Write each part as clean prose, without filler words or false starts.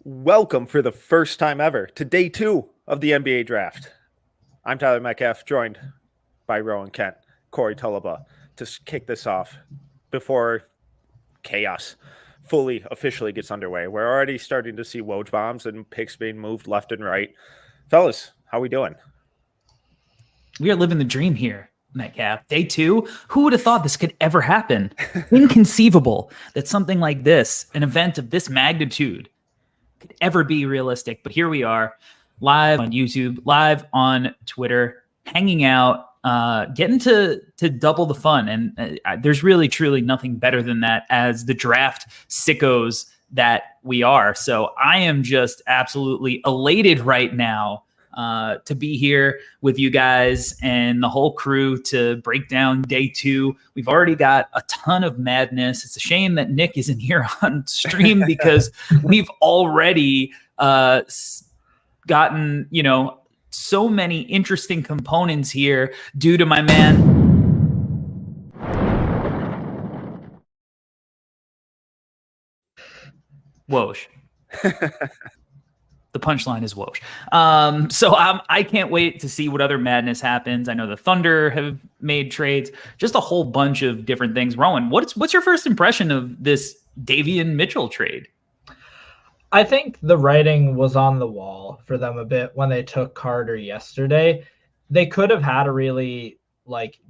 Welcome for the first time ever to day 2 of the NBA draft. I'm Tyler Metcalf, joined by Rowan Kent, Corey Tulaba, to kick this off before chaos fully officially gets underway. We're already starting to see Woj bombs and picks being moved left and right. Fellas, how we doing? We are living the dream here, Metcalf. Day 2, who would have thought this could ever happen? Inconceivable that something like this, an event of this magnitude, could ever be realistic. But here we are, live on YouTube, live on Twitter, hanging out, getting to double the fun. And there's really, truly nothing better than that as the draft sickos that we are. So I am just absolutely elated right now to be here with you guys and the whole crew to break down day 2. We've already got a ton of madness. It's a shame that Nick isn't here on stream because we've already gotten, so many interesting components here due to my man Woj. The punchline is Woj. So I can't wait to see what other madness happens. I know the Thunder have made trades, just a whole bunch of different things. Rowan, what's your first impression of this Davion Mitchell trade? I think the writing was on the wall for them a bit when they took Carter yesterday. They could have had a really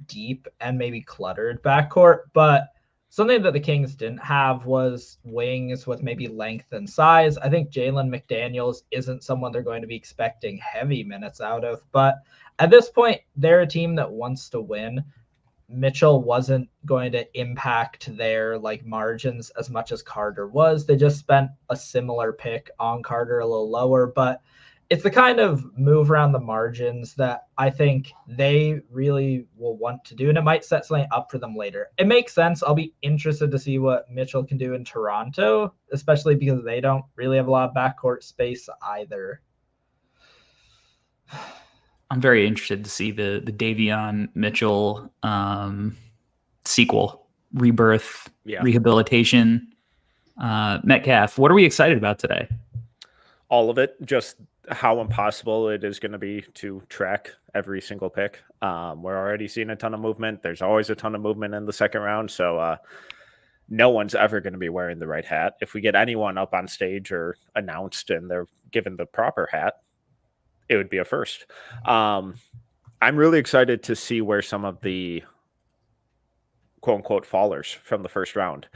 deep and maybe cluttered backcourt, but something that the Kings didn't have was wings with maybe length and size. I think Jalen McDaniels isn't someone they're going to be expecting heavy minutes out of. But at this point, they're a team that wants to win. Mitchell wasn't going to impact their margins as much as Carter was. They just spent a similar pick on Carter, a little lower. But it's the kind of move around the margins that I think they really will want to do, and it might set something up for them later. It makes sense. I'll be interested to see what Mitchell can do in Toronto, especially because they don't really have a lot of backcourt space either. I'm very interested to see the Davion Mitchell sequel, rebirth, rehabilitation. Metcalf, what are we excited about today? All of it, just how impossible it is going to be to track every single pick. We're already seeing a ton of movement. There's always a ton of movement in the second round. So no one's ever going to be wearing the right hat. If we get anyone up on stage or announced and they're given the proper hat, it would be a first. I'm really excited to see where some of the quote unquote fallers from the first round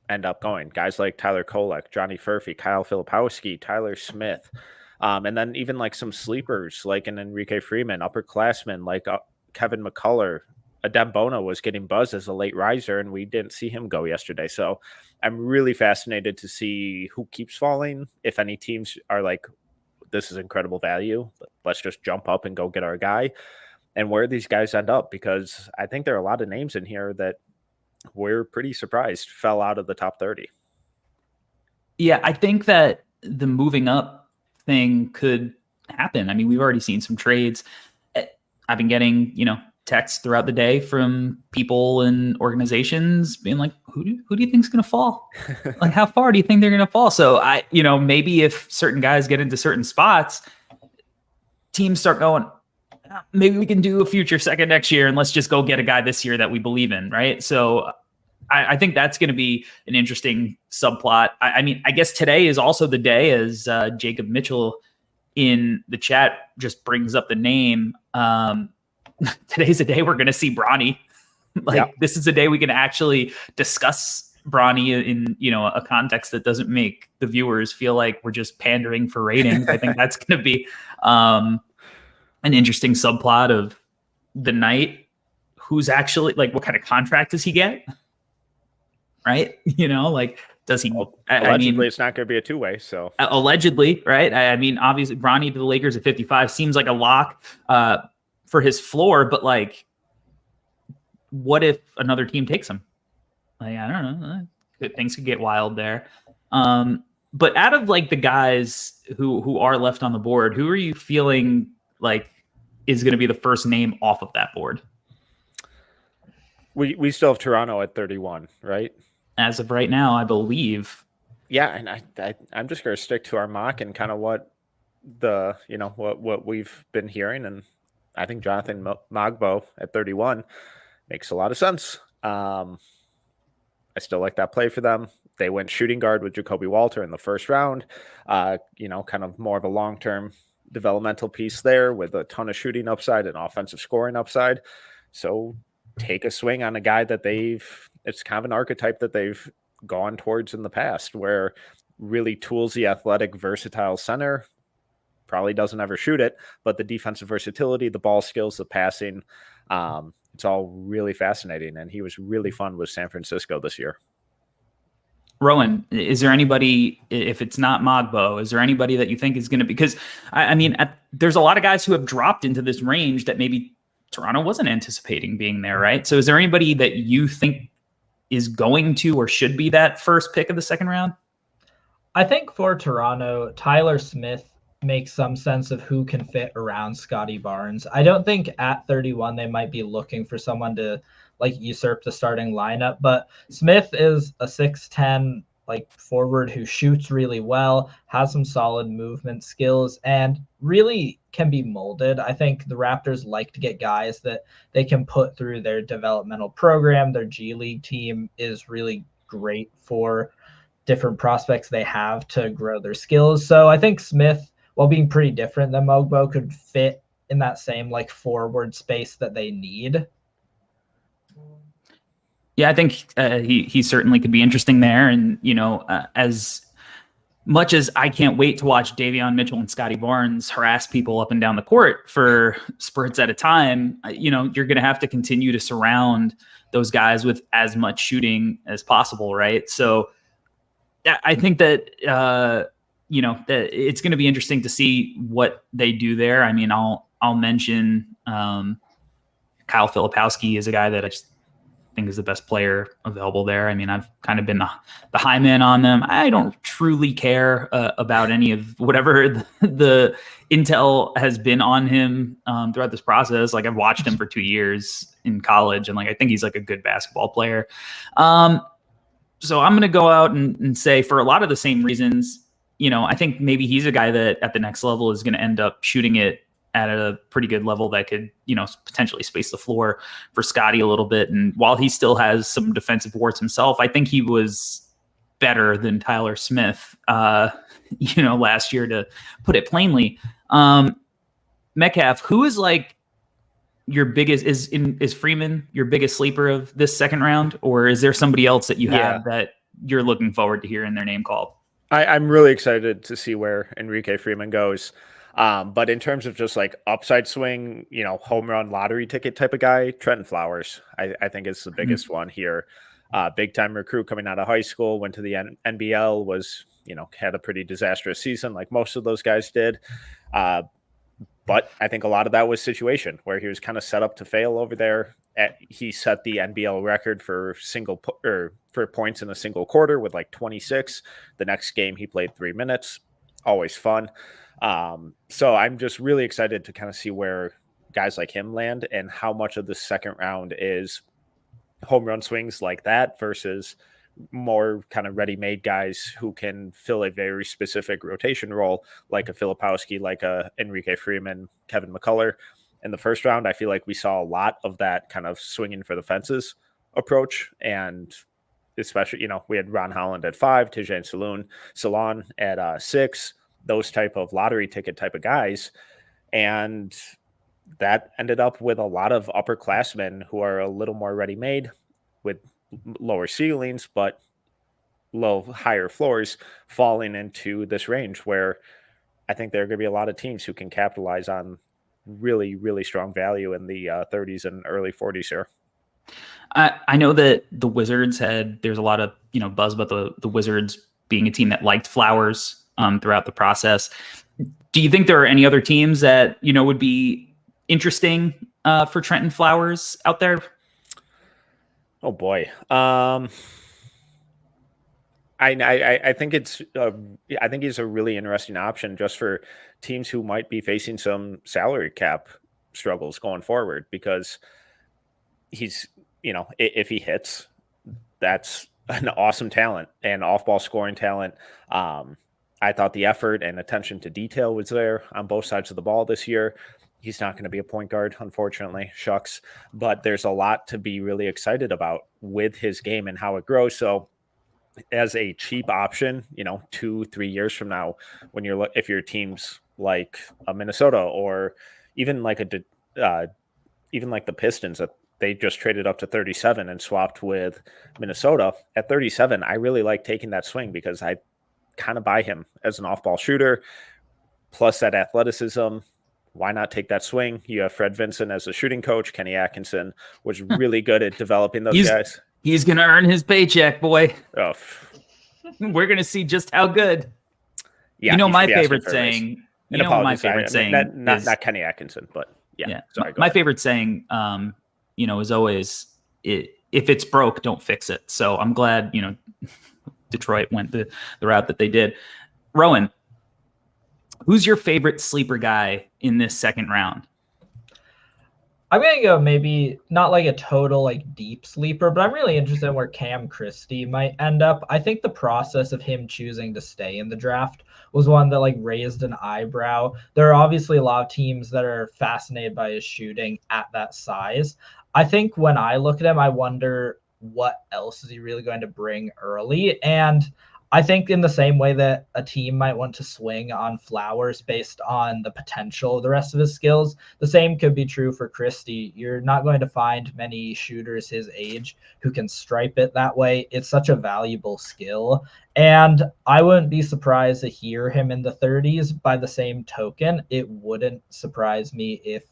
end up going. Guys like Tyler Kolek, Johnny Furphy, Kyle Filipowski, Tyler Smith, and then even some sleepers like an Enrique Freeman, upperclassmen like Kevin McCullough. Adem Bona was getting buzz as a late riser, and we didn't see him go yesterday. So I'm really fascinated to see who keeps falling. If any teams are this is incredible value, let's just jump up and go get our guy, and where these guys end up, because I think there are a lot of names in here that we're pretty surprised fell out of the top 30. Yeah, I think that the moving up thing could happen. I mean, we've already seen some trades. I've been getting, texts throughout the day from people and organizations being like, who do you think is going to fall? How far do you think they're going to fall? So maybe if certain guys get into certain spots, teams start going, maybe we can do a future second next year and let's just go get a guy this year that we believe in. Right. So I think that's going to be an interesting subplot. I mean, I guess today is also the day, as Jacob Mitchell in the chat just brings up the name. Today's a day we're going to see Bronny. This is a day we can actually discuss Bronny in, a context that doesn't make the viewers feel like we're just pandering for ratings. I think that's going to be an interesting subplot of the night. Who's actually what kind of contract does he get? Right. Does he, allegedly it's not going to be a two-way. So allegedly, right. I mean, obviously Bronny to the Lakers at 55 seems like a lock for his floor, but what if another team takes him? I don't know. Things could get wild there. But out of the guys who are left on the board, who are you feeling is going to be the first name off of that board? We still have Toronto at 31, right? As of right now, I believe Yeah, and I'm just going to stick to our mock and kind of what what we've been hearing, and I think Jonathan Mogbo at 31 makes a lot of sense. I still like that play for them. They went shooting guard with Jacoby Walter in the first round. Kind of more of a long-term developmental piece there with a ton of shooting upside and offensive scoring upside. So take a swing on a guy that it's kind of an archetype that they've gone towards in the past, where really toolsy, athletic, versatile center probably doesn't ever shoot it, but the defensive versatility, the ball skills, the passing, it's all really fascinating. And he was really fun with San Francisco this year. Rowan, is there anybody, if it's not Mogbo, is there anybody that you think is going to be, because I mean, there's a lot of guys who have dropped into this range that maybe Toronto wasn't anticipating being there, right? So is there anybody that you think is going to or should be that first pick of the second round? I think for Toronto, Tyler Smith makes some sense of who can fit around Scotty Barnes. I don't think at 31 they might be looking for someone to like usurp the starting lineup, but Smith is a 6'10" like forward who shoots really well, has some solid movement skills, and really can be molded. I think the Raptors like to get guys that they can put through their developmental program. Their G League team is really great for different prospects they have to grow their skills. So I think Smith, while being pretty different than Mogbo, could fit in that same like forward space that they need. Yeah, I think he certainly could be interesting there. And, as much as I can't wait to watch Davion Mitchell and Scotty Barnes harass people up and down the court for spurts at a time, you're going to have to continue to surround those guys with as much shooting as possible, right? So I think that, that it's going to be interesting to see what they do there. I mean, I'll mention Kyle Filipowski is a guy that I just think is the best player available there. I mean, I've kind of been the high man on them. I don't truly care about any of whatever the intel has been on him throughout this process. Like, I've watched him for 2 years in college, and I think he's like a good basketball player. So I'm going to go out and say, for a lot of the same reasons, I think maybe he's a guy that at the next level is going to end up shooting it at a pretty good level that could, potentially space the floor for Scotty a little bit. And while he still has some defensive warts himself, I think he was better than Tyler Smith, last year, to put it plainly. Metcalf, who is like your biggest, is Freeman your biggest sleeper of this second round, or is there somebody else that you have that you're looking forward to hearing their name called? I'm really excited to see where Enrique Freeman goes. But in terms of just like upside swing, home run lottery ticket type of guy, Trenton Flowers, I think is the biggest one here. Big time recruit coming out of high school, went to the NBL, was, had a pretty disastrous season like most of those guys did. But I think a lot of that was situation where he was kind of set up to fail over there. He set the NBL record for for points in a single quarter with like 26. The next game he played 3 minutes. Always fun. So I'm just really excited to kind of see where guys like him land and how much of the second round is home run swings like that versus more kind of ready-made guys who can fill a very specific rotation role, like a Filipowski, like a Enrique Freeman, Kevin McCullough. In the first round, I feel like we saw a lot of that kind of swinging for the fences approach. And especially, we had Ron Holland at 5, Tijan Salon at 6, those type of lottery ticket type of guys. And that ended up with a lot of upperclassmen who are a little more ready-made with lower ceilings, but higher floors, falling into this range where I think there are going to be a lot of teams who can capitalize on really, really strong value in the 30s and early 40s here. I know that the Wizards there's a lot of, buzz about the Wizards being a team that liked Flowers throughout the process. Do you think there are any other teams that, would be interesting for Trenton Flowers out there? Oh boy. I think I think he's a really interesting option just for teams who might be facing some salary cap struggles going forward, because he's, if he hits, that's an awesome talent and off-ball scoring talent. I thought the effort and attention to detail was there on both sides of the ball this year. He's not going to be a point guard, unfortunately, shucks, but there's a lot to be really excited about with his game and how it grows. So as a cheap option, 2-3 years from now, when if your team's like a Minnesota or even like even like the Pistons that they just traded up to 37 and swapped with Minnesota at 37, I really like taking that swing because I kind of buy him as an off-ball shooter, plus that athleticism. Why not take that swing? You have Fred Vinson as a shooting coach. Kenny Atkinson was really good at developing those guys. He's going to earn his paycheck, boy. Oh. We're going to see just how good. Yeah, my favorite saying. My favorite saying. Not Kenny Atkinson, but yeah. Sorry, my favorite saying, is always, if it's broke, don't fix it. So I'm glad, Detroit went the route that they did. Rowan, who's your favorite sleeper guy in this second round? I'm going to go maybe not like a total like deep sleeper, but I'm really interested in where Cam Christie might end up. I think the process of him choosing to stay in the draft was one that like raised an eyebrow. There are obviously a lot of teams that are fascinated by his shooting at that size. I think when I look at him, I wonder what else is he really going to bring early. And I think in the same way that a team might want to swing on Flowers based on the potential of the rest of his skills, the same could be true for Christie. You're not going to find many shooters his age who can stripe it that way. It's such a valuable skill. And I wouldn't be surprised to hear him in the 30s. By the same token, it wouldn't surprise me if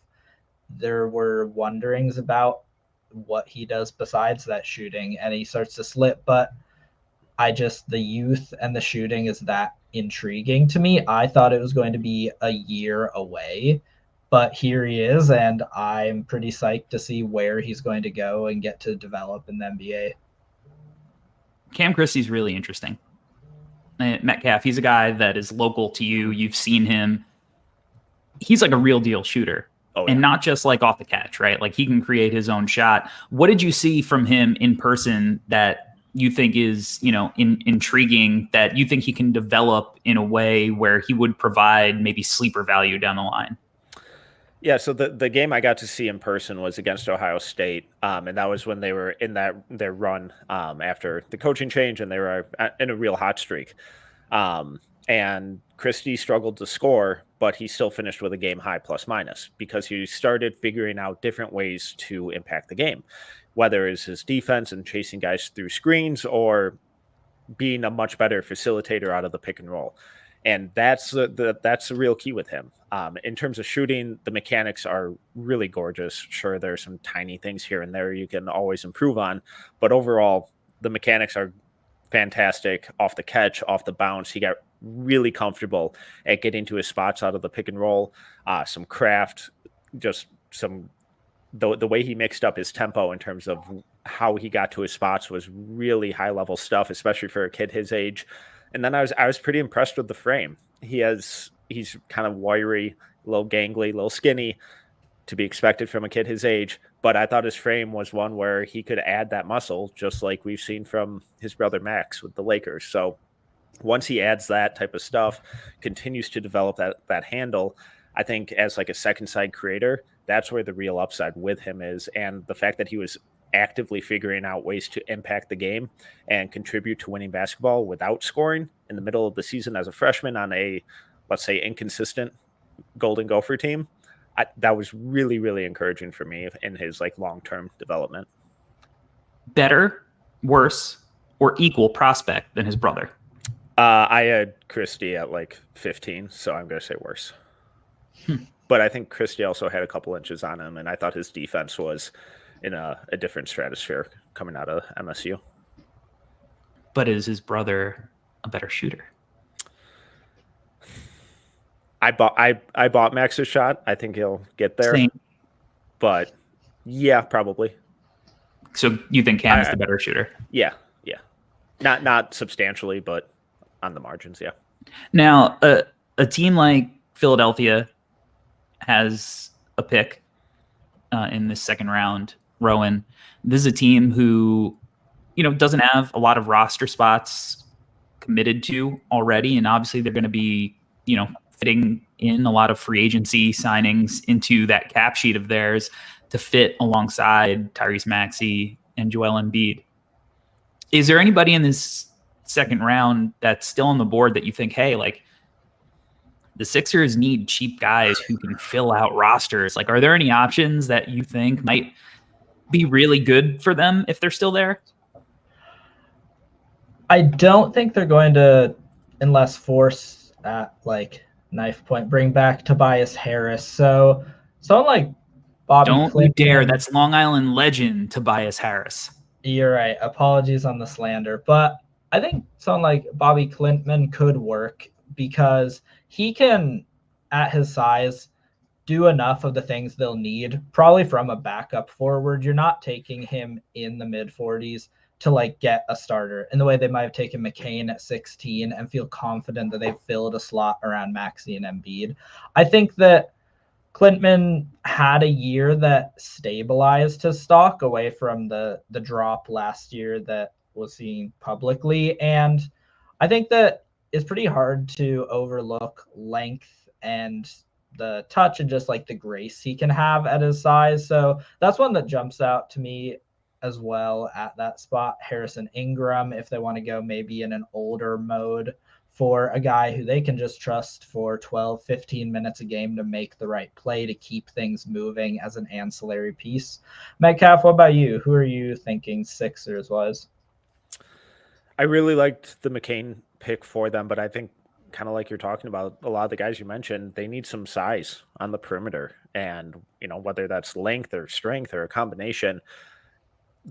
there were wonderings about what he does besides that shooting and he starts to slip. But the youth and the shooting is that intriguing to me. I thought it was going to be a year away, but here he is, and I'm pretty psyched to see where he's going to go and get to develop in the NBA. Cam Christie's really interesting. Metcalf, he's a guy that is local to you. You've seen him. He's like a real deal shooter. Oh, yeah. And not just like off the catch, right? Like he can create his own shot. What did you see from him in person that you think is, intriguing, that you think he can develop in a way where he would provide maybe sleeper value down the line? Yeah, so the game I got to see in person was against Ohio State, and that was when they were in their run after the coaching change, and they were in a real hot streak. And Christie struggled to score, but he still finished with a game high plus minus because he started figuring out different ways to impact the game, whether it's his defense and chasing guys through screens or being a much better facilitator out of the pick and roll. And that's the real key with him. In terms of shooting, the mechanics are really gorgeous. Sure, there are some tiny things here and there you can always improve on, but overall, the mechanics are fantastic off the catch, off the bounce. He got really comfortable at getting to his spots out of the pick and roll. Some craft, just some the way he mixed up his tempo in terms of how he got to his spots was really high level stuff, especially for a kid his age. And then I was pretty impressed with the frame. He's kind of wiry, a little gangly, a little skinny, to be expected from a kid his age. But I thought his frame was one where he could add that muscle, just like we've seen from his brother Max with the Lakers. So once he adds that type of stuff, continues to develop that handle, I think as like a second side creator, that's where the real upside with him is. And the fact that he was actively figuring out ways to impact the game and contribute to winning basketball without scoring in the middle of the season as a freshman on a, let's say, inconsistent Golden Gopher team, that was really, really encouraging for me in his like long-term development. Better, worse, or equal prospect than his brother? I had Christie at like 15, so I'm going to say worse. But I think Christie also had a couple inches on him, and I thought his defense was in a different stratosphere coming out of MSU. But is his brother a better shooter? I bought Max's shot. I think he'll get there. Same. But yeah, probably. So you think Cam is the better shooter? Yeah. Not substantially, but on the margins, yeah. Now, a team like Philadelphia has a pick in this second round. Rowan, this is a team who, doesn't have a lot of roster spots committed to already. And obviously they're going to be, fitting in a lot of free agency signings into that cap sheet of theirs to fit alongside Tyrese Maxey and Joel Embiid. Is there anybody in this second round that's still on the board that you think, hey, like the Sixers need cheap guys who can fill out rosters? Like, are there any options that you think might be really good for them if they're still there? I don't think they're going to, unless force at like knife point, bring back Tobias Harris. So someone like Bobby Don't Clinton, you dare. That's Long Island legend Tobias Harris. You're right. Apologies on the slander. But I think someone like Bobby Clinton could work because he can, at his size, do enough of the things they'll need, probably from a backup forward. You're not taking him in the mid 40s to like get a starter in the way they might have taken McCain at 16 and feel confident that they've filled a slot around Maxey and Embiid. I think that Klintman had a year that stabilized his stock away from the drop last year that was seen publicly. And I think that it's pretty hard to overlook length and the touch and just like the grace he can have at his size. So that's one that jumps out to me as well at that spot. Harrison Ingram, if they want to go maybe in an older mode for a guy who they can just trust for 12, 15 minutes a game to make the right play, to keep things moving as an ancillary piece. Metcalf, what about you? Who are you thinking Sixers-wise? I really liked the McCain pick for them, but I think kind of like you're talking about, a lot of the guys you mentioned, they need some size on the perimeter. And, whether that's length or strength or a combination,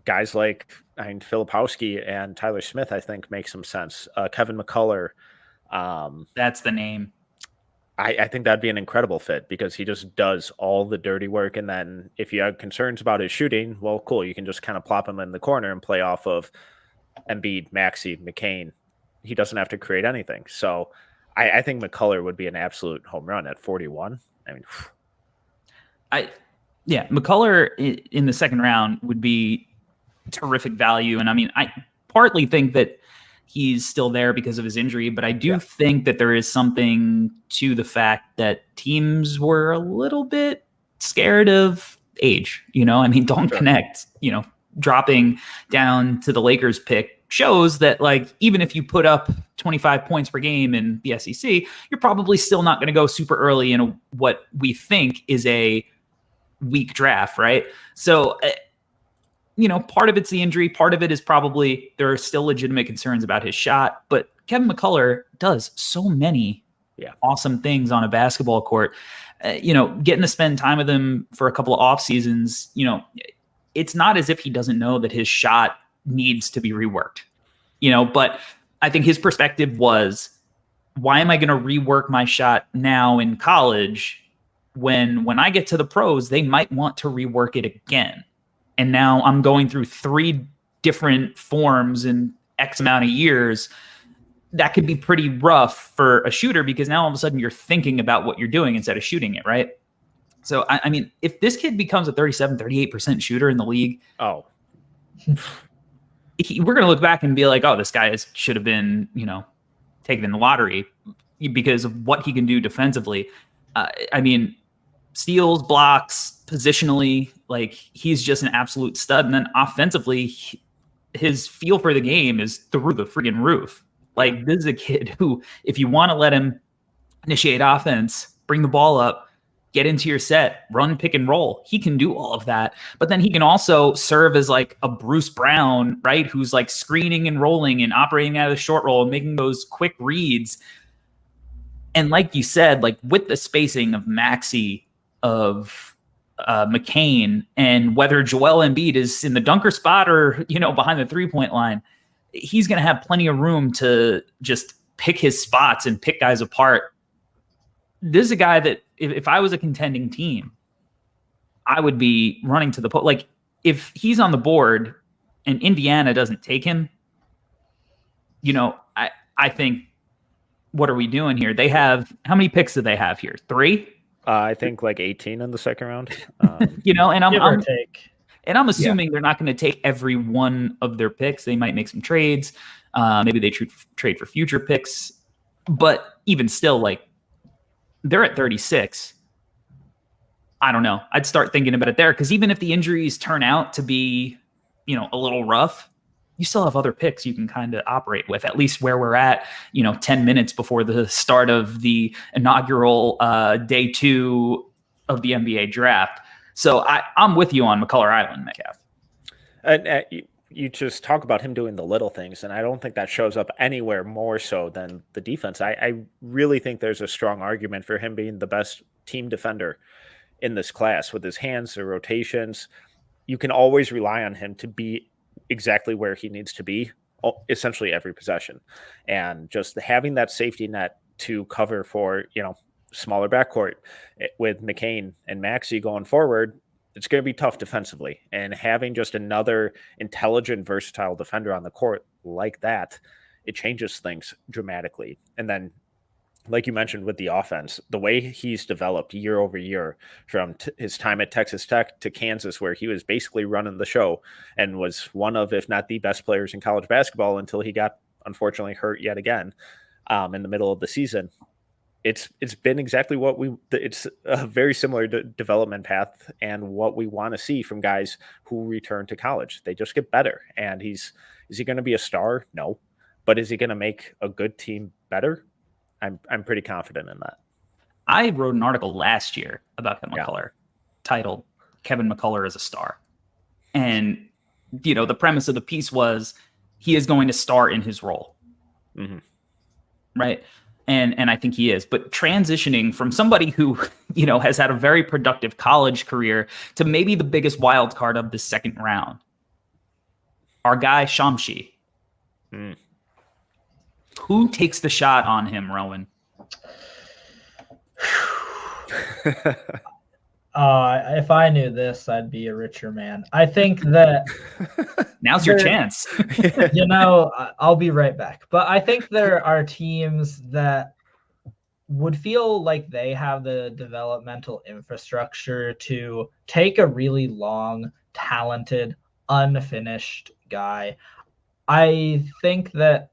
guys like Filipowski and Tyler Smith, I think, make some sense. Kevin McCullough. That's the name. I think that'd be an incredible fit because he just does all the dirty work. And then if you have concerns about his shooting, well, cool. You can just kind of plop him in the corner and play off of Embiid, Maxey, McCain. He doesn't have to create anything. So I think McCullough would be an absolute home run at 41. I mean, McCullough in the second round would be terrific value. And I mean, I partly think that he's still there because of his injury, but I do think that there is something to the fact that teams were a little bit scared of age. Don't connect, dropping down to the Lakers pick shows that, like, even if you put up 25 points per game in the SEC, you're probably still not going to go super early in what we think is a weak draft, right? So, part of it's the injury. Part of it is probably there are still legitimate concerns about his shot. But Kevin McCullough does so many awesome things on a basketball court. Getting to spend time with him for a couple of off seasons, it's not as if he doesn't know that his shot needs to be reworked. But I think his perspective was, why am I going to rework my shot now in college when I get to the pros, they might want to rework it again? And now I'm going through 3 different forms in X amount of years. That could be pretty rough for a shooter because now all of a sudden you're thinking about what you're doing instead of shooting it, right? So, I mean, if this kid becomes a 37, 38% shooter in the league, we're going to look back and be like, oh, this guy should have been, taken in the lottery because of what he can do defensively. Steals, blocks, positionally, like, he's just an absolute stud. And then offensively, his feel for the game is through the freaking roof. Like, this is a kid who, if you want to let him initiate offense, bring the ball up, get into your set, run, pick and roll, he can do all of that. But then he can also serve as like a Bruce Brown, right? Who's like screening and rolling and operating out of the short roll and making those quick reads. And like you said, like, with the spacing of Maxey, of McCain, and whether Joel Embiid is in the dunker spot or, behind the 3-point line, he's going to have plenty of room to just pick his spots and pick guys apart. This is a guy that if I was a contending team, I would be running to the post. Like, if he's on the board and Indiana doesn't take him, I think, what are we doing here? They have, how many picks do they have here? 3? I think like 18 in the second round. And And I'm assuming they're not going to take every one of their picks. They might make some trades. Maybe they trade for future picks. But even still, like, they're at 36. I don't know. I'd start thinking about it there, because even if the injuries turn out to be, a little rough, you still have other picks you can kind of operate with, at least where we're at, 10 minutes before the start of the inaugural day 2 of the NBA draft. So I'm with you on McCullough Island, Metcalf. And you just talk about him doing the little things, and I don't think that shows up anywhere more so than the defense. I really think there's a strong argument for him being the best team defender in this class with his hands, the rotations. You can always rely on him to be exactly where he needs to be, essentially every possession. And just having that safety net to cover for, smaller backcourt with McCain and Maxey going forward, it's going to be tough defensively. And having just another intelligent, versatile defender on the court like that, it changes things dramatically. And then, like you mentioned with the offense, the way he's developed year over year from his time at Texas Tech to Kansas, where he was basically running the show and was one of, if not the best players in college basketball until he got unfortunately hurt yet again in the middle of the season. It's been exactly it's a very similar development path and what we want to see from guys who return to college. They just get better. And is he going to be a star? No. But is he going to make a good team better? I'm pretty confident in that. I wrote an article last year about Kevin McCullough titled "Kevin McCullough is a Star." And, the premise of the piece was he is going to star in his role. Mm-hmm. Right. And I think he is. But transitioning from somebody who, has had a very productive college career to maybe the biggest wild card of the second round, our guy Shamshi. Mm. Who takes the shot on him, Rowan? If I knew this, I'd be a richer man. I think that now's your chance. I'll be right back. But I think there are teams that would feel like they have the developmental infrastructure to take a really long, talented, unfinished guy. I think that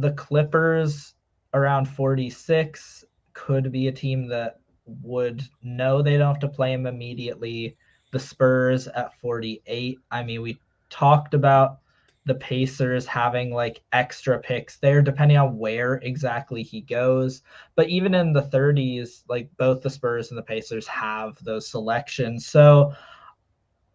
the Clippers around 46 could be a team that would know they don't have to play him immediately. The Spurs at 48. I mean, we talked about the Pacers having like extra picks there depending on where exactly he goes. But even in the 30s, like both the Spurs and the Pacers have those selections. So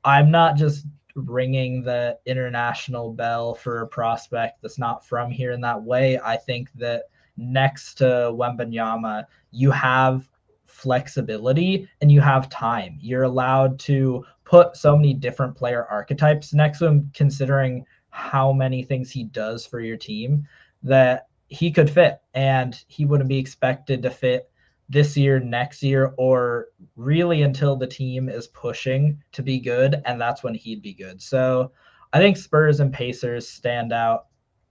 I'm not just ringing the international bell for a prospect that's not from here in that way. I think that next to Wembanyama, you have flexibility and you have time. You're allowed to put so many different player archetypes next to him, considering how many things he does for your team, that he could fit, and he wouldn't be expected to fit this year, next year, or really until the team is pushing to be good, and that's when he'd be good. So I think Spurs and Pacers stand out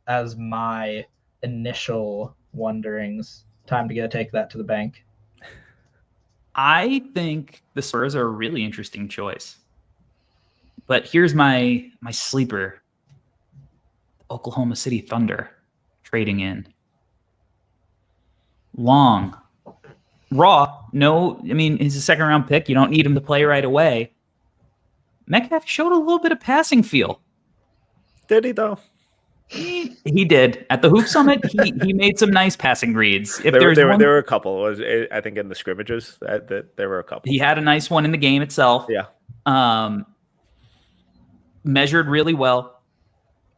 as my initial wonderings. Time to go take that to the bank. I think the Spurs are a really interesting choice. But here's my sleeper. Oklahoma City Thunder trading in. Long. Raw. No, I mean, he's a second round pick. You don't need him to play right away. Metcalf showed a little bit of passing feel. Did he, though? He did. At the Hoop Summit, he made some nice passing reads. There were a couple. I think in the scrimmages, that there were a couple. He had a nice one in the game itself. Yeah. Measured really well,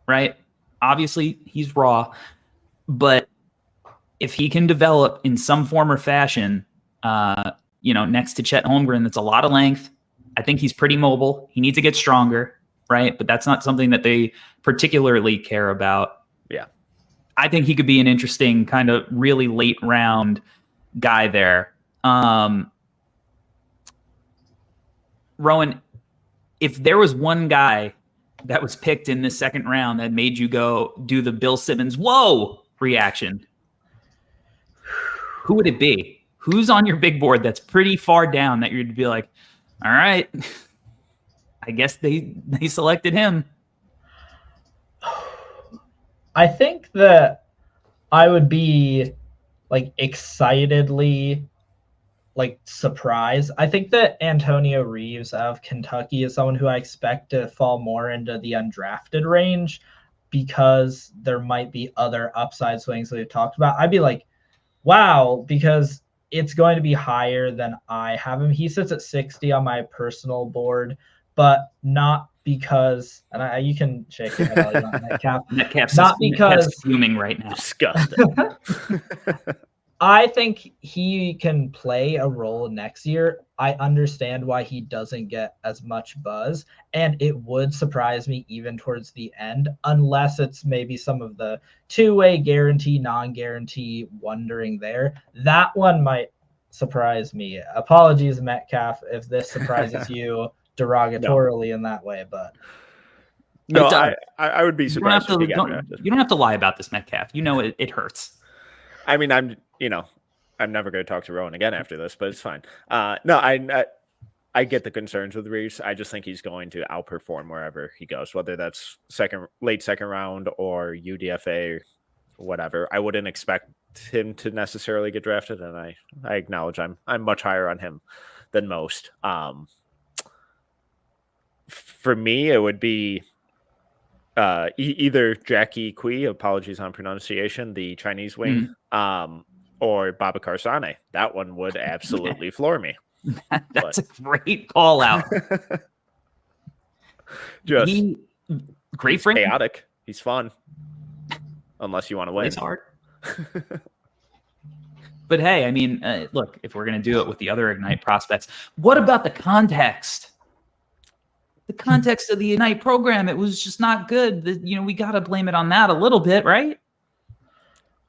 right? Obviously, he's raw. But if he can develop in some form or fashion, next to Chet Holmgren, that's a lot of length. I think he's pretty mobile. He needs to get stronger, right? But that's not something that they particularly care about. Yeah. I think he could be an interesting kind of really late round guy there. Rowan, if there was one guy that was picked in the second round that made you go do the Bill Simmons, whoa, reaction, who would it be? Who's on your big board that's pretty far down that you'd be like, all right, I guess they selected him. I think that I would be like excitedly like surprised. I think that Antonio Reeves of Kentucky is someone who I expect to fall more into the undrafted range because there might be other upside swings that we've talked about. I'd be like, wow, because it's going to be higher than I have him. He sits at 60 on my personal board, but not because, and you can shake your head all you want, Metcalf. Metcalf's fuming right now. Disgusting. I think he can play a role next year. I understand why he doesn't get as much buzz, and it would surprise me even towards the end, unless it's maybe some of the two-way guarantee, non-guarantee wondering there. That one might surprise me. Apologies, Metcalf, if this surprises you derogatorily in that way, but no, I would be surprised if he got drafted. You don't have to lie about this, Metcalf. You know it hurts. I mean, I'm never going to talk to Rowan again after this, but it's fine. No, I get the concerns with Reeves. I just think he's going to outperform wherever he goes, whether that's late second round or UDFA, whatever. I wouldn't expect him to necessarily get drafted, and I acknowledge I'm much higher on him than most. For me, it would be either Jackie Kui, apologies on pronunciation, the Chinese wing, or Babacar Sane. That one would absolutely floor me. That's a great call out. Great frame. Chaotic. He's fun. Unless you want to win. It's hard. But hey, I mean, look, if we're going to do it with the other Ignite prospects, what about the context? The context of the Ignite program, it was just not good. We got to blame it on that a little bit, right?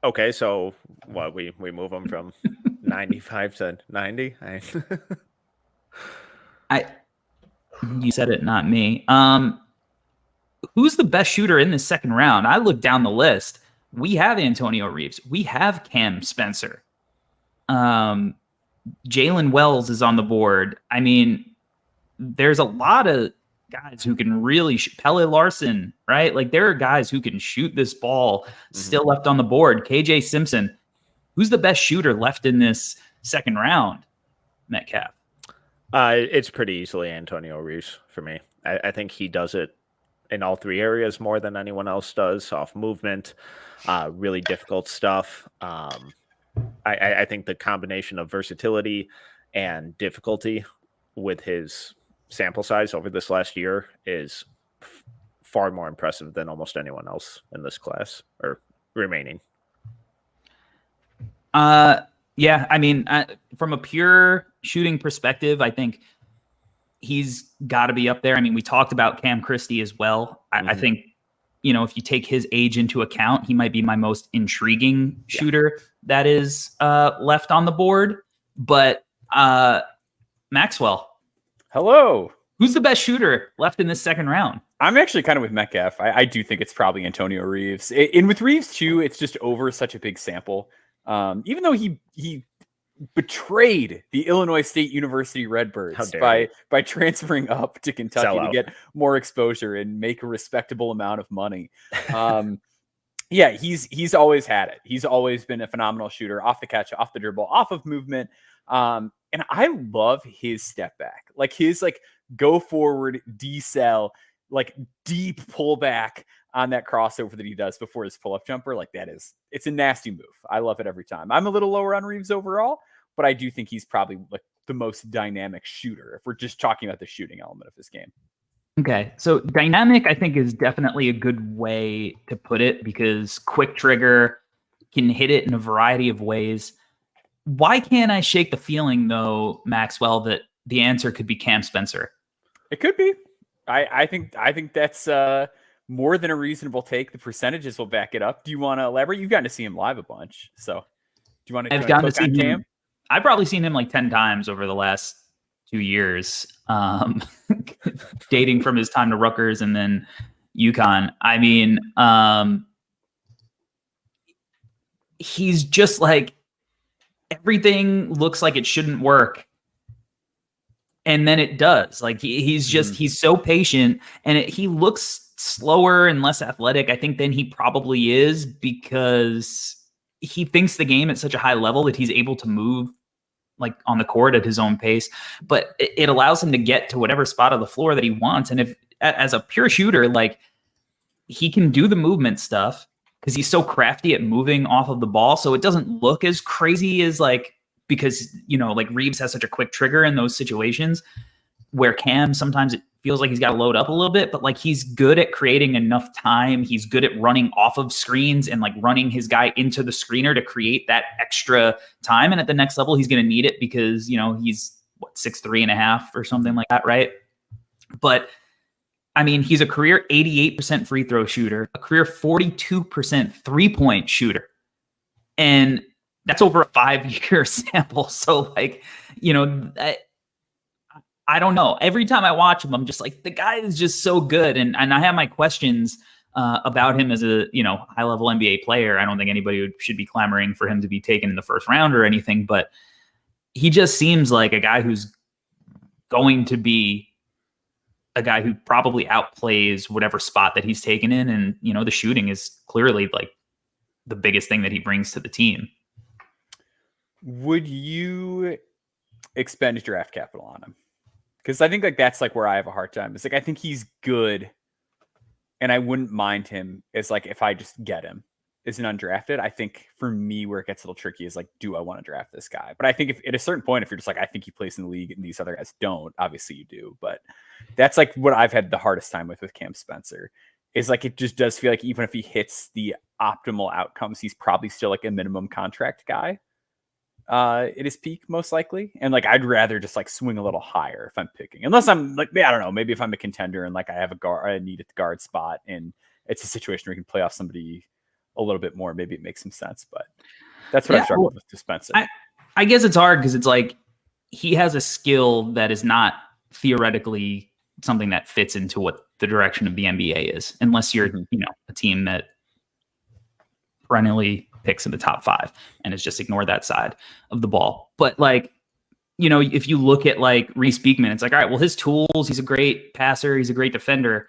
Okay, so what, we move them from 95 to 90? You said it, not me. Who's the best shooter in this second round? I looked down the list. We have Antonio Reeves. We have Cam Spencer. Jalen Wells is on the board. I mean, there's a lot of guys who can really Pelle Larson, right? Like there are guys who can shoot this ball still left on the board. KJ Simpson. Who's the best shooter left in this second round, Metcalf? It's pretty easily Antonio Reeves for me. I think he does it in all three areas more than anyone else does. Off movement, really difficult stuff. I think the combination of versatility and difficulty with his sample size over this last year is far more impressive than almost anyone else in this class or remaining. Yeah, I mean, from a pure shooting perspective, I think he's got to be up there. I mean, we talked about Cam Christie as well. I think, if you take his age into account, he might be my most intriguing shooter that is left on the board. But Maxwell. Hello. Who's the best shooter left in this second round? I'm actually kind of with Metcalf. I do think it's probably Antonio Reeves. And with Reeves, too, it's just over such a big sample. Even though he betrayed the Illinois State University Redbirds by transferring up to Kentucky to get more exposure and make a respectable amount of money. Yeah, he's always had it. He's always been a phenomenal shooter, off the catch, off the dribble, off of movement. And I love his step back, like his go forward, decel, deep pullback on that crossover that he does before his pull-up jumper. It's a nasty move. I love it every time. I'm a little lower on Reeves overall, but I do think he's probably the most dynamic shooter if we're just talking about the shooting element of this game. Okay, so dynamic, I think, is definitely a good way to put it because quick trigger can hit it in a variety of ways. Why can't I shake the feeling, though, Maxwell, that the answer could be Cam Spencer? It could be. I think that's more than a reasonable take. The percentages will back it up. Do you want to elaborate? You've gotten to see him live a bunch, so do you want to? I've gotten to see him. I've probably seen him 10 times over the last 2 years, dating from his time to Rutgers and then UConn. I mean, he's just everything looks like it shouldn't work. And then it does. Like he's so patient, and he looks slower and less athletic, I think, than he probably is, because he thinks the game at such a high level that he's able to move like on the court at his own pace, but it allows him to get to whatever spot of the floor that he wants. And if, as a pure shooter, like he can do the movement stuff because he's so crafty at moving off of the ball. So it doesn't look as crazy as like, because, you know, like Reeves has such a quick trigger in those situations where Cam, sometimes it feels like he's got to load up a little bit, but like he's good at creating enough time. He's good at running off of screens and like running his guy into the screener to create that extra time. And at the next level, he's going to need it because, you know, he's 6'3.5" or something like that. Right. But I mean, he's a career 88% free throw shooter, a career 42% 3-point shooter. And that's over a 5-year sample. So like, you know, I don't know. Every time I watch him, I'm just like, the guy is just so good. And I have my questions about him as a, you know, high level NBA player. I don't think anybody should be clamoring for him to be taken in the first round or anything, but he just seems like a guy who's going to be a guy who probably outplays whatever spot that he's taken in. And, you know, the shooting is clearly like the biggest thing that he brings to the team. Would you expend draft capital on him? Because I think like that's like where I have a hard time. It's like I think he's good, and I wouldn't mind him as like if I just get him as an undrafted. I think for me where it gets a little tricky is like, do I want to draft this guy? But I think if at a certain point, if you're just like, I think he plays in the league and these other guys don't, obviously you do. But that's like what I've had the hardest time with Cam Spencer is like it just does feel like even if he hits the optimal outcomes, he's probably still like a minimum contract guy. At his peak, most likely. And like, I'd rather just like swing a little higher if I'm picking, unless I'm like, I don't know, maybe if I'm a contender and like I have a guard, I need a guard spot and it's a situation where you can play off somebody a little bit more. Maybe it makes some sense, but that's what I've struggled with Spencer. I guess it's hard because it's like, he has a skill that is not theoretically something that fits into what the direction of the NBA is, unless you're, you know, a team that perennially picks in the top 5 and has just ignored that side of the ball. But like, you know, if you look at like Reese Beekman, it's like, all right, well, his tools, he's a great passer, he's a great defender.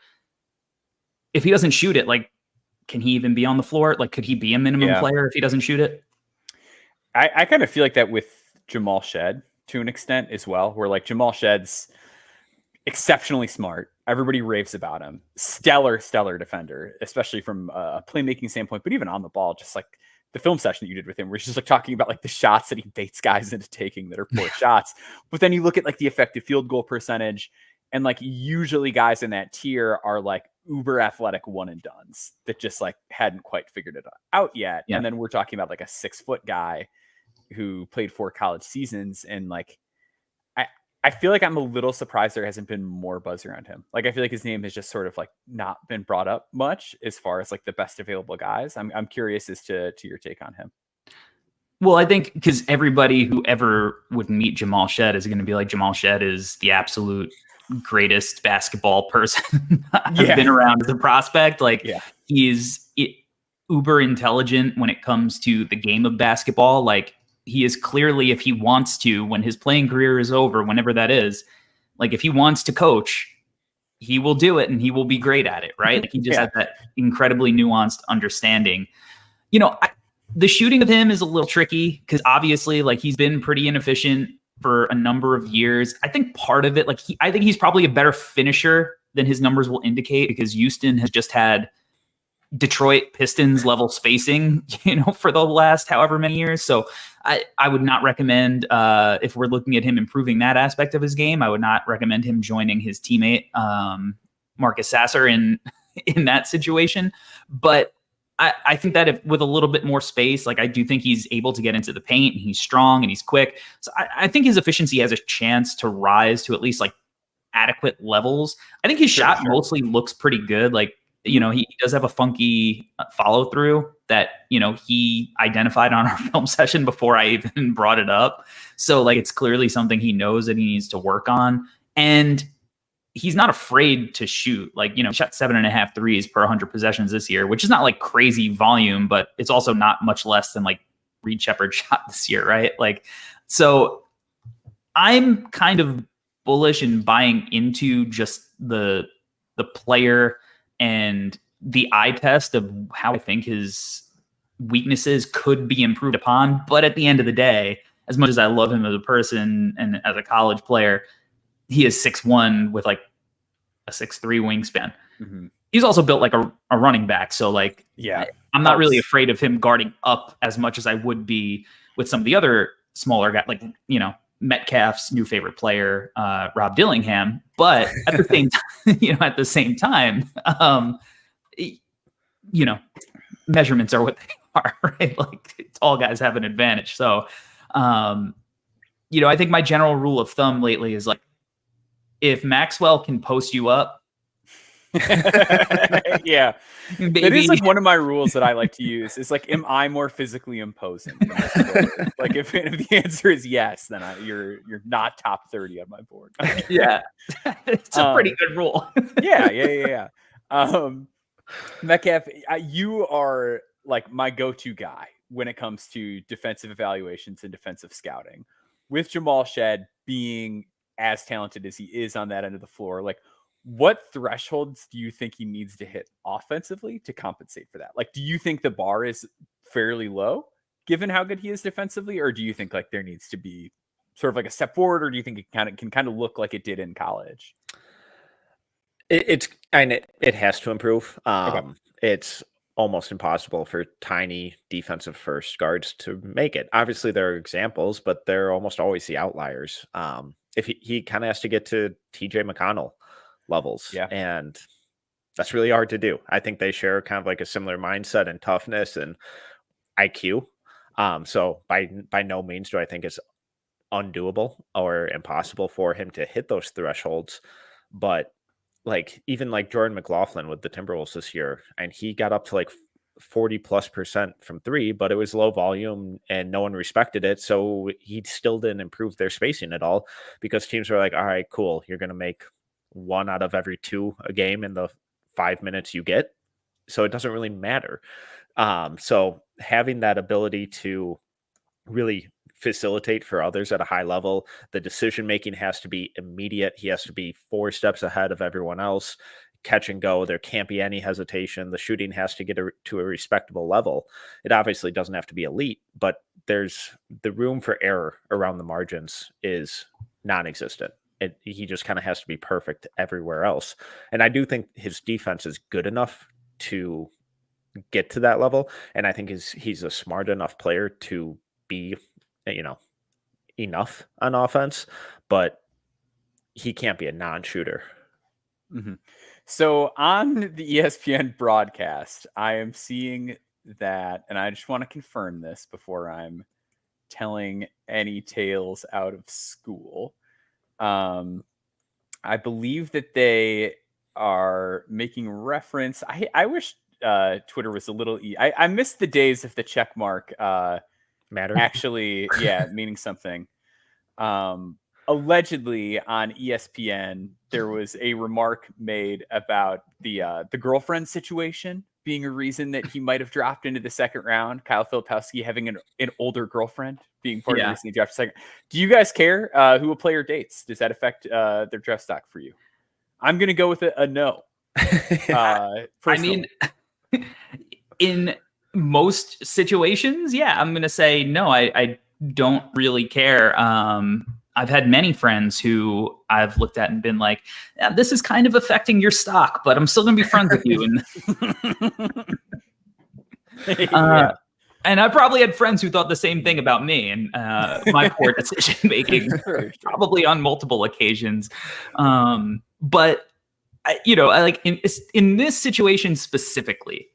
If he doesn't shoot it, like, can he even be on the floor? Like, could he be a minimum player if he doesn't shoot it? I kind of feel like that with Jamal Shed to an extent as well, where like Jamal Shed's exceptionally smart. Everybody raves about him. Stellar defender, especially from a playmaking standpoint, but even on the ball, just like the film session that you did with him, where he's just like talking about like the shots that he baits guys into taking that are poor shots. But then you look at like the effective field goal percentage, and like usually guys in that tier are like uber athletic one and dones that just like hadn't quite figured it out yet. Yeah. And then we're talking about like a 6-foot guy who played 4 college seasons. And like, I feel like I'm a little surprised there hasn't been more buzz around him. Like, I feel like his name has just sort of like not been brought up much as far as like the best available guys. I'm curious as to your take on him. Well, I think because everybody who ever would meet Jamal Shed is going to be like, Jamal Shed is the absolute greatest basketball person I've been around as a prospect. Like, he's uber intelligent when it comes to the game of basketball. Like, he is clearly, if he wants to, when his playing career is over, whenever that is, like if he wants to coach, he will do it and he will be great at it, right? Like he just has that incredibly nuanced understanding. You know, the shooting of him is a little tricky because obviously like he's been pretty inefficient for a number of years. I think part of it, like I think he's probably a better finisher than his numbers will indicate because Houston has just had Detroit Pistons level spacing, you know, for the last however many years. So I would not recommend, if we're looking at him improving that aspect of his game, I would not recommend him joining his teammate, Marcus Sasser in that situation. But I think that if with a little bit more space, like I do think he's able to get into the paint and he's strong and he's quick. So I think his efficiency has a chance to rise to at least like adequate levels. I think his shot mostly looks pretty good. Like, you know, he does have a funky follow through that, you know, he identified on our film session before I even brought it up. So like, it's clearly something he knows that he needs to work on. And he's not afraid to shoot. Like, you know, shot 7.5 threes per 100 possessions this year, which is not like crazy volume, but it's also not much less than like Reed Shepherd shot this year. Right. Like, so I'm kind of bullish and buying into just the player and the eye test of how I think his weaknesses could be improved upon. But at the end of the day, as much as I love him as a person and as a college player, he is 6'1" with like a 6'3" wingspan. Mm-hmm. He's also built like a running back. So like, I'm not really afraid of him guarding up as much as I would be with some of the other smaller guys, like, you know, Metcalf's new favorite player, Rob Dillingham. But at the same time, at the same time, measurements are what they are, right? Like all guys have an advantage. So, I think my general rule of thumb lately is like, if Maxwell can post you up, yeah, it is like one of my rules that I like to use. Is like, am I more physically imposing? Like, if the answer is yes, then you're not top 30 on my board. Yeah, it's a pretty good rule. yeah. Metcalf, you are like my go-to guy when it comes to defensive evaluations and defensive scouting. With Jamal Shed being as talented as he is on that end of the floor, like, what thresholds do you think he needs to hit offensively to compensate for that? Like, do you think the bar is fairly low given how good he is defensively, or do you think like there needs to be sort of like a step forward, or do you think it can kind of look like it did in college? It has to improve. Okay. It's almost impossible for tiny defensive first guards to make it. Obviously, there are examples, but they're almost always the outliers. If he kind of has to get to TJ McConnell levels, and that's really hard to do. I think they share kind of like a similar mindset and toughness and IQ. So by no means do I think it's undoable or impossible for him to hit those thresholds, but like even like Jordan McLaughlin with the Timberwolves this year, and he got up to like 40+% from three, but it was low volume and no one respected it. So he still didn't improve their spacing at all because teams were like, all right, cool. You're going to make 1 out of every 2 a game in the 5 minutes you get. So it doesn't really matter. So having that ability to really facilitate for others at a high level, the decision-making has to be immediate. He has to be 4 steps ahead of everyone else, catch and go. There can't be any hesitation. The shooting has to get to a respectable level. It obviously doesn't have to be elite, but there's the room for error around the margins is non-existent. He just kind of has to be perfect everywhere else. And I do think his defense is good enough to get to that level. And I think he's a smart enough player to be, enough on offense, but he can't be a non-shooter. Mm-hmm. So on the ESPN broadcast, I am seeing that, and I just want to confirm this before I'm telling any tales out of school. I believe that they are making reference. I wish Twitter was a little. I missed the days of the check mark matter actually, meaning something. Allegedly on ESPN, there was a remark made about the girlfriend situation being a reason that he might have dropped into the second round. Kyle Filipowski having an older girlfriend being part of the recently drafted second. Do you guys care who a player dates? Does that affect their draft stock for you? I'm going to go with a no. I mean, in most situations, I'm going to say no. I don't really care. I've had many friends who I've looked at and been like, this is kind of affecting your stock, but I'm still going to be friends with you. And I probably had friends who thought the same thing about me and my poor decision making, probably on multiple occasions. But I like in this situation specifically,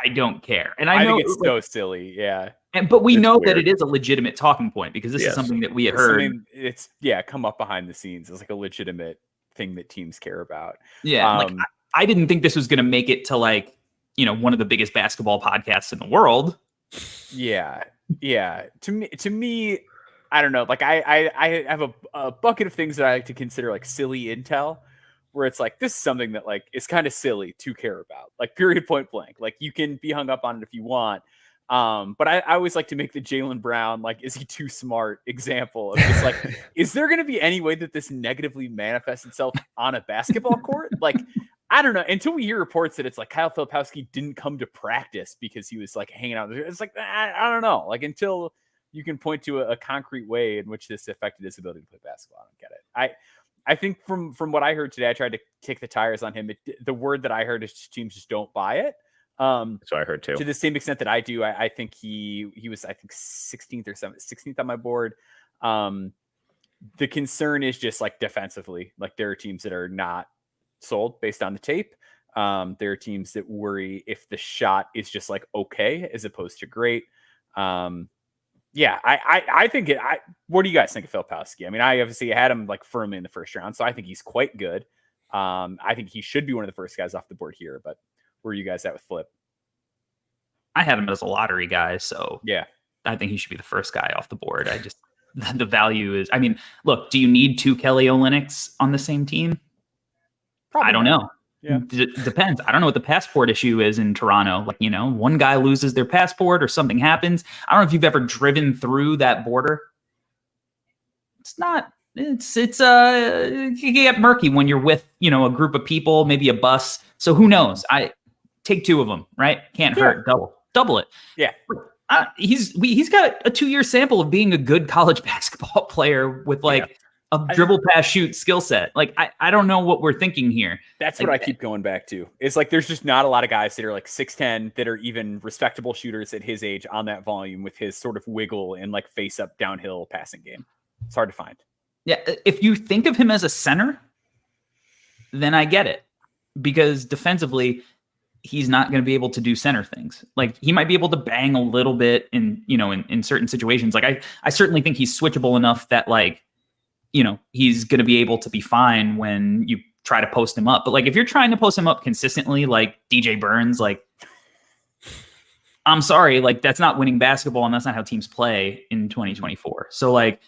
I don't care. And I know think it's so silly. Yeah. But we know weird that it is a legitimate talking point because this is something that we had heard. I mean, it's come up behind the scenes. It's like a legitimate thing that teams care about. Yeah. Like I didn't think this was going to make it to like, one of the biggest basketball podcasts in the world. Yeah. Yeah. To me, I don't know. Like I have a bucket of things that I like to consider like silly intel, where it's like, this is something that like is kind of silly to care about, like period, point blank. Like you can be hung up on it if you want, But I always like to make the Jaylen Brown, like, is he too smart example of just like, is there going to be any way that this negatively manifests itself on a basketball court? Like, I don't know. Until we hear reports that it's like Kyle Filipowski didn't come to practice because he was like hanging out. It's like, I don't know. Like, until you can point to a concrete way in which this affected his ability to play basketball, I don't get it. I think from what I heard today, I tried to kick the tires on him. The word that I heard is teams just don't buy it. So I heard too. To the same extent that I do, I think he was, I think 16th or 16th on my board. The concern is just like defensively, like there are teams that are not sold based on the tape. There are teams that worry if the shot is just like okay as opposed to great. Yeah, I think it. What do you guys think of Filipowski? I mean, I obviously had him like firmly in the first round, so I think he's quite good. I think he should be one of the first guys off the board here. But where are you guys at with Flip? I had him as a lottery guy, so yeah, I think he should be the first guy off the board. I just the value is. I mean, look, do you need two Kelly Olynyk's on the same team? Probably I don't know. Yeah. Depends. I don't know what the passport issue is in Toronto. Like, one guy loses their passport or something happens. I don't know if you've ever driven through that border. It can get murky when you're with, a group of people, maybe a bus. So who knows? I take two of them, right? Can't hurt. Double it. Yeah. He's got a 2-year sample of being a good college basketball player with a dribble pass shoot skill set. Like, I don't know what we're thinking here. That's what I keep going back to. It's like there's just not a lot of guys that are like 6'10" that are even respectable shooters at his age on that volume with his sort of wiggle and like face up downhill passing game. It's hard to find. Yeah, if you think of him as a center, then I get it. Because defensively, he's not going to be able to do center things. Like, he might be able to bang a little bit in certain situations. Like, I certainly think he's switchable enough that he's going to be able to be fine when you try to post him up. But like, if you're trying to post him up consistently, like DJ Burns, like, I'm sorry, like that's not winning basketball and that's not how teams play in 2024. So like,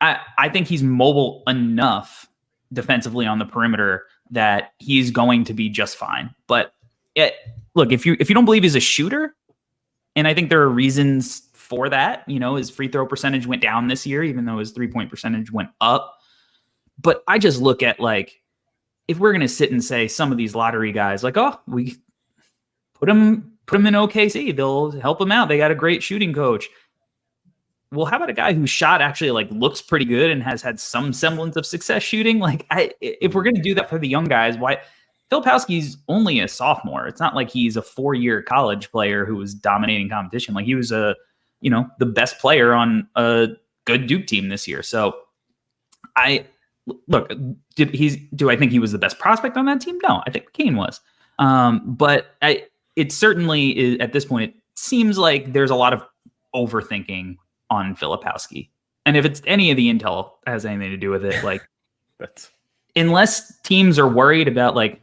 I think he's mobile enough defensively on the perimeter that he's going to be just fine. But look, if you don't believe he's a shooter, and I think there are reasons for that, his free throw percentage went down this year, even though his 3-point percentage went up. But I just look at like, if we're going to sit and say some of these lottery guys, like, oh, we put him in OKC, they'll help him out. They got a great shooting coach. Well, how about a guy whose shot actually like looks pretty good and has had some semblance of success shooting? Like, if we're going to do that for the young guys, why? Filipowski's only a sophomore. It's not like he's a 4-year college player who was dominating competition. Like, he was the best player on a good Duke team this year. So do I think he was the best prospect on that team? No, I think Kane was. But it certainly is, at this point, it seems like there's a lot of overthinking on Filipowski. And if it's any of the intel has anything to do with it, like unless teams are worried about like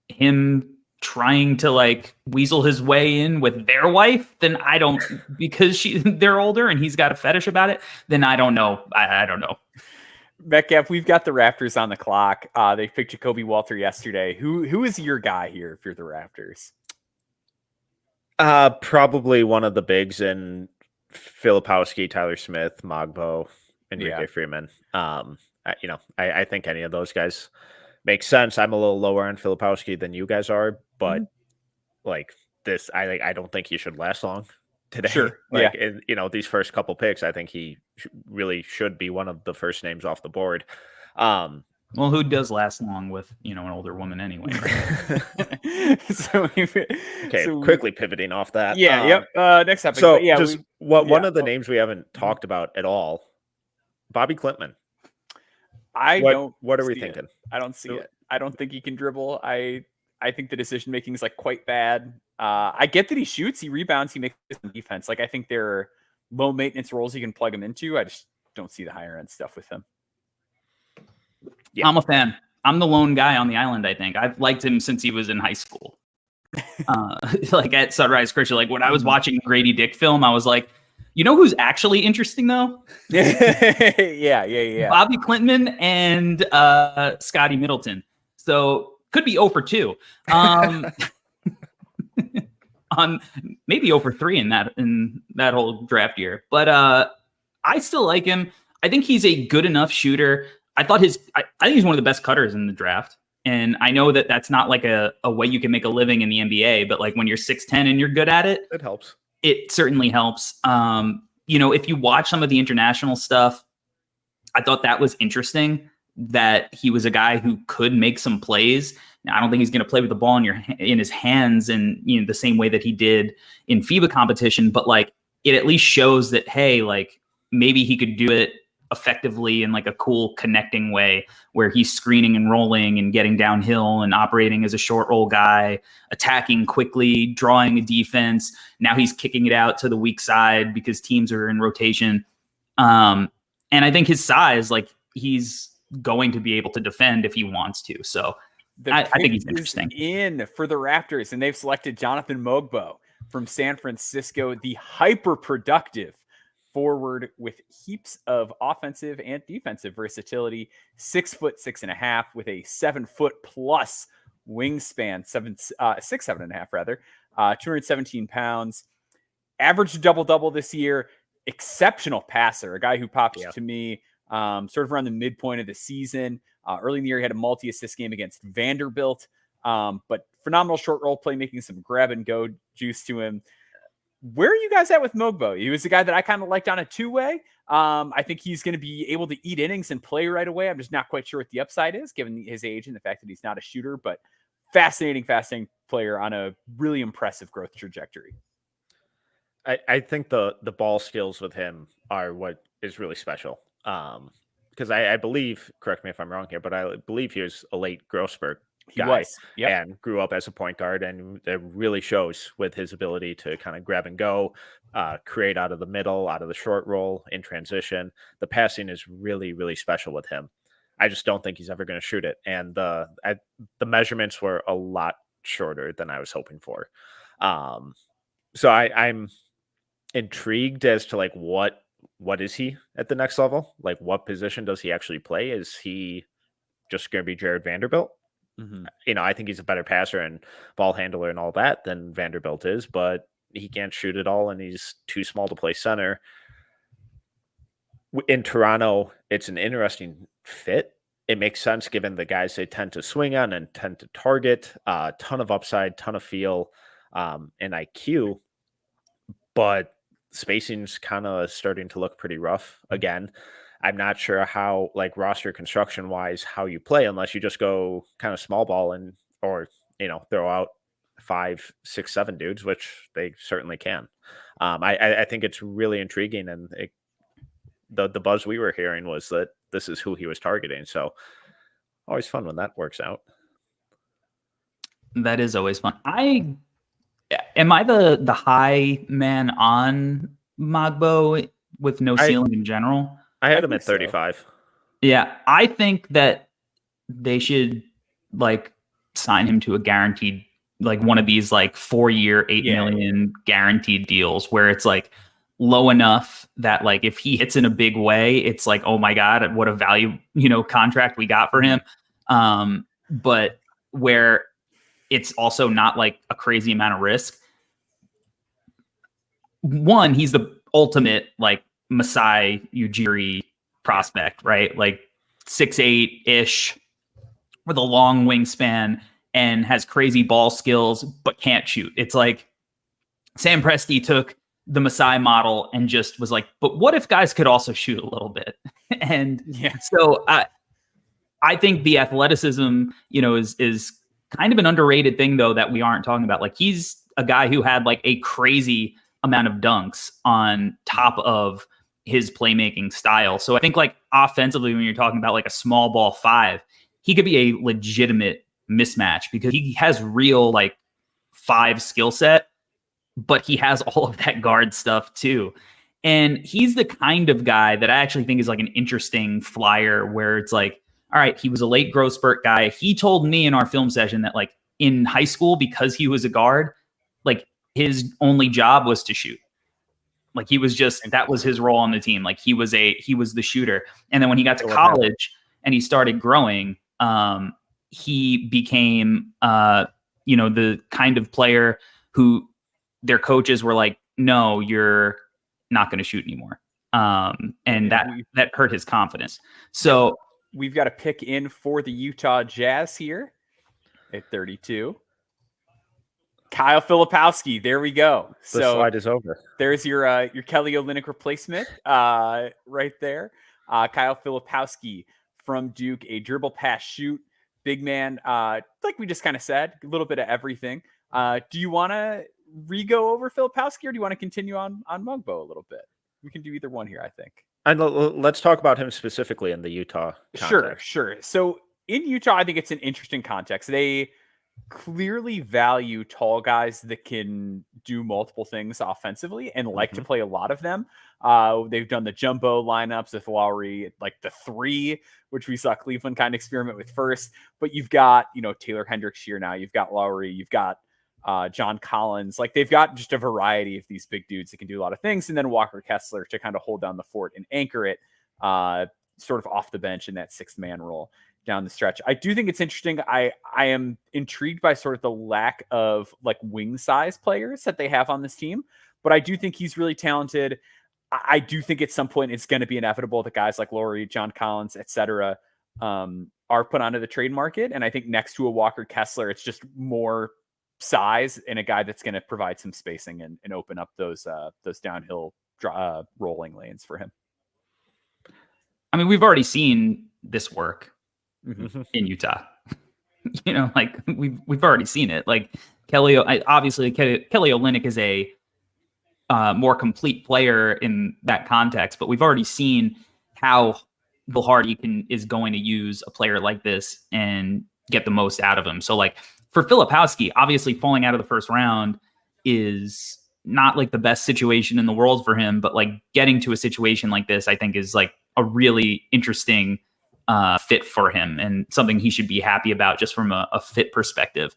him trying to like weasel his way in with their wife, then I don't, because they're older and he's got a fetish about it, then I don't know. I don't know. Metcalf, we've got the Raptors on the clock. They picked Jacoby Walter yesterday. Who is your guy here if you're the Raptors? Probably one of the bigs in Filipowski, Tyler Smith, Mogbo, and Enrique Freeman. I think any of those guys make sense. I'm a little lower on Filipowski than you guys are, but like this, I don't think he should last long today. Sure. In, these first couple picks, I think he really should be one of the first names off the board. Well, who does last long with, an older woman anyway? Right? Quickly pivoting off that. Next topic. So one of the names we haven't talked about at all, Bobby Klintman. What are we thinking? I don't see it. I don't think he can dribble. I think the decision making is like quite bad. I get that he shoots, he rebounds, he makes defense. Like, I think there are low maintenance roles you can plug him into. I just don't see the higher end stuff with him. Yeah. I'm a fan. I'm the lone guy on the island, I think. I've liked him since he was in high school. Like at Sunrise Christian, like when I was watching Grady Dick film, I was like, who's actually interesting though? Yeah. Bobby Klintman and Scotty Middleton. So could be 0 for 2. on maybe over 3 in that whole draft year. But I still like him. I think he's a good enough shooter. I think he's one of the best cutters in the draft. And I know that that's not like a way you can make a living in the NBA, but like when you're 6'10" and you're good at it, it helps. It certainly helps. If you watch some of the international stuff, I thought that was interesting that he was a guy who could make some plays. Now, I don't think he's going to play with the ball in his hands and the same way that he did in FIBA competition, but like it at least shows that, hey, like maybe he could do it effectively in like a cool connecting way where he's screening and rolling and getting downhill and operating as a short roll guy, attacking quickly, drawing a defense. Now he's kicking it out to the weak side because teams are in rotation. And I think his size, like he's going to be able to defend if he wants to. So I think he's interesting. In for the Raptors, and they've selected Jonathan Mogbo from San Francisco, the hyper productive forward with heaps of offensive and defensive versatility, 6'6.5" with a 7 foot plus wingspan, 6'7.5" rather, 217 pounds, averaged double this year, exceptional passer, a guy who popped to me sort of around the midpoint of the season. Early in the year, he had a multi-assist game against Vanderbilt, but phenomenal short roll play, making some grab and go juice to him. Where are you guys at with Mogbo? He was the guy that I kind of liked on a two-way. I think he's going to be able to eat innings and play right away. I'm just not quite sure what the upside is, given his age and the fact that he's not a shooter, but fascinating player on a really impressive growth trajectory. I think the ball skills with him are what is really special. Because I believe, correct me if I'm wrong here, but I believe he was a late growth spurt guy and grew up as a point guard, and it really shows with his ability to kind of grab and go, create out of the middle, out of the short roll in transition. The passing is really, really special with him. I just don't think he's ever going to shoot it. And the measurements were a lot shorter than I was hoping for. So I'm intrigued as to like what is he at the next level? Like what position does he actually play? Is he just going to be Jared Vanderbilt? Mm-hmm. I think he's a better passer and ball handler and all that than Vanderbilt is, but he can't shoot it all and he's too small to play center. In Toronto, it's an interesting fit. It makes sense given the guys they tend to swing on and tend to target. Ton of upside, ton of feel, and IQ, but spacing's kind of starting to look pretty rough again. I'm not sure how, like roster construction wise, how you play unless you just go kind of small ball or throw out 5, 6, 7 dudes, which they certainly can. I think it's really intriguing, and the buzz we were hearing was that this is who he was targeting. So always fun when that works out. That is always fun. Am I the high man on Mogbo with no ceiling in general? I had him at 35. So. Yeah, I think that they should like sign him to a guaranteed, like one of these like 4-year, $8 million guaranteed deals where it's like low enough that like if he hits in a big way, it's like, oh my God, what a value, contract we got for him. But where it's also not like a crazy amount of risk. One, he's the ultimate like Masai Ujiri prospect, right? Like 6'8" with a long wingspan and has crazy ball skills, but can't shoot. It's like Sam Presti took the Masai model and just was like, but what if guys could also shoot a little bit? And so I think the athleticism, is kind of an underrated thing though, that we aren't talking about. Like he's a guy who had like a crazy amount of dunks on top of his playmaking style. So I think like offensively, when you're talking about like a small ball 5, he could be a legitimate mismatch because he has real like 5 skill set, but he has all of that guard stuff too. And he's the kind of guy that I actually think is like an interesting flyer where it's like, all right, he was a late growth spurt guy. He told me in our film session that like in high school, because he was a guard, like his only job was to shoot. Like he was that was his role on the team. Like he was the shooter. And then when he got to college and he started growing, he became, the kind of player who their coaches were like, no, you're not going to shoot anymore. And that hurt his confidence. So we've got a pick in for the Utah Jazz here at 32. Kyle Filipowski. There we go. The slide is over. There's your Kelly Olynyk replacement right there. Kyle Filipowski from Duke, a dribble, pass, shoot, big man. Like we just kind of said, a little bit of everything. Do you want to re-go over Filipowski, or do you want to continue on Mogbo a little bit? We can do either one here, I think. And let's talk about him specifically in the Utah context. Sure. So in Utah, I think it's an interesting context. They clearly value tall guys that can do multiple things offensively and like to play a lot of them. They've done the jumbo lineups with Lowry, like the 3, which we saw Cleveland kind of experiment with first. But you've got, Taylor Hendricks here now. You've got Lowry. You've got John Collins. Like they've got just a variety of these big dudes that can do a lot of things. And then Walker Kessler to kind of hold down the fort and anchor it sort of off the bench in that 6th man role down the stretch. I do think it's interesting. I am intrigued by sort of the lack of like wing size players that they have on this team, but I do think he's really talented. I do think at some point it's going to be inevitable that guys like Lowry, John Collins, etc. Are put onto the trade market. And I think next to a Walker Kessler, it's just more size and a guy that's going to provide some spacing and open up those downhill rolling lanes for him. I mean, we've already seen this work in Utah. Like we've already seen it. Like Kelly Olynyk is a more complete player in that context, but we've already seen how Bill Hardy is going to use a player like this and get the most out of him. So like for Filipowski, obviously falling out of the first round is not like the best situation in the world for him, but like getting to a situation like this, I think is like a really interesting fit for him and something he should be happy about just from a fit perspective.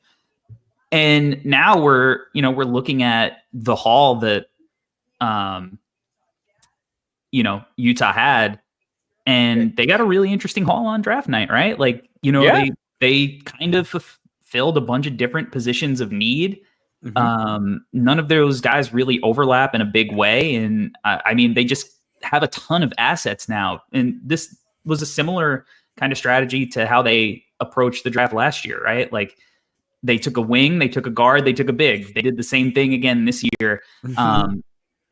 And now we're looking at the haul that, Utah had, and they got a really interesting haul on draft night, right? Like, they kind of fulfilled a bunch of different positions of need. None of those guys really overlap in a big way. And I mean, they just have a ton of assets now. And this was a similar kind of strategy to how they approached the draft last year, right? Like they took a wing, they took a guard, they took a big. They did the same thing again this year.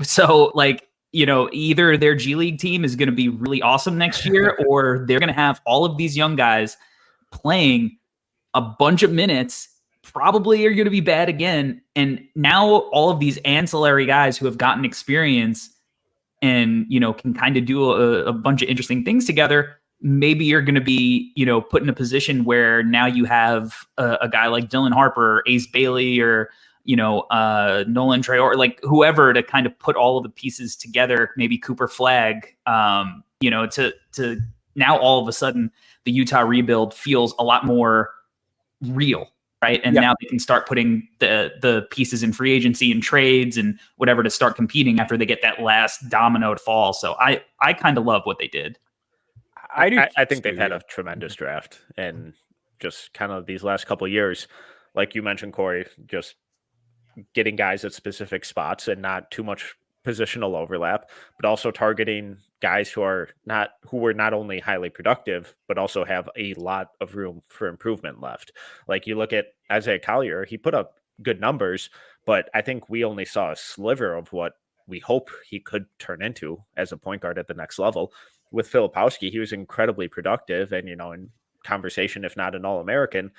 So like, either their G League team is going to be really awesome next year, or they're going to have all of these young guys playing a bunch of minutes, probably are going to be bad again. And now all of these ancillary guys who have gotten experience and, can kind of do a bunch of interesting things together, maybe you're going to be, put in a position where now you have a guy like Dylan Harper, or Ace Bailey, or, Nolan Traore, like whoever, to kind of put all of the pieces together, maybe Cooper Flagg, to now all of a sudden the Utah rebuild feels a lot more real. Right. And now they can start putting the pieces in free agency and trades and whatever to start competing after they get that last domino to fall. So I kind of love what they did. I think they've had a tremendous draft, and just kind of these last couple of years, like you mentioned, Corey, just getting guys at specific spots and not too much positional overlap, but also targeting guys who were not only highly productive, but also have a lot of room for improvement left. Like you look at Isaiah Collier, he put up good numbers, but I think we only saw a sliver of what we hope he could turn into as a point guard at the next level. With Filipowski, he was incredibly productive and, in conversation, if not an All-American,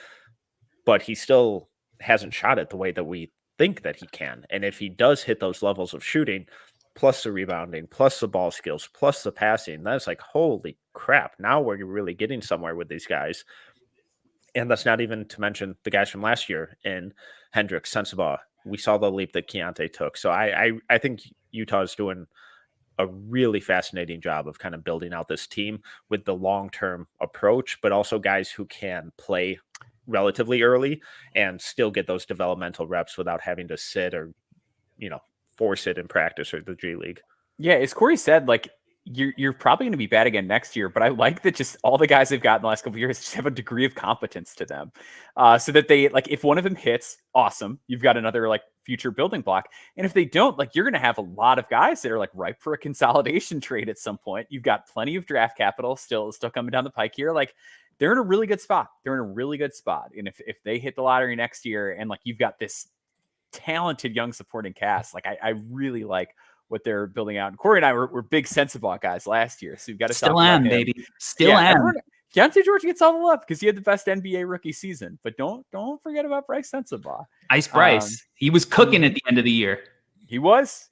but he still hasn't shot it the way that we think that he can. And if he does hit those levels of shooting, plus the rebounding, plus the ball skills, plus the passing, that's like, holy crap. Now we're really getting somewhere with these guys. And that's not even to mention the guys from last year in Hendricks, Sensabaugh. We saw the leap that Keontae took. So I think Utah is doing a really fascinating job of kind of building out this team with the long-term approach, but also guys who can play relatively early and still get those developmental reps without having to sit or, force it in practice or the G League. Yeah, as Corey said, like you're probably going to be bad again next year. But I like that just all the guys they've got in the last couple of years just have a degree of competence to them, so that they like if one of them hits, awesome, you've got another like future building block. And if they don't, like you're going to have a lot of guys that are like ripe for a consolidation trade at some point. You've got plenty of draft capital still coming down the pike here. Like they're in a really good spot. And if they hit the lottery next year and like you've got this talented young supporting cast, like I really like what they're building out. And Corey and I were big Sensabaugh guys last year, so you've got to still am, baby. Still am. Keontae George gets all the love because he had the best NBA rookie season. But don't forget about Bryce Sensabaugh. Ice Bryce. He was cooking at the end of the year. He was.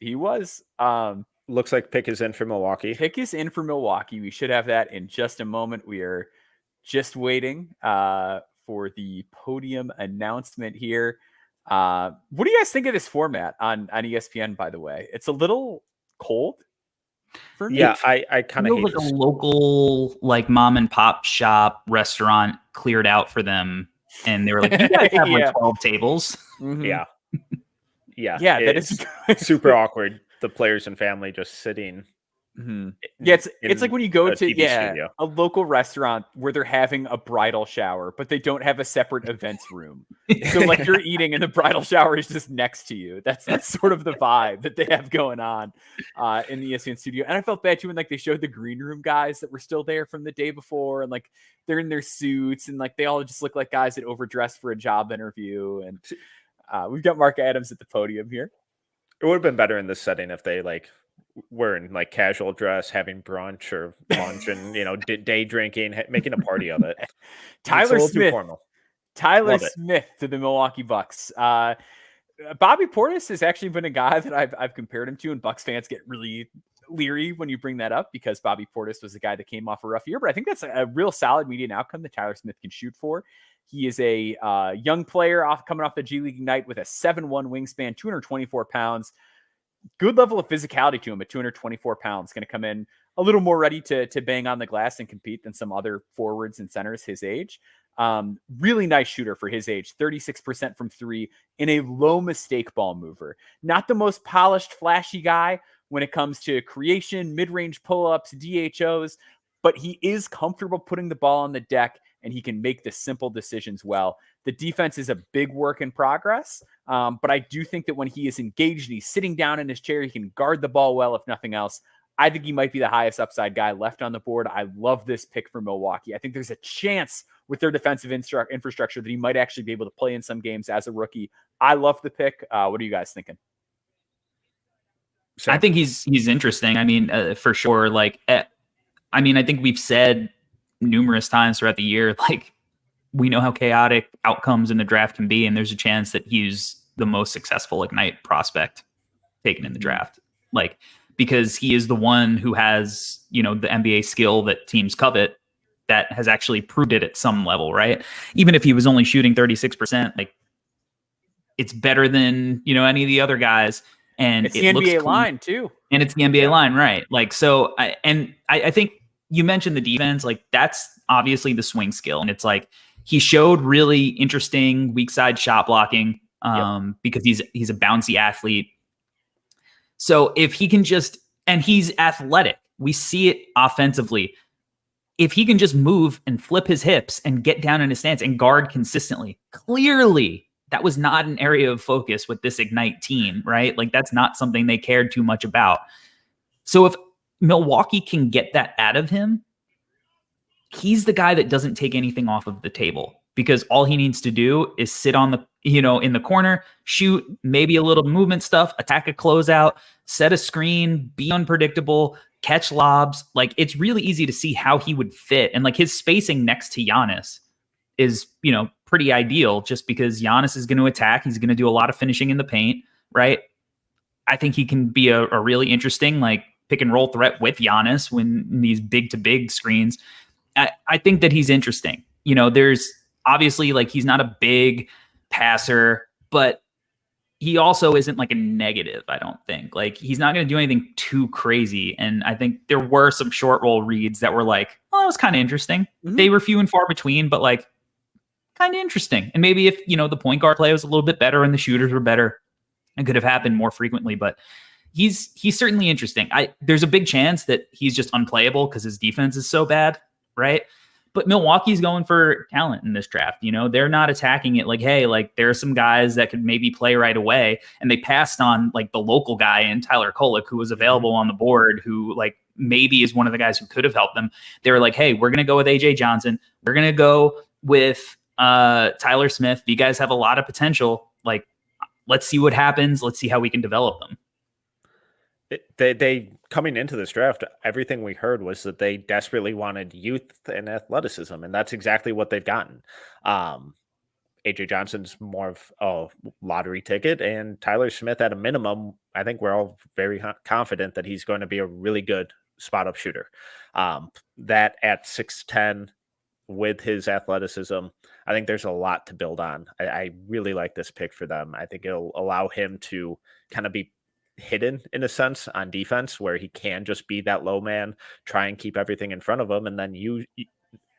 Looks like pick is in for Milwaukee. We should have that in just a moment. We are just waiting for the podium announcement here. What do you guys think of this format on ESPN, by the way? It's a little cold for me. Yeah, I kind of hate like a local like mom and pop shop restaurant cleared out for them, and they were like, "You guys have like 12 tables." Mm-hmm. Yeah. That is super awkward. The players and family just sitting. Mm-hmm. Yeah, it's like when you go to a local restaurant where they're having a bridal shower, but they don't have a separate events room. So like you're eating and the bridal shower is just next to you. That's sort of the vibe that they have going on in the ESPN studio. And I felt bad too when like they showed the green room guys that were still there from the day before, and like they're in their suits and like they all just look like guys that overdressed for a job interview. And we've got Mark Adams at the podium here. It would have been better in this setting if they like were in like casual dress, having brunch or lunch, and day drinking, making a party of it. Tyler Smith to the Milwaukee Bucks. Bobby Portis has actually been a guy that I've compared him to, and Bucks fans get really leery when you bring that up because Bobby Portis was a guy that came off a rough year. But I think that's a real solid median outcome that Tyler Smith can shoot for. He is a young player coming off the G League Ignite with a 7'1" wingspan, 224 pounds. Good level of physicality to him at 224 pounds. Going to come in a little more ready to bang on the glass and compete than some other forwards and centers his age. Really nice shooter for his age, 36% from three, in a low mistake ball mover. Not the most polished, flashy guy when it comes to creation, mid-range pull-ups, DHOs, but he is comfortable putting the ball on the deck and he can make the simple decisions well. The defense is a big work in progress, but I do think that when he is engaged and he's sitting down in his chair, he can guard the ball well, if nothing else. I think he might be the highest upside guy left on the board. I love this pick for Milwaukee. I think there's a chance with their defensive infrastructure that he might actually be able to play in some games as a rookie. I love the pick. What are you guys thinking? I think he's interesting. I mean, for sure. Like, I think we've said numerous times throughout the year, like, we know how chaotic outcomes in the draft can be, and there's a chance that he's the most successful Ignite prospect taken in the draft. Like, because he is the one who has, the NBA skill that teams covet that has actually proved it at some level, right? Even if he was only shooting 36%, like, it's better than, any of the other guys. And it's the NBA line too. And it's the NBA line, right? Like, so, I think you mentioned the defense, like that's obviously the swing skill. And it's like, he showed really interesting weak side shot blocking because he's a bouncy athlete. So if he can and he's athletic, we see it offensively. If he can just move and flip his hips and get down in his stance and guard consistently, clearly that was not an area of focus with this Ignite team, right? Like that's not something they cared too much about. So if Milwaukee can get that out of him, he's the guy that doesn't take anything off of the table because all he needs to do is sit on the, in the corner, shoot, maybe a little movement stuff, attack a closeout, set a screen, be unpredictable, catch lobs. Like it's really easy to see how he would fit. And like his spacing next to Giannis is, pretty ideal just because Giannis is going to attack. He's going to do a lot of finishing in the paint, right? I think he can be a really interesting, like pick and roll threat with Giannis when these big to big screens. I think that he's interesting. There's obviously like, he's not a big passer, but he also isn't like a negative. I don't think like he's not going to do anything too crazy. And I think there were some short roll reads that were like, oh, it was kind of interesting. Mm-hmm. They were few and far between, but like kind of interesting. And maybe if, the point guard play was a little bit better and the shooters were better, it could have happened more frequently. But he's certainly interesting. There's a big chance that he's just unplayable because his defense is so bad, right? But Milwaukee's going for talent in this draft. You know, they're not attacking it like, hey, like there are some guys that could maybe play right away. And they passed on like the local guy in Tyler Kolek, who was available on the board, who like maybe is one of the guys who could have helped them. They were like, hey, we're going to go with AJ Johnson. We're going to go with Tyler Smith. You guys have a lot of potential. Like, let's see what happens. Let's see how we can develop them. They coming into this draft, everything we heard was that they desperately wanted youth and athleticism, and that's exactly what they've gotten. AJ Johnson's more of a lottery ticket, and Tyler Smith, at a minimum, I think we're all very confident that he's going to be a really good spot up shooter. That at 6'10", with his athleticism, I think there's a lot to build on. I really like this pick for them. I think it'll allow him to kind of be hidden in a sense on defense, where he can just be that low man, try and keep everything in front of him, and then you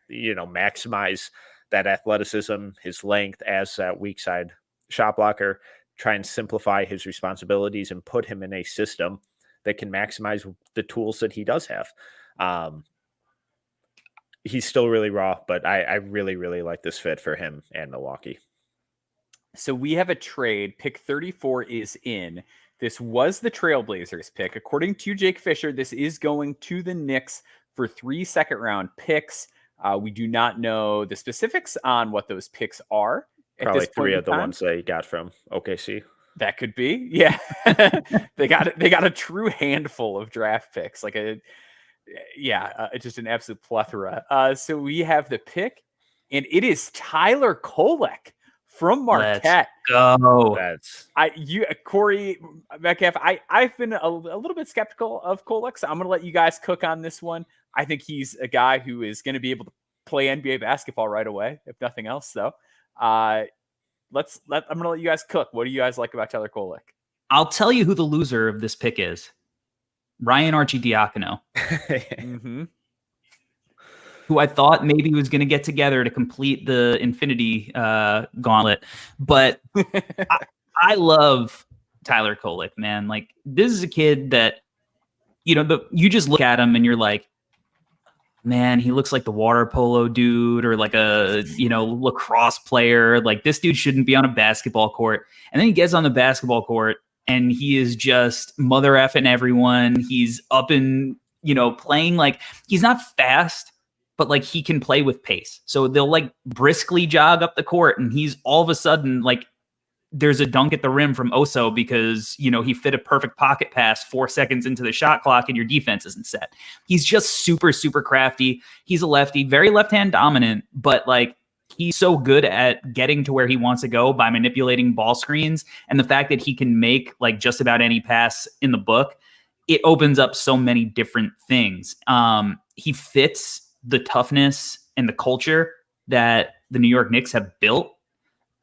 maximize that athleticism, his length as that weak side shot blocker, try and simplify his responsibilities and put him in a system that can maximize the tools that he does have. He's still really raw, but I really, really like this fit for him and Milwaukee. So we have a trade. Pick 34 is in. This was the Trailblazers pick. According to Jake Fisher, this is going to the Knicks for 3 second-round picks. We do not know the specifics on what those picks are. Probably 3 of the ones they got from OKC. That could be, yeah. They got a true handful of draft picks, just an absolute plethora. So we have the pick, and it is Tyler Kolek from Marquette. Let's go. Corey Metcalf. I've been a little bit skeptical of Kolek, so I'm going to let you guys cook on this one. I think he's a guy who is going to be able to play NBA basketball right away, if nothing else. Though, I'm going to let you guys cook. What do you guys like about Tyler Kolek? I'll tell you who the loser of this pick is. Ryan Arcidiacono. Mm-hmm. Who I thought maybe was going to get together to complete the Infinity Gauntlet. But I love Tyler Kolek, man. Like, this is a kid that, you just look at him and you're like, man, he looks like the water polo dude or like a, lacrosse player. Like, this dude shouldn't be on a basketball court. And then he gets on the basketball court and he is just mother effing everyone. He's up and, playing like, he's not fast, but like he can play with pace. So they'll like briskly jog up the court and he's all of a sudden like there's a dunk at the rim from Oso because, he fit a perfect pocket pass 4 seconds into the shot clock and your defense isn't set. He's just super, super crafty. He's a lefty, very left-hand dominant, but like he's so good at getting to where he wants to go by manipulating ball screens. And the fact that he can make like just about any pass in the book, it opens up so many different things. He fits the toughness and the culture that the New York Knicks have built.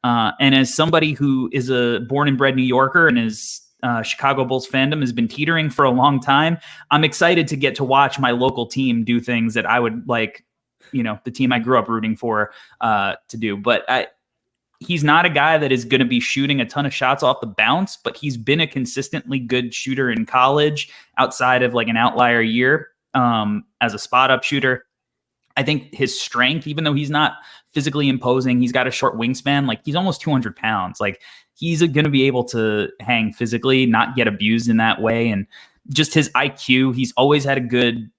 And as somebody who is a born and bred New Yorker and his Chicago Bulls fandom has been teetering for a long time, I'm excited to get to watch my local team do things that I would like, the team I grew up rooting for to do. But he's not a guy that is going to be shooting a ton of shots off the bounce, but he's been a consistently good shooter in college outside of like an outlier year as a spot up shooter. I think his strength, even though he's not physically imposing, he's got a short wingspan. Like he's almost 200 pounds. Like he's going to be able to hang physically, not get abused in that way. And just his IQ, he's always had a good,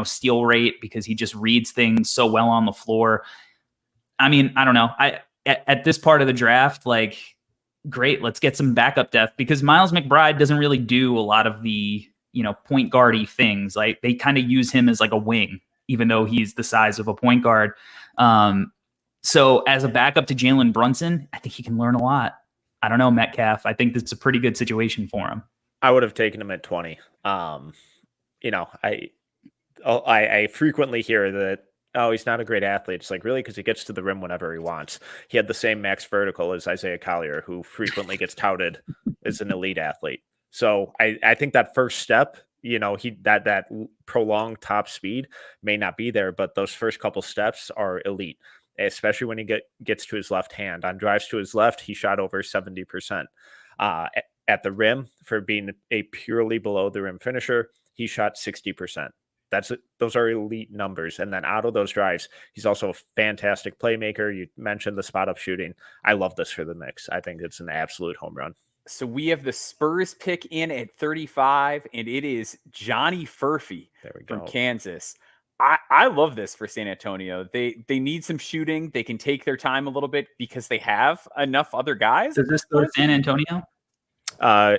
steal rate because he just reads things so well on the floor. I mean, I don't know. At this part of the draft, like, great, let's get some backup depth because Miles McBride doesn't really do a lot of the, point guardy things. Like they kind of use him as like a wing, even though he's the size of a point guard. So as a backup to Jalen Brunson, I think he can learn a lot. I don't know, Metcalf. I think that's a pretty good situation for him. I would have taken him at 20. I frequently hear that, oh, he's not a great athlete. It's like, really? Because he gets to the rim whenever he wants. He had the same max vertical as Isaiah Collier, who frequently gets touted as an elite athlete. So I think that first step, that prolonged top speed may not be there, but those first couple steps are elite, especially when he gets to his left hand. On drives to his left, he shot over 70%. at the rim, for being a purely below the rim finisher, he shot 60%. Those are elite numbers. And then out of those drives, he's also a fantastic playmaker. You mentioned the spot up shooting. I love this for the Knicks. I think it's an absolute home run. So we have the Spurs pick in at 35, and it is Johnny Furphy from Kansas. I love this for San Antonio. They need some shooting. They can take their time a little bit because they have enough other guys. Does this go to San Antonio?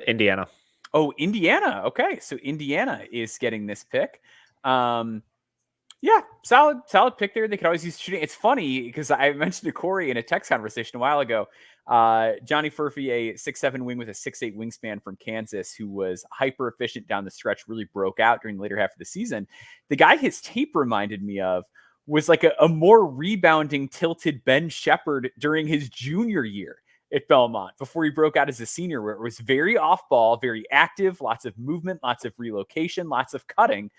Indiana. Oh, Indiana. Okay, so Indiana is getting this pick. Yeah, solid pick there. They could always use shooting. It's funny because I mentioned to Corey in a text conversation a while ago, Johnny Furphy, a 6'7" wing with a 6'8" wingspan from Kansas, who was hyper efficient down the stretch, really broke out during the later half of the season. The guy his tape reminded me of was like a more rebounding, tilted Ben Shepherd during his junior year at Belmont before he broke out as a senior, where it was very off ball, very active, lots of movement, lots of relocation, lots of cutting.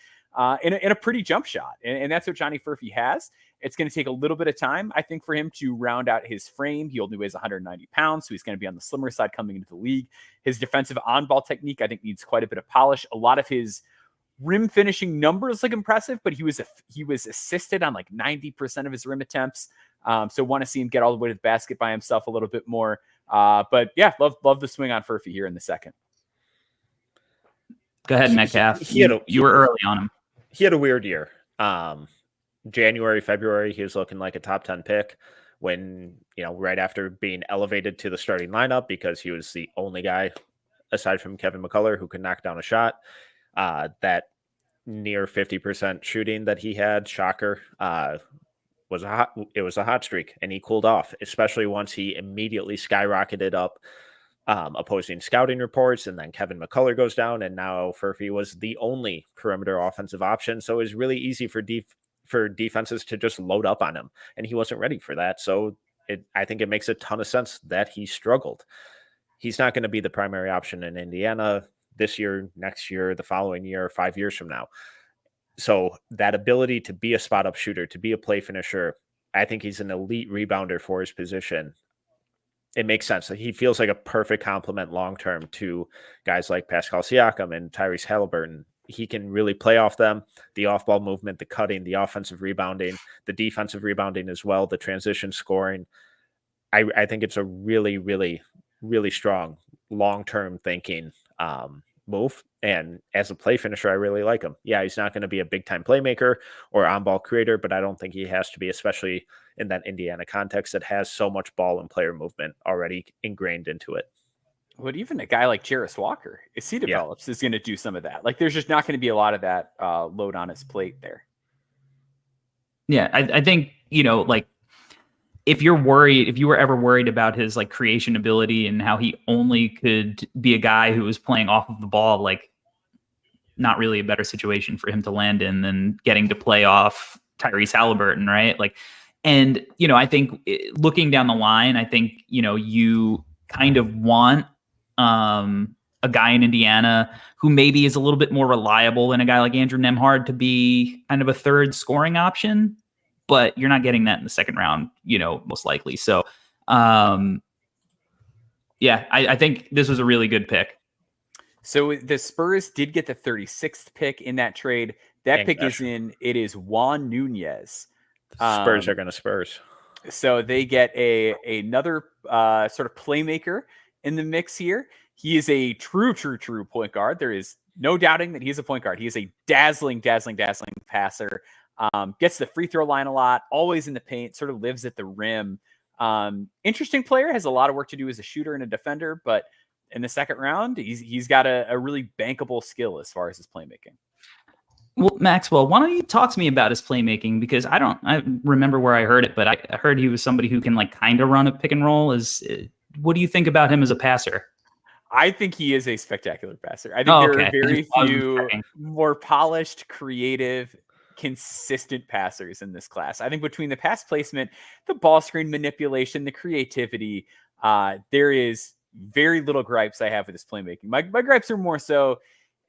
In a pretty jump shot. And that's what Johnny Furphy has. It's going to take a little bit of time, I think, for him to round out his frame. He only weighs 190 pounds, so he's going to be on the slimmer side coming into the league. His defensive on-ball technique, I think, needs quite a bit of polish. A lot of his rim finishing numbers look impressive, but he was assisted on like 90% of his rim attempts. So want to see him get all the way to the basket by himself a little bit more. But yeah, love the swing on Furphy here in the second. Go ahead, Metcalf. You were early on him. He had a weird year. January, February, he was looking like a top 10 pick when, right after being elevated to the starting lineup because he was the only guy aside from Kevin McCullough who could knock down a shot. That near 50% shooting that he had, shocker, was a hot streak, and he cooled off, especially once he immediately skyrocketed up opposing scouting reports, and then Kevin McCullough goes down, and now Furphy was the only perimeter offensive option, so it was really easy for defenses to just load up on him, and he wasn't ready for that. So I think it makes a ton of sense that he struggled. He's not going to be the primary option in Indiana this year, next year, the following year, 5 years from now. So that ability to be a spot up shooter, to be a play finisher, I think he's an elite rebounder for his position. It makes sense. He feels like a perfect complement long-term to guys like Pascal Siakam and Tyrese Halliburton. He can really play off them, the off-ball movement, the cutting, the offensive rebounding, the defensive rebounding as well, the transition scoring. I think it's a really, really, really strong long-term thinking move. And as a play finisher, I really like him. Yeah, he's not going to be a big-time playmaker or on-ball creator, but I don't think he has to be, especially in that Indiana context that has so much ball and player movement already ingrained into it. But even a guy like Jarris Walker, as he develops, is going to do some of that. Like, there's just not going to be a lot of that load on his plate there. Yeah, I think, like, if you were ever worried about his like creation ability and how he only could be a guy who was playing off of the ball, like, not really a better situation for him to land in than getting to play off Tyrese Halliburton, right? Like, and, I think looking down the line, I think, you kind of want a guy in Indiana who maybe is a little bit more reliable than a guy like Andrew Nembhard to be kind of a third scoring option, but you're not getting that in the second round, most likely. So, I think this was a really good pick. So the Spurs did get the 36th pick in that trade. That pick is in. It is Juan Nunez. Spurs are going to Spurs. So they get another sort of playmaker in the mix here. He is a true point guard. There is no doubting that he's a point guard. He is a dazzling passer. Gets the free throw line a lot, always in the paint, sort of lives at the rim. Interesting player, has a lot of work to do as a shooter and a defender, but in the second round, he's got a really bankable skill as far as his playmaking. Well, Maxwell, why don't you talk to me about his playmaking? Because I remember where I heard it, but I heard he was somebody who can like kind of run a pick and roll. What do you think about him as a passer? I think he is a spectacular passer. I think there are very few more polished, creative, consistent passers in this class. I think between the pass placement, the ball screen manipulation, the creativity, there is very little gripes I have with his playmaking. My gripes are more so,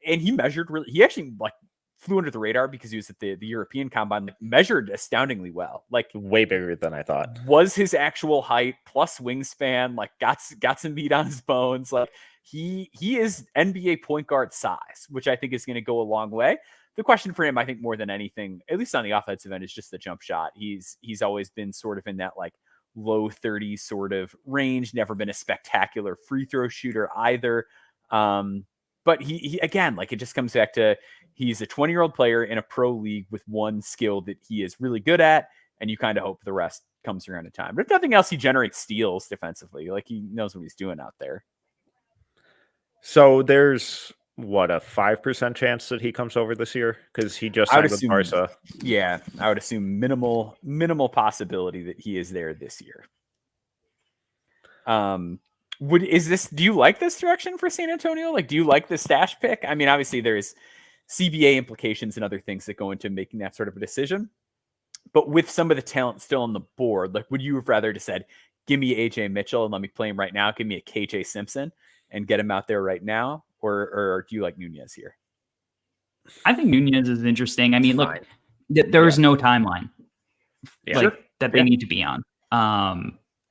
and he actually like flew under the radar because he was at the European Combine, like, measured astoundingly well, like way bigger than I thought. Was his actual height plus wingspan, like got some meat on his bones, like He is NBA point guard size, which I think is going to go a long way. The question for him, I think more than anything, at least on the offensive end, is just the jump shot. He's always been sort of in that like low 30s sort of range, never been a spectacular free throw shooter either. But he again, like it just comes back to he's a 20-year-old player in a pro league with one skill that he is really good at, and you kind of hope the rest comes around in time. But if nothing else, he generates steals defensively. Like he knows what he's doing out there. So there's what, a 5% chance that he comes over this year because he just signed with Barca. Yeah, I would assume minimal possibility that he is there this year. Do you like this direction for San Antonio? Like, do you like the stash pick? I mean, obviously there's CBA implications and other things that go into making that sort of a decision. But with some of the talent still on the board, like, would you have rather just said, give me AJ Mitchell and let me play him right now? Give me a KJ Simpson and get him out there right now? Or do you like Nunez here? I think Nunez is interesting. I mean, look, there is no timeline that they need to be on.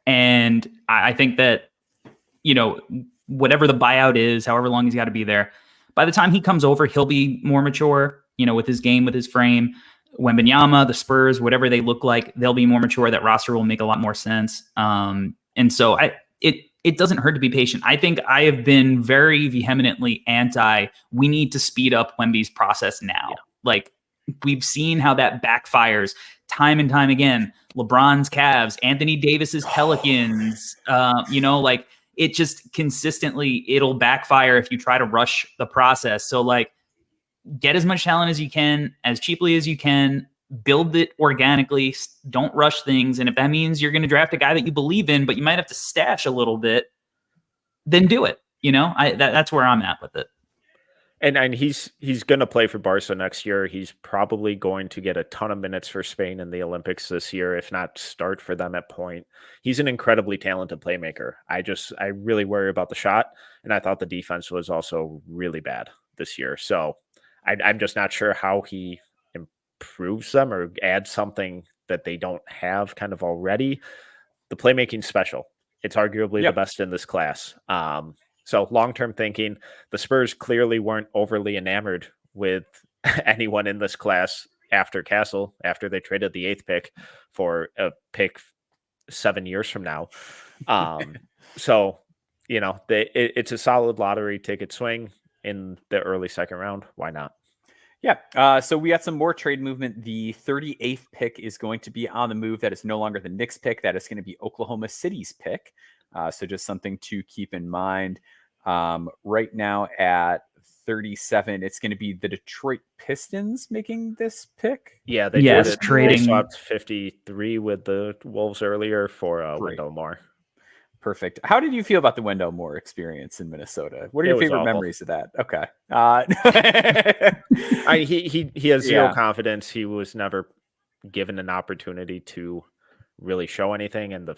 And I think that, you know, whatever the buyout is, however long he's got to be there, by the time he comes over, he'll be more mature, you know, with his game, with his frame. Wembanyama, the Spurs, whatever they look like, they'll be more mature. That roster will make a lot more sense. And so it doesn't hurt to be patient. I think I have been very vehemently we need to speed up Wemby's process now. Yeah. Like, we've seen how that backfires time and time again. LeBron's Cavs, Anthony Davis's Pelicans, you know, like it just consistently, it'll backfire if you try to rush the process. So like, get as much talent as you can, as cheaply as you can, build it organically, don't rush things. And if that means you're going to draft a guy that you believe in, but you might have to stash a little bit, then do it. You know, that's where I'm at with it. And he's going to play for Barca next year. He's probably going to get a ton of minutes for Spain in the Olympics this year, if not start for them at point. He's an incredibly talented playmaker. I really worry about the shot, and I thought the defense was also really bad this year. So I'm just not sure how he improves them or adds something that they don't have kind of already. The playmaking's special. It's arguably the best in this class. So long-term thinking, the Spurs clearly weren't overly enamored with anyone in this class after Castle, after they traded the 8th pick for a pick 7 years from now. So, you know, it's a solid lottery ticket swing in the early second round. Why not? Yeah. So we got some more trade movement. The 38th pick is going to be on the move. That is no longer the Knicks pick. That is going to be Oklahoma City's pick. So just something to keep in mind. Right now at 37, it's going to be the Detroit Pistons making this pick. Yeah, they swapped 53 with the Wolves earlier for Wendell Moore. Perfect. How did you feel about the Wendell Moore experience in Minnesota? What are your favorite memories of that? Okay. He has zero confidence. He was never given an opportunity to really show anything, and the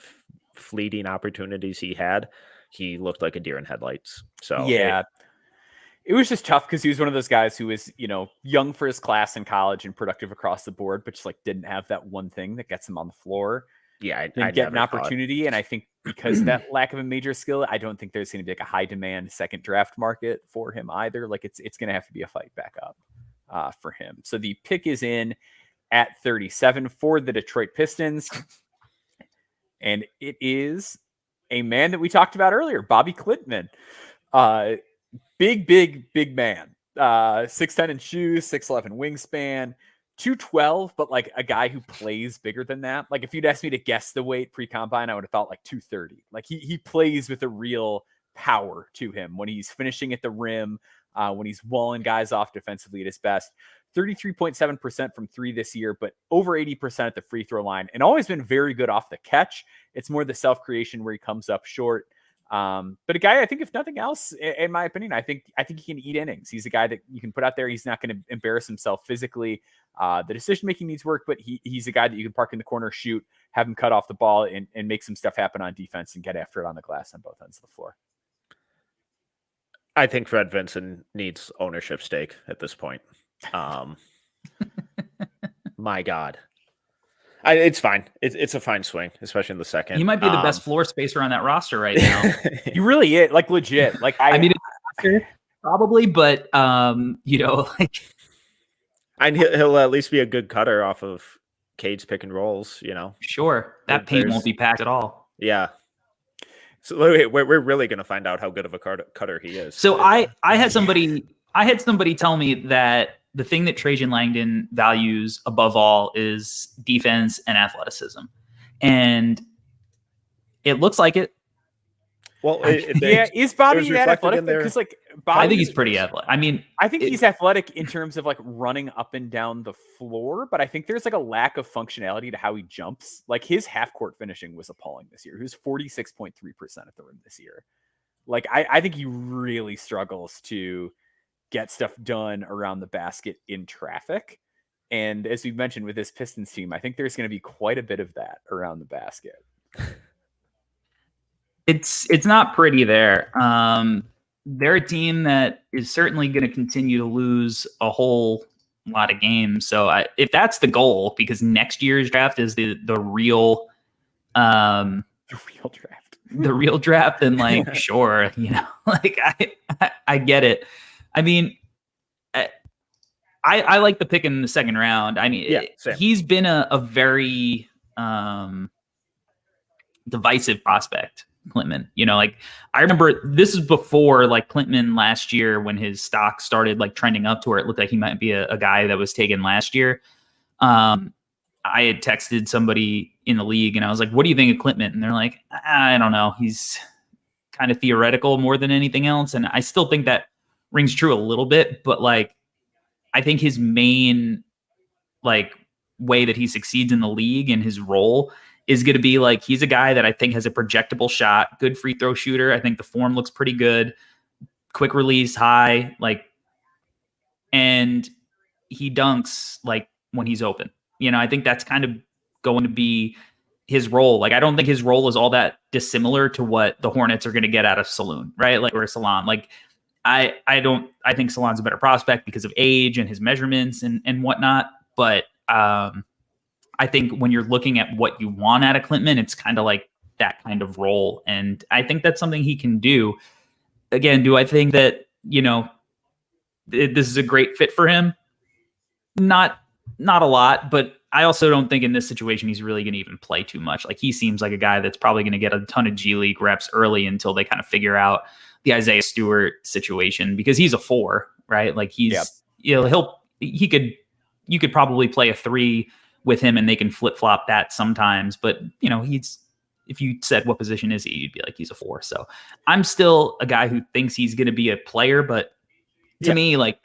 fleeting opportunities he had, he looked like a deer in headlights. So it was just tough because he was one of those guys who was, you know, young for his class in college and productive across the board, but just like didn't have that one thing that gets him on the floor. Yeah, I get an opportunity, and I think because of that lack of a major skill, I don't think there's going to be like a high demand second draft market for him either. Like it's going to have to be a fight back up for him. So the pick is in at 37 for the Detroit Pistons, and it is a man that we talked about earlier, Bobby Klintman. Big man. 6'10" in shoes, 6'11" wingspan. 212, but like a guy who plays bigger than that. Like if you'd asked me to guess the weight pre-combine, I would have thought like 230. Like he plays with a real power to him when he's finishing at the rim, when he's walling guys off defensively at his best. 33.7% from three this year, but over 80% at the free throw line, and always been very good off the catch. It's more the self-creation where he comes up short. But a guy, I think if nothing else, in my opinion, I think he can eat innings. He's a guy that you can put out there. He's not going to embarrass himself physically. The decision-making needs work, but he's a guy that you can park in the corner, shoot, have him cut off the ball and make some stuff happen on defense and get after it on the glass on both ends of the floor. I think Fred Vinson needs ownership stake at this point. My God. It's fine. It's a fine swing, especially in the second. He might be the best floor spacer on that roster right now. He really is, like, legit. Like, I mean, probably, but like, and he'll at least be a good cutter off of Cade's pick and rolls. Sure, that paint won't be packed at all. Yeah. So we're really going to find out how good of a cutter he is. So I had somebody tell me that the thing that Trajan Langdon values above all is defense and athleticism, and it looks like it. Well, is Bobby that athletic? Because I think he's pretty athletic. I mean, I think he's athletic in terms of like running up and down the floor, but I think there's like a lack of functionality to how he jumps. Like his half court finishing was appalling this year. He was 46.3% at the rim this year. Like I think he really struggles to get stuff done around the basket in traffic. And as we've mentioned with this Pistons team, I think there's going to be quite a bit of that around the basket. It's not pretty there. They're a team that is certainly going to continue to lose a whole lot of games. So if that's the goal, because next year's draft is the real draft, then like sure, like I get it. I mean, I like the pick in the second round. I mean, he's been a very divisive prospect. Klintman, like I remember this is before like Klintman last year when his stock started like trending up to where it looked like he might be a guy that was taken last year. I had texted somebody in the league and I was like, what do you think of Klintman? And they're like, I don't know. He's kind of theoretical more than anything else. And I still think that rings true a little bit, but like, I think his main like way that he succeeds in the league and his role is going to be like, he's a guy that I think has a projectable shot, good free throw shooter. I think the form looks pretty good, quick release, high, like, and he dunks like when he's open. I think that's kind of going to be his role. Like, I don't think his role is all that dissimilar to what the Hornets are going to get out of Saloon, right? Like, or Salon. Like, I think Salon's a better prospect because of age and his measurements and whatnot. But, I think when you're looking at what you want out of Klintman, it's kind of like that kind of role. And I think that's something he can do. Again, do I think that, this is a great fit for him? Not a lot, but I also don't think in this situation he's really going to even play too much. Like he seems like a guy that's probably going to get a ton of G League reps early until they kind of figure out the Isaiah Stewart situation because he's a 4, right? Like he's, you could probably play a 3 with him and they can flip flop that sometimes, but if you said what position is he, you'd be like, he's a 4. So I'm still a guy who thinks he's going to be a player, but to me, like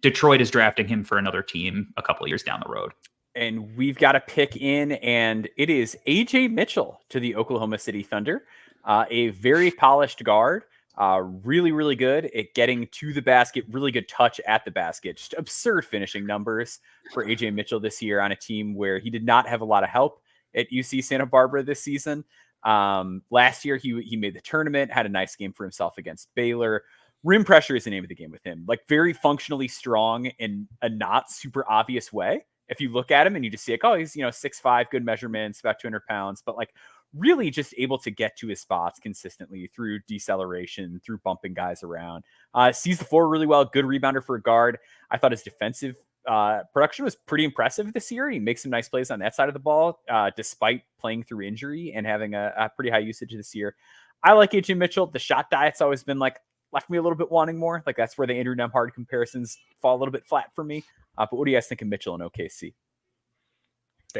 Detroit is drafting him for another team a couple of years down the road. And we've got a pick in, and it is AJ Mitchell to the Oklahoma City Thunder, a very polished guard. Really, really good at getting to the basket, really good touch at the basket, just absurd finishing numbers for AJ Mitchell this year on a team where he did not have a lot of help at UC Santa Barbara this season. Last year, he made the tournament, had a nice game for himself against Baylor. Rim pressure is the name of the game with him, like very functionally strong in a not super obvious way. If you look at him and you just see like, oh, he's, 6'5", good measurements, about 200 pounds, but like really just able to get to his spots consistently through deceleration, through bumping guys around. Sees the floor really well, good rebounder for a guard. I thought his defensive production was pretty impressive this year. He makes some nice plays on that side of the ball, despite playing through injury and having a pretty high usage this year. I like AJ Mitchell. The shot diet's always been like, left me a little bit wanting more. Like that's where the Andrew Nemhard comparisons fall a little bit flat for me. But what do you guys think of Mitchell in OKC?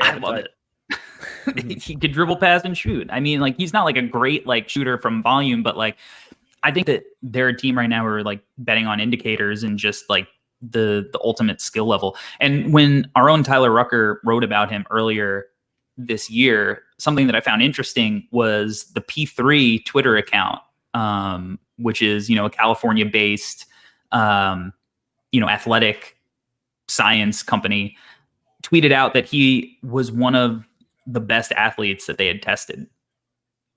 I love it. He could dribble, pass, and shoot. I mean, like he's not like a great like shooter from volume, but like I think that they're a team right now who are like betting on indicators and just like the ultimate skill level. And when our own Tyler Rucker wrote about him earlier this year, something that I found interesting was the P3 Twitter account, which is a California-based athletic science company, tweeted out that he was one of the best athletes that they had tested.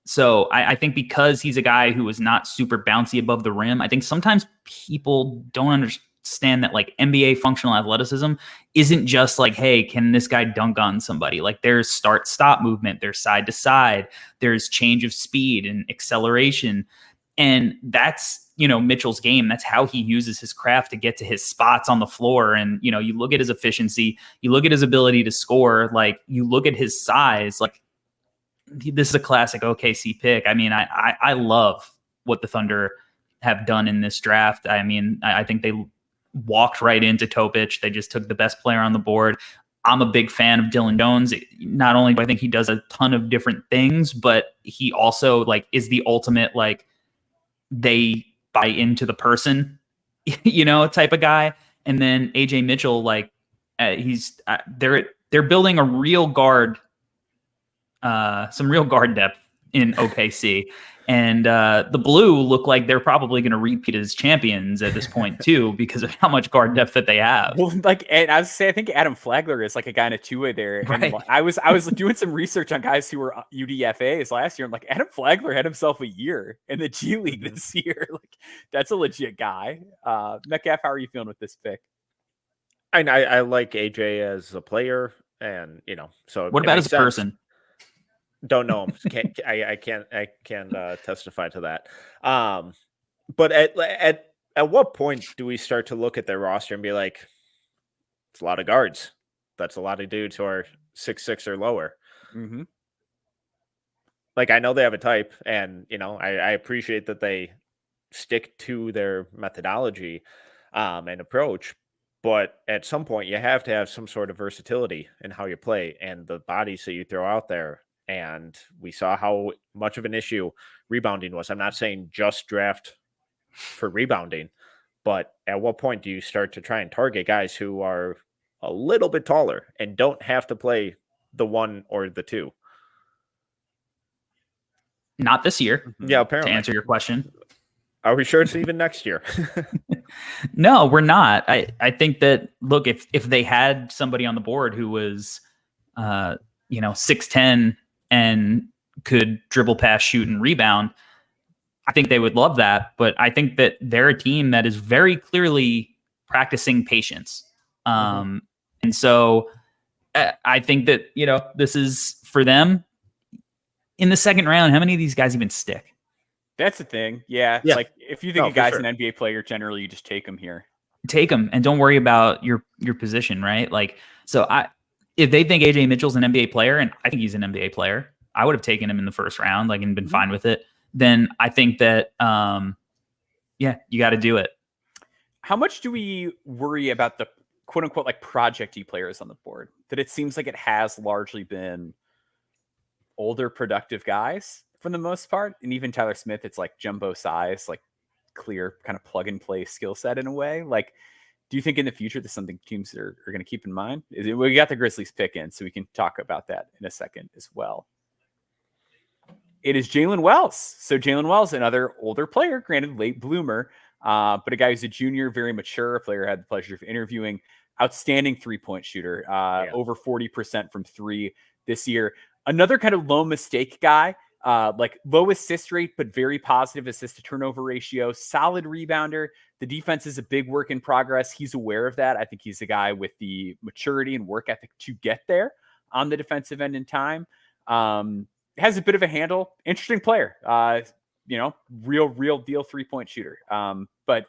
So I think because he's a guy who was not super bouncy above the rim, I think sometimes people don't understand that like NBA functional athleticism isn't just like, hey, can this guy dunk on somebody? Like there's start stop movement, there's side to side, there's change of speed and acceleration. And that's, Mitchell's game. That's how he uses his craft to get to his spots on the floor. And, you look at his efficiency, you look at his ability to score, like you look at his size, like this is a classic OKC pick. I mean, I love what the Thunder have done in this draft. I mean, I think they walked right into Topic. They just took the best player on the board. I'm a big fan of Dylan Jones. Not only do I think he does a ton of different things, but he also like is the ultimate, like they buy into the person, type of guy. And then AJ Mitchell, like they're building a real guard, some real guard depth in OKC. And the Blue look like they're probably going to repeat as champions at this point too, because of how much guard depth that they have. Well, and I think Adam Flagler is like a guy in a two-way there. Right. And I was doing some research on guys who were UDFAs last year. I'm like, Adam Flagler had himself a year in the G League this year. Like, that's a legit guy. Metcalf, how are you feeling with this pick? I like AJ as a player, and so what about as a person? Don't know him. I can't testify to that. But at what point do we start to look at their roster and be like, it's a lot of guards. That's a lot of dudes who are 6'6" or lower. Mm-hmm. Like I know they have a type, and I appreciate that they stick to their methodology and approach. But at some point, you have to have some sort of versatility in how you play and the bodies that you throw out there. And we saw how much of an issue rebounding was. I'm not saying just draft for rebounding, but at what point do you start to try and target guys who are a little bit taller and don't have to play the 1 or the 2? Not this year. Yeah, apparently. To answer your question. Are we sure it's even next year? No, we're not. I think that, look, if they had somebody on the board who was, 6'10", and could dribble, pass, shoot, and rebound, I think they would love that. But I think that they're a team that is very clearly practicing patience. And so I think that, this is for them in the second round. How many of these guys even stick? That's the thing. Yeah. Yeah. Like if you think a guy's sure. an NBA player, generally you just take him here. Take them and don't worry about your position, right? Like, so if they think AJ Mitchell's an NBA player, and I think he's an NBA player, I would have taken him in the first round, like, and been fine with it. Then I think that, you got to do it. How much do we worry about the quote unquote like projecty players on the board? That it seems like it has largely been older, productive guys for the most part, and even Tyler Smith, it's like jumbo size, like clear kind of plug and play skill set in a way. Like, do you think in the future there's something teams are going to keep in mind? We got the Grizzlies pick in, so we can talk about that in a second as well. It is Jalen Wells. So Jalen Wells, another older player, granted late bloomer, but a guy who's a junior, very mature, a player I had the pleasure of interviewing, outstanding three-point shooter, over 40% from three this year. Another kind of low mistake guy, like low assist rate, but very positive assist to turnover ratio, solid rebounder. The defense is a big work in progress. He's aware of that. I think he's a guy with the maturity and work ethic to get there on the defensive end in time. Has a bit of a handle. Interesting player. Real deal 3-point shooter. But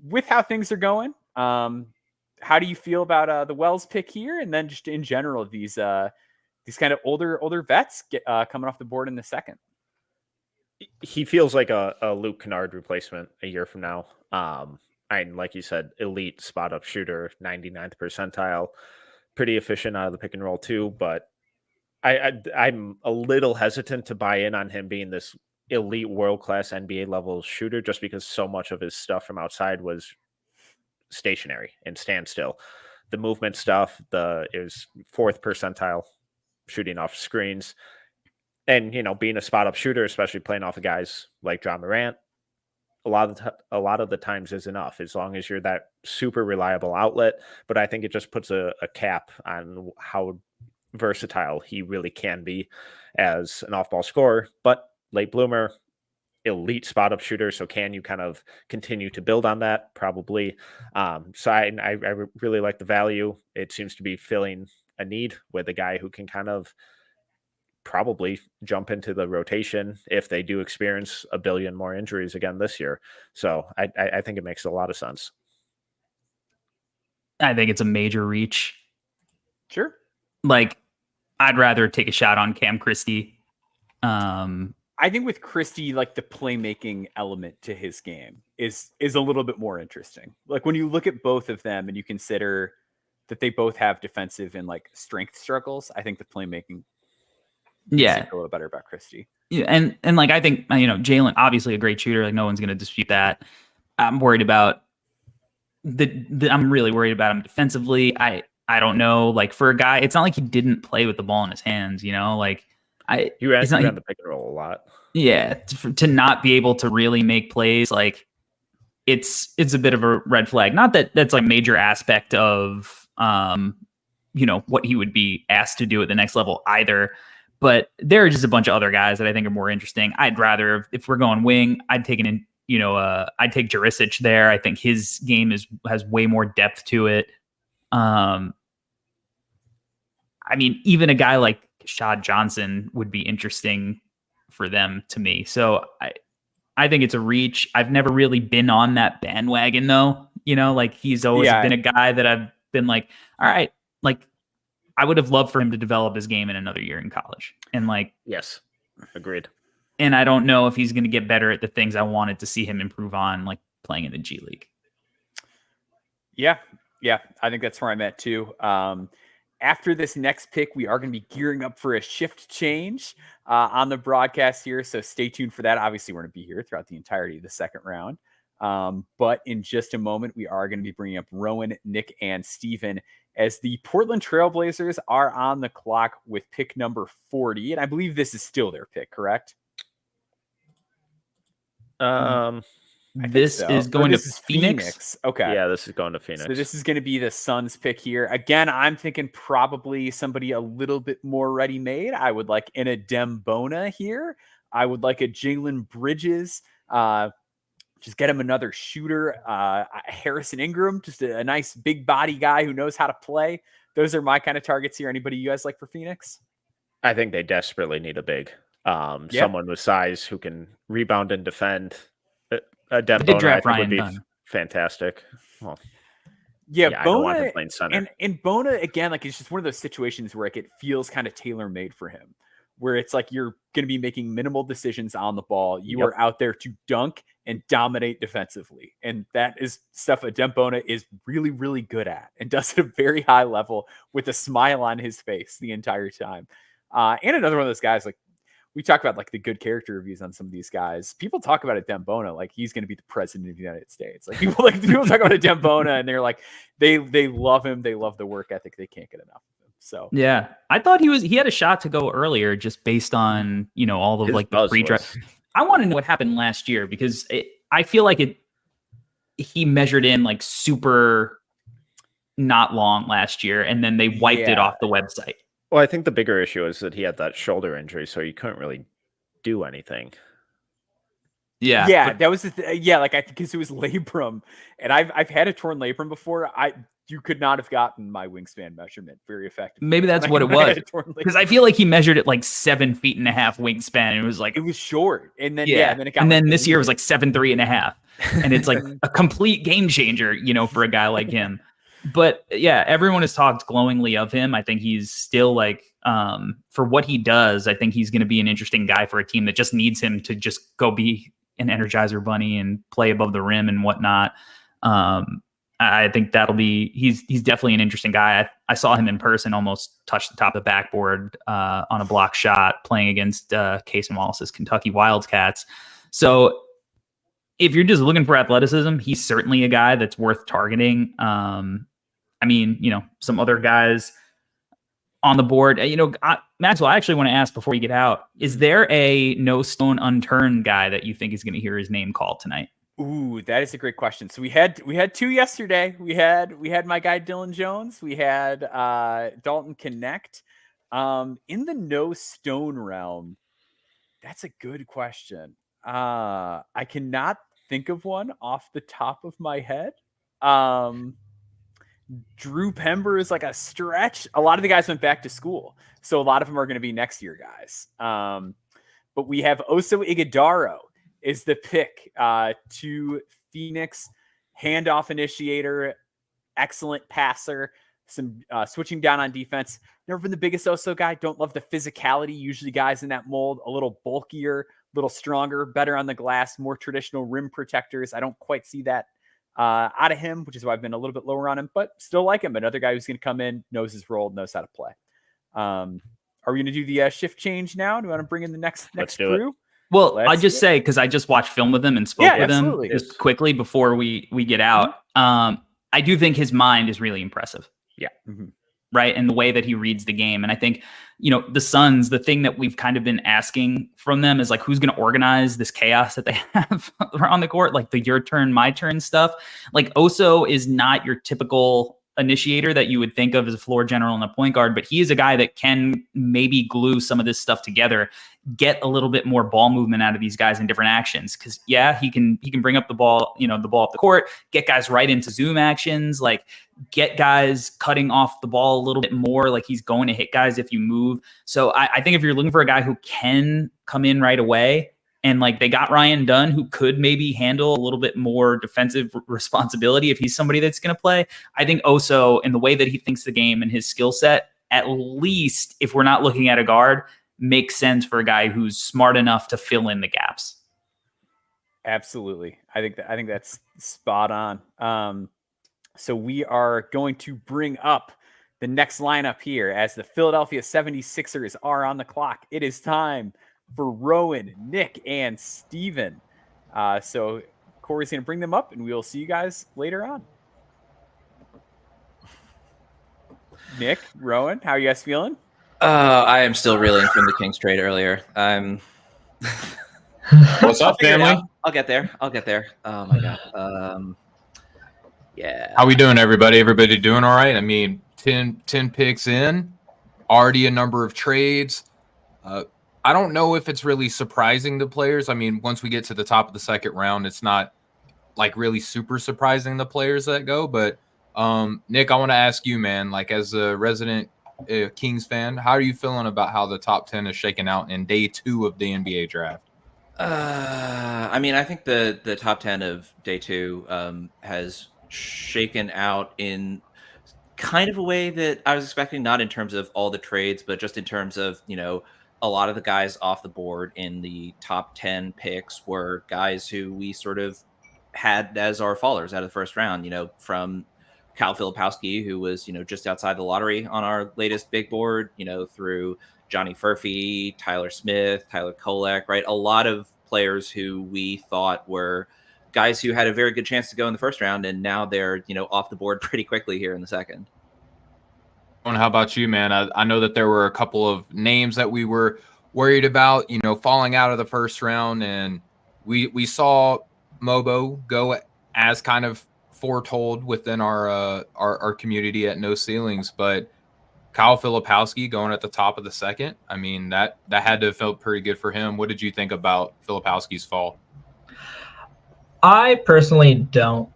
with how things are going, how do you feel about the Wells pick here? And then just in general, these kind of older vets coming off the board in the second. He feels like a Luke Kennard replacement a year from now. And like you said, elite spot up shooter, 99th percentile, pretty efficient out of the pick and roll too. But I'm a little hesitant to buy in on him being this elite world-class NBA level shooter, just because so much of his stuff from outside was stationary and standstill. The movement stuff, it was 4th percentile shooting off screens, and being a spot up shooter, especially playing off of guys like John Morant, a lot of the times is enough, as long as you're that super reliable outlet. But I think it just puts a cap on how versatile he really can be as an off-ball scorer. But late bloomer, elite spot up shooter. So can you kind of continue to build on that? Probably. So I really like the value. It seems to be filling a need with a guy who can kind of probably jump into the rotation if they do experience a billion more injuries again this year. So I think it makes a lot of sense. I think it's a major reach. Sure. Like, I'd rather take a shot on Cam Christie. I think with Christie, like the playmaking element to his game is a little bit more interesting. Like when you look at both of them and you consider that they both have defensive and like strength struggles, I think the playmaking makes it a little better about Christie. Yeah, and like I think Jalen, obviously a great shooter. Like no one's going to dispute that. I'm worried about I'm really worried about him defensively. I don't know. Like for a guy, it's not like he didn't play with the ball in his hands. Like you had the pick and roll a lot. Yeah, to not be able to really make plays, like it's a bit of a red flag. Not that that's like major aspect of what he would be asked to do at the next level either. But there are just a bunch of other guys that I think are more interesting. I'd rather, if we're going wing, I'd take I'd take Jurisic there. I think his game has way more depth to it. I mean, even a guy like Shad Johnson would be interesting for them to me. So I think it's a reach. I've never really been on that bandwagon though. Like he's always been a guy that I've been like, all right, like I would have loved for him to develop his game in another year in college. And like, yes, agreed. And I don't know if he's going to get better at the things I wanted to see him improve on, like playing in the G League. Yeah. I think that's where I'm at too. After this next pick, we are going to be gearing up for a shift change on the broadcast here. So stay tuned for that. Obviously, we're going to be here throughout the entirety of the second round. But in just a moment, we are going to be bringing up Rowan, Nick, and Steven as the Portland Trailblazers are on the clock with pick number 40. And I believe this is still their pick, correct? This is going to Phoenix. Okay. Yeah, this is going to Phoenix. So this is going to be the Suns pick here. Again, I'm thinking probably somebody a little bit more ready-made. I would like an Adem Bona here. I would like a Jalen Bridges. Just get him another shooter. Harrison Ingram, just a nice big body guy who knows how to play. Those are my kind of targets here. Anybody you guys like for Phoenix? I think they desperately need a big. Someone with size who can rebound and defend. Adem Bona would be fantastic. Well, Bona, I don't want him playing center. And Bona, again, like it's just one of those situations where like it feels kind of tailor-made for him, where it's like you're going to be making minimal decisions on the ball. You are out there to dunk and dominate defensively. And that is stuff Adem Bona is really, really good at and does at a very high level with a smile on his face the entire time. And another one of those guys, like, we talk about like the good character reviews on some of these guys. People talk about Adem Bona like he's going to be the president of the United States. Like people talk about Adem Bona and they're like they love him. They love the work ethic. They can't get enough of him. So yeah, I thought he had a shot to go earlier just based on all of like the pre-draft. I want to know what happened last year because I feel like he measured in like super not long last year and then they wiped it off the website. Well, I think the bigger issue is that he had that shoulder injury, so he couldn't really do anything. Yeah, that was like I think because it was labrum, and I've had a torn labrum before. You could not have gotten my wingspan measurement very effectively. Maybe that's what it was because I feel like he measured it like 7.5 feet wingspan. And it was like it was short, and then this year was like 7'3.5", and it's like a complete game changer, for a guy like him. But yeah, everyone has talked glowingly of him. I think he's still like, for what he does, I think he's going to be an interesting guy for a team that just needs him to just go be an Energizer Bunny and play above the rim and whatnot. I think he's definitely an interesting guy. I saw him in person, almost touch the top of the backboard on a block shot playing against Case and Wallace's Kentucky Wildcats. So if you're just looking for athleticism, he's certainly a guy that's worth targeting. I mean, some other guys on the board, Maxwell, I actually want to ask before you get out, is there a no stone unturned guy that you think is going to hear his name called tonight? Ooh, that is a great question. So we had two yesterday. We had my guy Dylan Jones. We had Dalton Connect. In the no stone realm, that's a good question. I cannot think of one off the top of my head. Drew Pember is like a stretch. A lot of the guys went back to school, so a lot of them are going to be next year guys. But we have Oso Ighodaro is the pick to Phoenix, handoff initiator, excellent passer, some switching down on defense. Never been the biggest Oso guy. Don't love the physicality. Usually guys in that mold, a little bulkier, a little stronger, better on the glass, more traditional rim protectors. I don't quite see that out of him, which is why I've been a little bit lower on him, but still like him. Another guy who's going to come in, knows his role, knows how to play. Are we going to do the shift change now? Do we want to bring in the next crew? Well, I just say, because I just watched film with him and spoke with him just quickly before we get out. Mm-hmm. I do think his mind is really impressive. Yeah. Mm-hmm. Right. And the way that he reads the game. And I think, the Suns, the thing that we've kind of been asking from them is like, who's going to organize this chaos that they have on the court? Like the your turn, my turn stuff. Like Oso is not your typical initiator that you would think of as a floor general and a point guard, but he is a guy that can maybe glue some of this stuff together, get a little bit more ball movement out of these guys in different actions. Cause he can bring up the ball, the ball up the court, get guys right into zoom actions, like get guys cutting off the ball a little bit more. Like he's going to hit guys if you move. So I think if you're looking for a guy who can come in right away, and like they got Ryan Dunn, who could maybe handle a little bit more defensive responsibility if he's somebody that's going to play. I think Oso, in the way that he thinks the game and his skill set, at least if we're not looking at a guard, makes sense for a guy who's smart enough to fill in the gaps. Absolutely. I think that's spot on. So we are going to bring up the next lineup here as the Philadelphia 76ers are on the clock. It is time for Rowan, Nick, and Steven. So Corey's going to bring them up, and we will see you guys later on. Nick, Rowan, how are you guys feeling? I am still reeling from the Kings trade earlier. What's up, family? I'll get there. Oh, my God. Yeah. How we doing, everybody? Everybody doing all right? I mean, 10 picks in, already a number of trades. I don't know if it's really surprising to players. I mean, once we get to the top of the second round, it's not like really super surprising the players that go. But Nick, I want to ask you, man, like as a resident Kings fan, how are you feeling about how the top 10 is shaking out in day 2 of the NBA draft? I mean, I think the top 10 of day 2 has shaken out in kind of a way that I was expecting, not in terms of all the trades, but just in terms of, a lot of the guys off the board in the top 10 picks were guys who we sort of had as our fallers out of the first round, from Kyle Filipowski, who was, just outside the lottery on our latest big board, through Johnny Furphy, Tyler Smith, Tyler Kolek, right? A lot of players who we thought were guys who had a very good chance to go in the first round, and now they're, off the board pretty quickly here in the second. How about you, man? I know that there were a couple of names that we were worried about, falling out of the first round, and we saw Mogbo go as kind of foretold within our community at No Ceilings, but Kyle Filipowski going at the top of the second, I mean, that had to have felt pretty good for him. What did you think about Filipowski's fall? I personally don't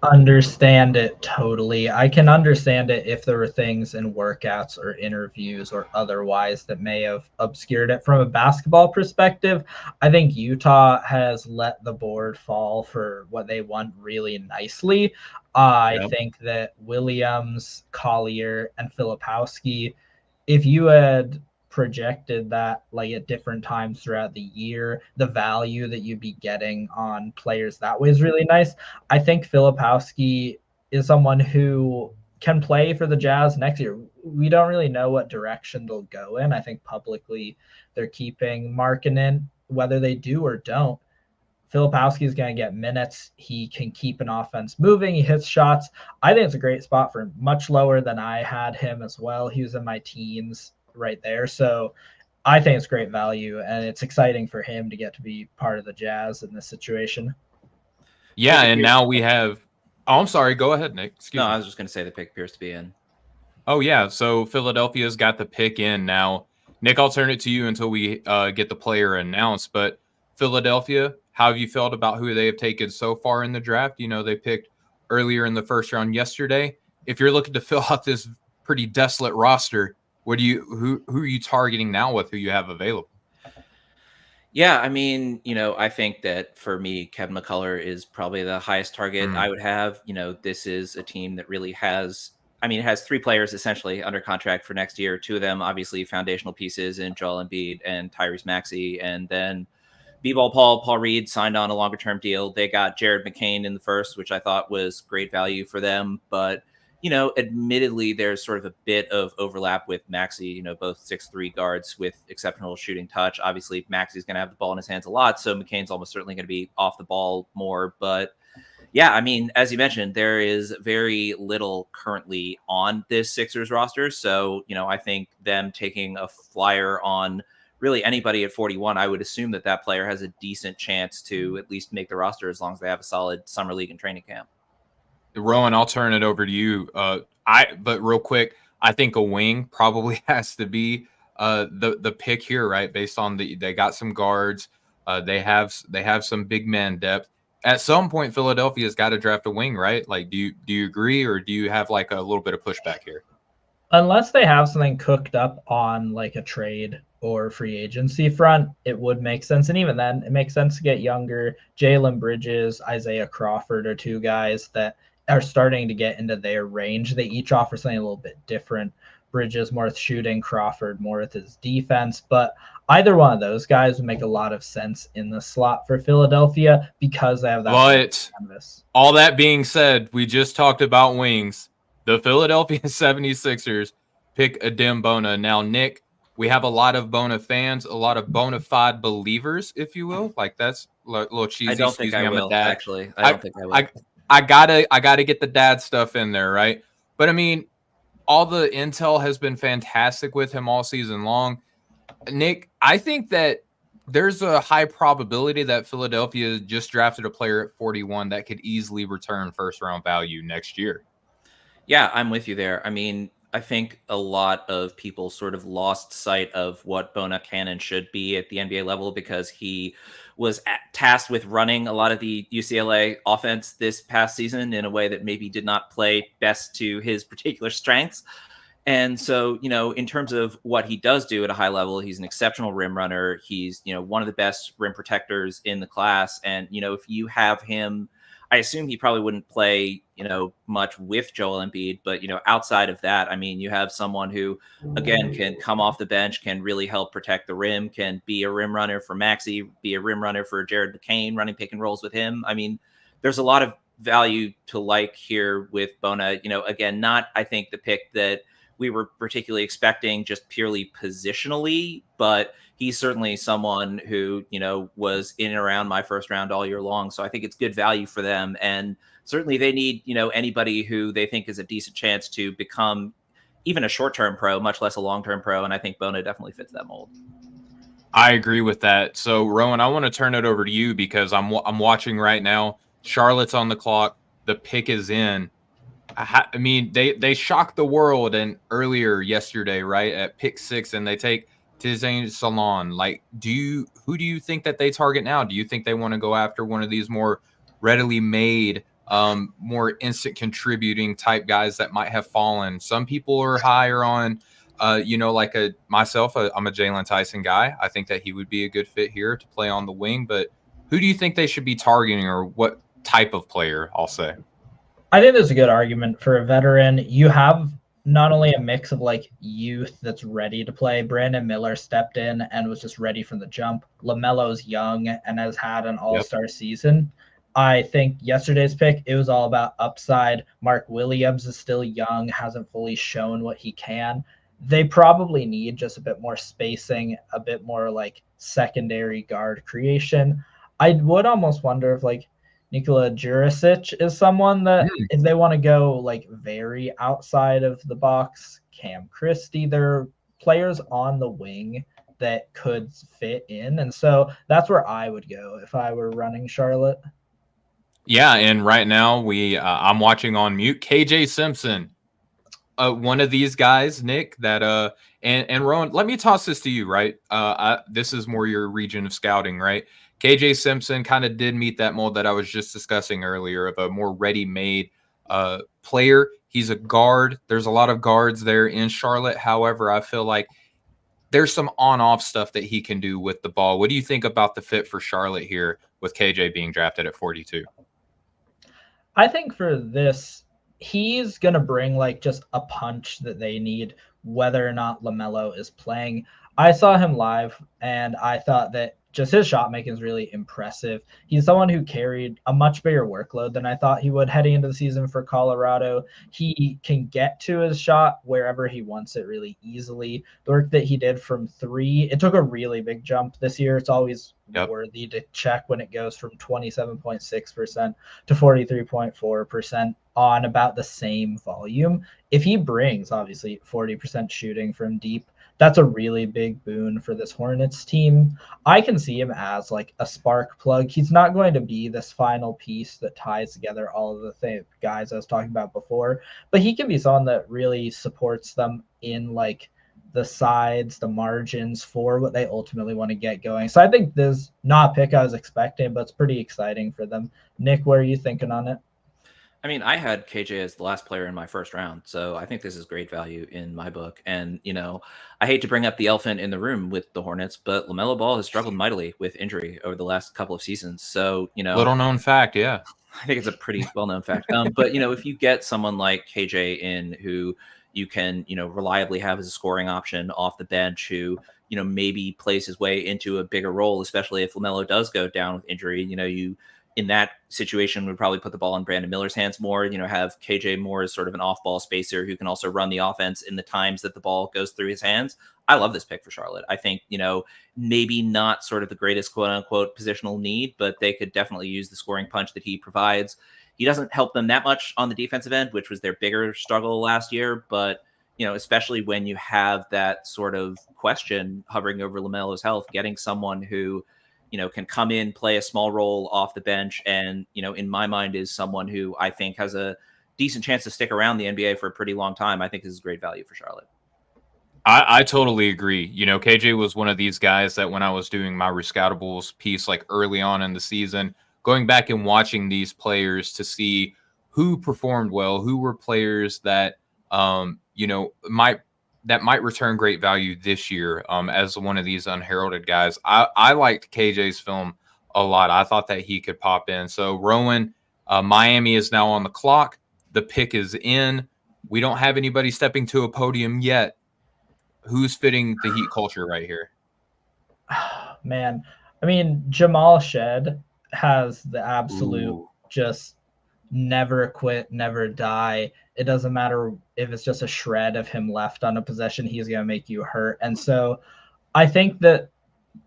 understand it totally. I can understand it if there were things in workouts or interviews or otherwise that may have obscured it. From a basketball perspective, I think Utah has let the board fall for what they want really nicely. I think that Williams, Collier, and Filipowski, if you had projected that like at different times throughout the year, the value that you'd be getting on players that way is really nice. I think Filipowski is someone who can play for the Jazz next year. We don't really know what direction they'll go in. I think publicly they're keeping Markkanen, whether they do or don't. Filipowski is going to get minutes. He can keep an offense moving. He hits shots. I think it's a great spot for him, much lower than I had him as well. He was in my teens right there. So I think it's great value, and it's exciting for him to get to be part of the Jazz in this situation. Yeah, and now we have – oh, I'm sorry. Go ahead, Nick. Excuse me. I was just going to say the pick appears to be in. Oh, yeah. So Philadelphia's got the pick in now. Nick, I'll turn it to you until we get the player announced. But Philadelphia, how have you felt about who they have taken so far in the draft? You know, they picked earlier in the first round yesterday. If you're looking to fill out this pretty desolate roster, who are you targeting now with who you have available? Yeah, I mean, I think that for me, Kevin McCullough is probably the highest target I would have. This is a team that really it has three players essentially under contract for next year. Two of them, obviously, foundational pieces in Joel Embiid and Tyrese Maxey. And then B-Ball Paul Reed signed on a longer term deal. They got Jared McCain in the first, which I thought was great value for them. But admittedly, there's sort of a bit of overlap with Maxey, both 6'3" guards with exceptional shooting touch. Obviously, Maxey's going to have the ball in his hands a lot, so McCain's almost certainly going to be off the ball more. But yeah, I mean, as you mentioned, there is very little currently on this Sixers roster. So, I think them taking a flyer on really anybody at 41, I would assume that player has a decent chance to at least make the roster as long as they have a solid summer league and training camp. Rowan, I'll turn it over to you. But real quick, I think a wing probably has to be the pick here, right? Based on they got some guards, they have some big man depth. At some point, Philadelphia's got to draft a wing, right? Like, do you agree, or do you have like a little bit of pushback here? Unless they have something cooked up on like a trade or free agency front, it would make sense. And even then, it makes sense to get younger. Jalen Bridges, Isaiah Crawford are two guys that are starting to get into their range. They each offer something a little bit different. Bridges more with shooting, Crawford more with his defense. But either one of those guys would make a lot of sense in the slot for Philadelphia because they have that. But all that being said, we just talked about wings. The Philadelphia 76ers pick Adem Bona. Now, Nick, we have a lot of Bona fans, a lot of bona fide believers, if you will. Like, that's a little cheesy. I don't think I will, actually. I don't think I will. I gotta get the dad stuff in there, right? But I mean, all the intel has been fantastic with him all season long. Nick, I think that there's a high probability that Philadelphia just drafted a player at 41 that could easily return first round value next year. Yeah, I'm with you there. I mean, I think a lot of people sort of lost sight of what Bona can and should be at the NBA level because he was tasked with running a lot of the UCLA offense this past season in a way that maybe did not play best to his particular strengths. And so, in terms of what he does do at a high level, he's an exceptional rim runner. He's, one of the best rim protectors in the class. And, if you have him, I assume he probably wouldn't play, much with Joel Embiid, but, outside of that, I mean, you have someone who, again, can come off the bench, can really help protect the rim, can be a rim runner for Maxey, be a rim runner for Jared McCain, running pick and rolls with him. I mean, there's a lot of value to like here with Bona, again, not, I think, the pick that we were particularly expecting just purely positionally, but he's certainly someone who, was in and around my first round all year long. So I think it's good value for them. And certainly they need, anybody who they think is a decent chance to become even a short-term pro, much less a long-term pro. And I think Bona definitely fits that mold. I agree with that. So Rowan, I want to turn it over to you because I'm watching right now. Charlotte's on the clock. The pick is in. I mean, they shocked the world and earlier yesterday, right, at pick 6, and they take Tizane Salon. Like, who do you think that they target now? Do you think they want to go after one of these more readily made, more instant contributing type guys that might have fallen? Some people are higher on, like myself. I'm a Jalen Tyson guy. I think that he would be a good fit here to play on the wing. But who do you think they should be targeting, or what type of player? I'll say. I think there's a good argument for a veteran. You have not only a mix of like youth that's ready to play. Brandon Miller stepped in and was just ready from the jump. LaMelo's young and has had an all-star season. I think yesterday's pick, it was all about upside. Mark Williams is still young, hasn't fully shown what he can. They probably need just a bit more spacing, a bit more like secondary guard creation. I would almost wonder if like Nikola Jurisic is someone that if they want to go like very outside of the box, Cam Christie, they're players on the wing that could fit in. And so that's where I would go if I were running Charlotte. Yeah, and right now I'm watching on mute KJ Simpson, one of these guys, Nick, that and Rowan, let me toss this to you, right? This is more your region of scouting, right? KJ Simpson kind of did meet that mold that I was just discussing earlier of a more ready-made player. He's a guard. There's a lot of guards there in Charlotte. However, I feel like there's some on-off stuff that he can do with the ball. What do you think about the fit for Charlotte here with KJ being drafted at 42? I think for this, he's going to bring like just a punch that they need, whether or not LaMelo is playing. I saw him live and I thought that just his shot making is really impressive. He's someone who carried a much bigger workload than I thought he would heading into the season for Colorado. He can get to his shot wherever he wants it really easily. The work that he did from 3, it took a really big jump this year. It's always worthy to check when it goes from 27.6% to 43.4% on about the same volume. If he brings obviously 40% shooting from deep, that's a really big boon for this Hornets team. I can see him as like a spark plug. He's not going to be this final piece that ties together all of the guys I was talking about before, but he can be someone that really supports them in like the sides, the margins for what they ultimately want to get going. So I think this is not a pick I was expecting, but it's pretty exciting for them. Nick, what are you thinking on it? I mean, I had KJ as the last player in my first round, so I think this is great value in my book. And, I hate to bring up the elephant in the room with the Hornets, but LaMelo Ball has struggled mightily with injury over the last couple of seasons. So, little known fact, yeah. I think it's a pretty well-known fact. But, if you get someone like KJ in who you can, reliably have as a scoring option off the bench who, maybe plays his way into a bigger role, especially if LaMelo does go down with injury, you in that situation would probably put the ball in Brandon Miller's hands more, have KJ more as sort of an off-ball spacer who can also run the offense in the times that the ball goes through his hands. I love this pick for Charlotte. I think, maybe not sort of the greatest quote unquote positional need, but they could definitely use the scoring punch that he provides. He doesn't help them that much on the defensive end, which was their bigger struggle last year. But, especially when you have that sort of question hovering over LaMelo's health, getting someone who, can come in, play a small role off the bench. And, in my mind is someone who I think has a decent chance to stick around the NBA for a pretty long time. I think this is great value for Charlotte. I totally agree. KJ was one of these guys that when I was doing my Rescoutables piece, like early on in the season, going back and watching these players to see who performed well, who were players that, might return great value this year as one of these unheralded guys. I liked KJ's film a lot. I thought that he could pop in. So Rowan, Miami is now on the clock. The pick is in. We don't have anybody stepping to a podium yet. Who's fitting the Heat culture right here? Man, I mean, Jamal Shed has the absolute just never quit, never die. It doesn't matter if it's just a shred of him left on a possession, he's going to make you hurt. And so I think that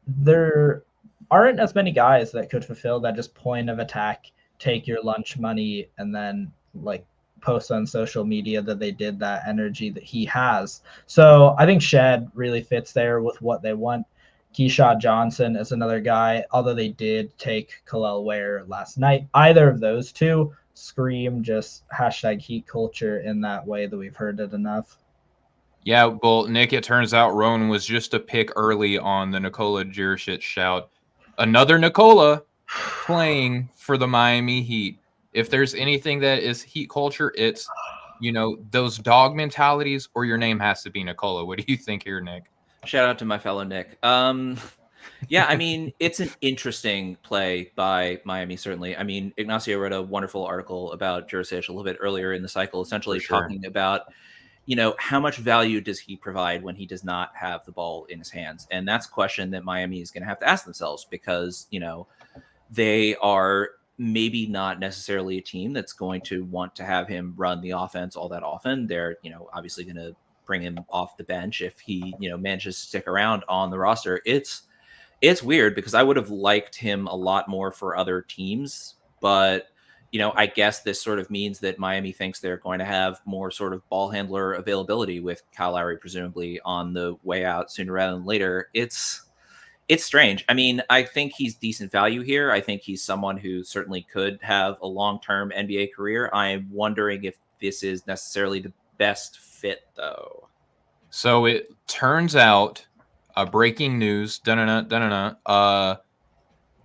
there aren't as many guys that could fulfill that just point of attack, take your lunch money, and then like post on social media that they did that energy that he has. So I think Shed really fits there with what they want. Keyshawn Johnson is another guy, although they did take Khalil Ware last night. Either of those two scream just hashtag Heat culture in that way that we've heard it enough. Yeah, well, Nick, it turns out Rowan was just a pick early on the Nikola Jurisic shout. Another Nikola playing for the Miami Heat. If there's anything that is Heat culture, it's, those dog mentalities or your name has to be Nikola. What do you think here, Nick? Shout out to my fellow Nick. Yeah, I mean, it's an interesting play by Miami, certainly. I mean, Ignacio wrote a wonderful article about Jurisic a little bit earlier in the cycle, essentially talking about, how much value does he provide when he does not have the ball in his hands? And that's a question that Miami is going to have to ask themselves because, they are maybe not necessarily a team that's going to want to have him run the offense all that often. They're, obviously going to bring him off the bench if he, manages to stick around on the roster. It's weird because I would have liked him a lot more for other teams, but I guess this sort of means that Miami thinks they're going to have more sort of ball handler availability with Kyle Lowry presumably on the way out sooner rather than later. It's strange. I mean, I think he's decent value here. I think he's someone who certainly could have a long-term NBA career. I'm wondering if this is necessarily the best fit though. So it turns out breaking news, the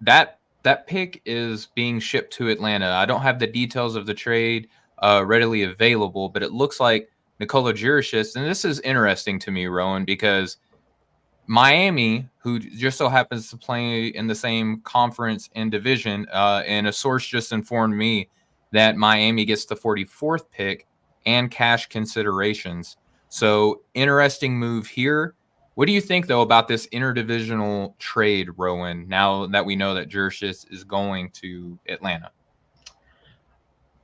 that pick is being shipped to Atlanta. I don't have the details of the trade readily available, but it looks like Nikola Juricic, and this is interesting to me, Rowan, because Miami, who just so happens to play in the same conference and division, and a source just informed me that Miami gets the 44th pick and cash considerations. So interesting move here. What do you think, though, about this interdivisional trade, Rowan, now that we know that Juricic is going to Atlanta?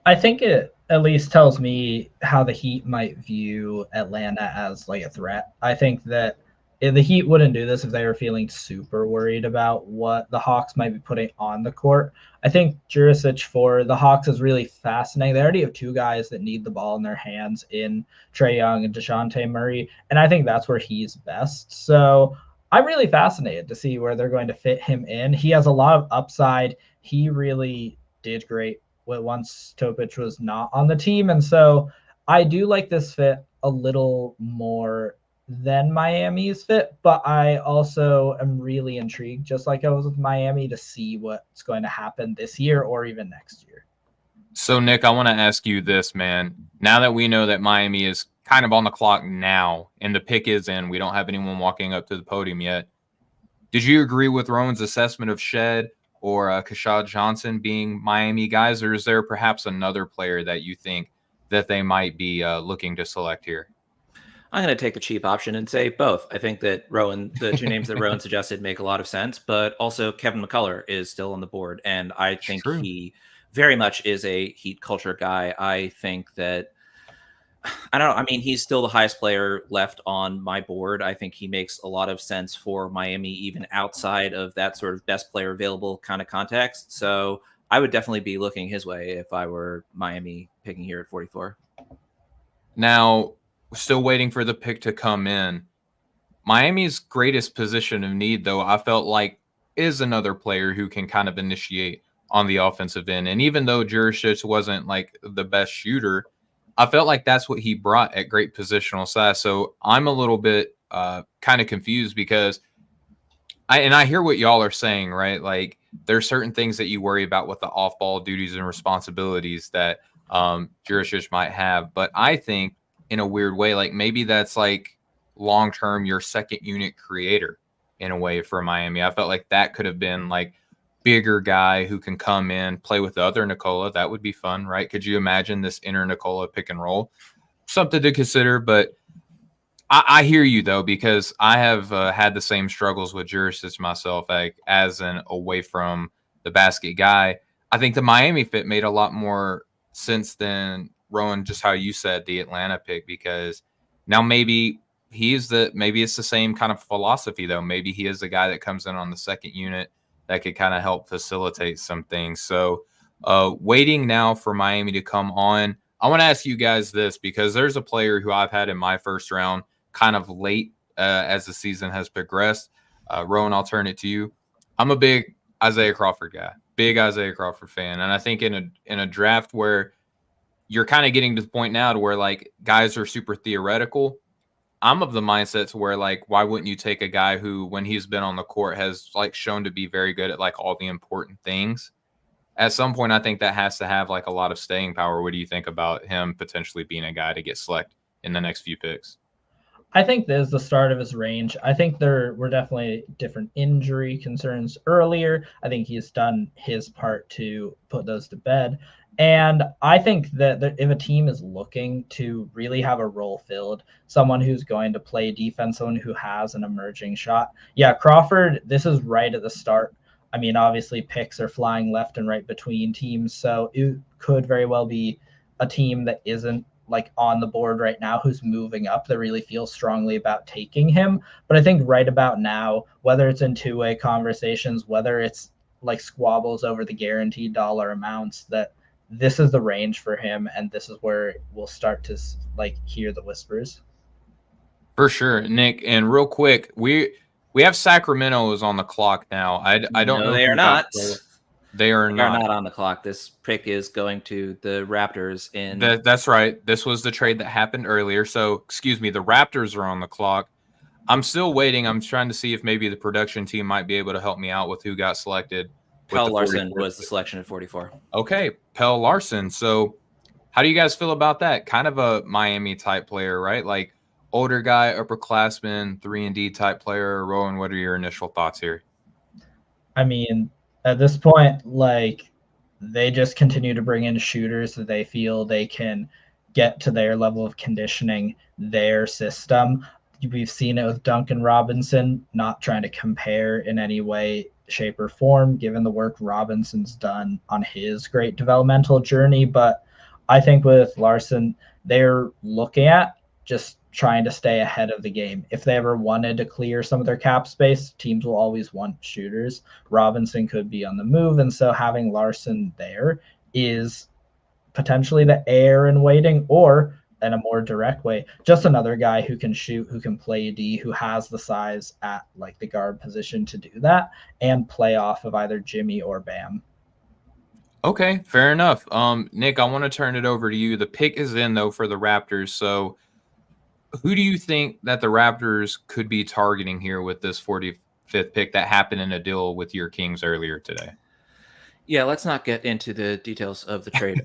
I think it at least tells me how the Heat might view Atlanta as like a threat. I think that the Heat wouldn't do this if they were feeling super worried about what the Hawks might be putting on the court. I think Juricic for the Hawks is really fascinating. They already have two guys that need the ball in their hands in Trae Young and DeJounte Murray, and I think that's where he's best. So I'm really fascinated to see where they're going to fit him in. He has a lot of upside. He really did great once Topic was not on the team, and so I do like this fit a little more than Miami's fit, but I also am really intrigued, just like I was with Miami, to see what's going to happen this year or even next year. So, Nick, I want to ask you this, man. Now that we know that Miami is kind of on the clock now and the pick is in, we don't have anyone walking up to the podium yet. Did you agree with Rowan's assessment of Shed or Kashad Johnson being Miami guys, or is there perhaps another player that you think that they might be looking to select here? I'm going to take the cheap option and say both. I think that the two names that Rowan suggested make a lot of sense, but also Kevin McCullough is still on the board, and I think he very much is a Heat culture guy. I think that, I don't know, I mean, he's still the highest player left on my board. I think he makes a lot of sense for Miami, even outside of that sort of best player available kind of context. So I would definitely be looking his way if I were Miami picking here at 44. Now, still waiting for the pick to come in. Miami's greatest position of need, though, I felt like is another player who can kind of initiate on the offensive end. And even though Juricic wasn't like the best shooter, I felt like that's what he brought at great positional size. So I'm a little bit kind of confused because I hear what y'all are saying, right? Like there's certain things that you worry about with the off-ball duties and responsibilities that Juricic might have. But I think in a weird way, like maybe that's like long-term your second unit creator in a way for Miami. I felt like that could have been like bigger guy who can come in, play with the other Nikola. That would be fun, right? Could you imagine this inner Nikola pick and roll? Something to consider, but I hear you though, because I have had the same struggles with Juricic myself, like as an away from the basket guy. I think the Miami fit made a lot more sense than Rowan, just how you said the Atlanta pick, because now maybe it's the same kind of philosophy though. Maybe he is the guy that comes in on the second unit that could kind of help facilitate some things. So waiting now for Miami to come on. I want to ask you guys this, because there's a player who I've had in my first round kind of late as the season has progressed. Rowan, I'll turn it to you. I'm a big Isaiah Crawford guy, big Isaiah Crawford fan. And I think in a draft where you're kind of getting to the point now to where like guys are super theoretical, I'm of the mindset to where like, why wouldn't you take a guy who, when he's been on the court, has like shown to be very good at like all the important things? At some point, I think that has to have like a lot of staying power. What do you think about him potentially being a guy to get selected in the next few picks? I think this is the start of his range. I think there were definitely different injury concerns earlier. I think he's done his part to put those to bed. And I think that if a team is looking to really have a role filled, someone who's going to play defense, someone who has an emerging shot. Yeah, Crawford, this is right at the start. I mean, obviously picks are flying left and right between teams. So it could very well be a team that isn't like on the board right now who's moving up that really feels strongly about taking him. But I think right about now, whether it's in two-way conversations, whether it's like squabbles over the guaranteed dollar amounts, that this is the range for him, and this is where we'll start to like hear the whispers. For sure, Nick. And real quick, we have Sacramento is on the clock now. I don't know. They are not. They are not on the clock. This pick is going to the Raptors. That's right. This was the trade that happened earlier. So, excuse me, the Raptors are on the clock. I'm still waiting. I'm trying to see if maybe the production team might be able to help me out with who got selected Pelle the Larsson 44th was the selection at 44. Okay, Pelle Larsson. So how do you guys feel about that? Kind of a Miami type player, right? Like older guy, upperclassman, 3-and-D type player. Rowan, what are your initial thoughts here? I mean, at this point, like, they just continue to bring in shooters that they feel they can get to their level of conditioning, their system. We've seen it with Duncan Robinson, not trying to compare in any way, shape, or form, given the work Robinson's done on his great developmental journey. But I think with Larson, they're looking at just trying to stay ahead of the game. If they ever wanted to clear some of their cap space, teams will always want shooters. Robinson could be on the move, and so having Larson there is potentially the heir in waiting, or in a more direct way, just another guy who can shoot, who can play D, who has the size at like the guard position to do that and play off of either Jimmy or Bam. Okay, fair enough. Nick, I want to turn it over to you. The pick is in though for the Raptors. So who do you think that the Raptors could be targeting here with this 45th pick that happened in a deal with your Kings earlier today? Yeah, let's not get into the details of the trade.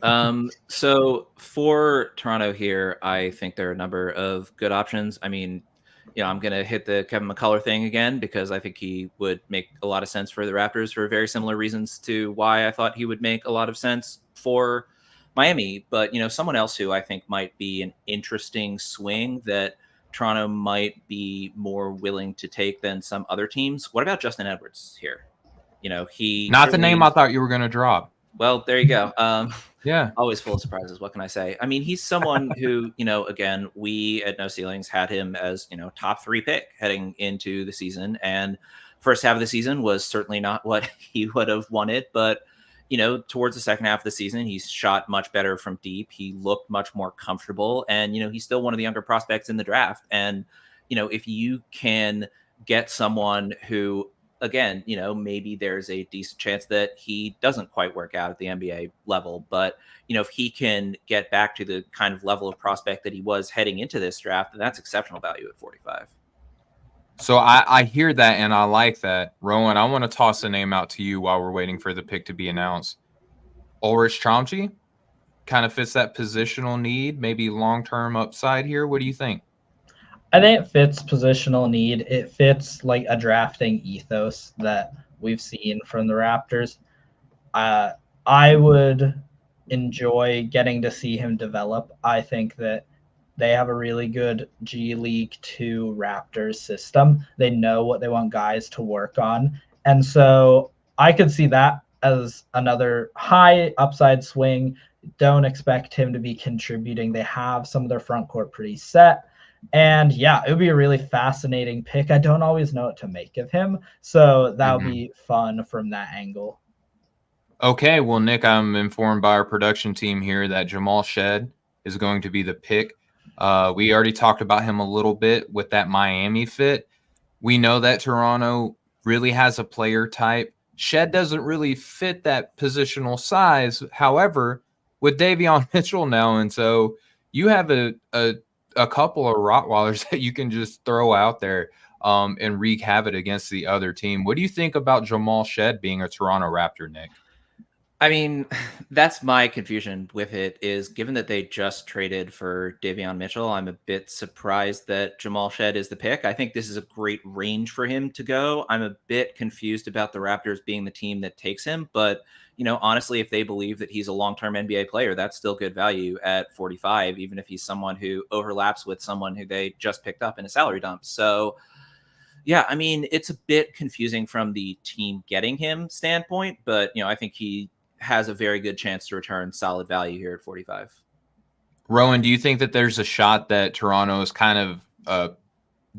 So for Toronto here, I think there are a number of good options. I mean, I'm going to hit the Kevin McCullough thing again because I think he would make a lot of sense for the Raptors for very similar reasons to why I thought he would make a lot of sense for Miami. But, someone else who I think might be an interesting swing that Toronto might be more willing to take than some other teams. What about Justin Edwards here? He not the name I thought you were going to drop. Well, there you go. Yeah. Always full of surprises. What can I say? I mean, he's someone who, again, we at No Ceilings had him as, top 3 pick heading into the season. And first half of the season was certainly not what he would have wanted. But, towards the second half of the season, he's shot much better from deep. He looked much more comfortable. And, he's still one of the younger prospects in the draft. And, if you can get someone who, again, maybe there's a decent chance that he doesn't quite work out at the NBA level. But, if he can get back to the kind of level of prospect that he was heading into this draft, then that's exceptional value at 45. So I hear that and I like that. Rowan, I want to toss a name out to you while we're waiting for the pick to be announced. Ulrich Chomchi kind of fits that positional need, maybe long-term upside here. What do you think? I think it fits positional need. It fits like a drafting ethos that we've seen from the Raptors. I would enjoy getting to see him develop. I think that they have a really good G League 2 Raptors system. They know what they want guys to work on. And so I could see that as another high upside swing. Don't expect him to be contributing. They have some of their front court pretty set. And yeah, it would be a really fascinating pick. I don't always know what to make of him. So that would be fun from that angle. Okay, well, Nick, I'm informed by our production team here that Jamal Shed is going to be the pick. We already talked about him a little bit with that Miami fit. We know that Toronto really has a player type. Shed doesn't really fit that positional size. However, with Davion Mitchell now, and so you have a couple of Rottweilers that you can just throw out there and wreak havoc against the other team. What do you think about Jamal Shed being a Toronto Raptor, Nick? I mean, that's my confusion with it is given that they just traded for Davion Mitchell, I'm a bit surprised that Jamal Shed is the pick. I think this is a great range for him to go. I'm a bit confused about the Raptors being the team that takes him, but honestly, if they believe that he's a long-term NBA player, that's still good value at 45, even if he's someone who overlaps with someone who they just picked up in a salary dump. So yeah, I mean, it's a bit confusing from the team getting him standpoint, but I think he has a very good chance to return solid value here at 45. Rowan, do you think that there's a shot that Toronto is kind of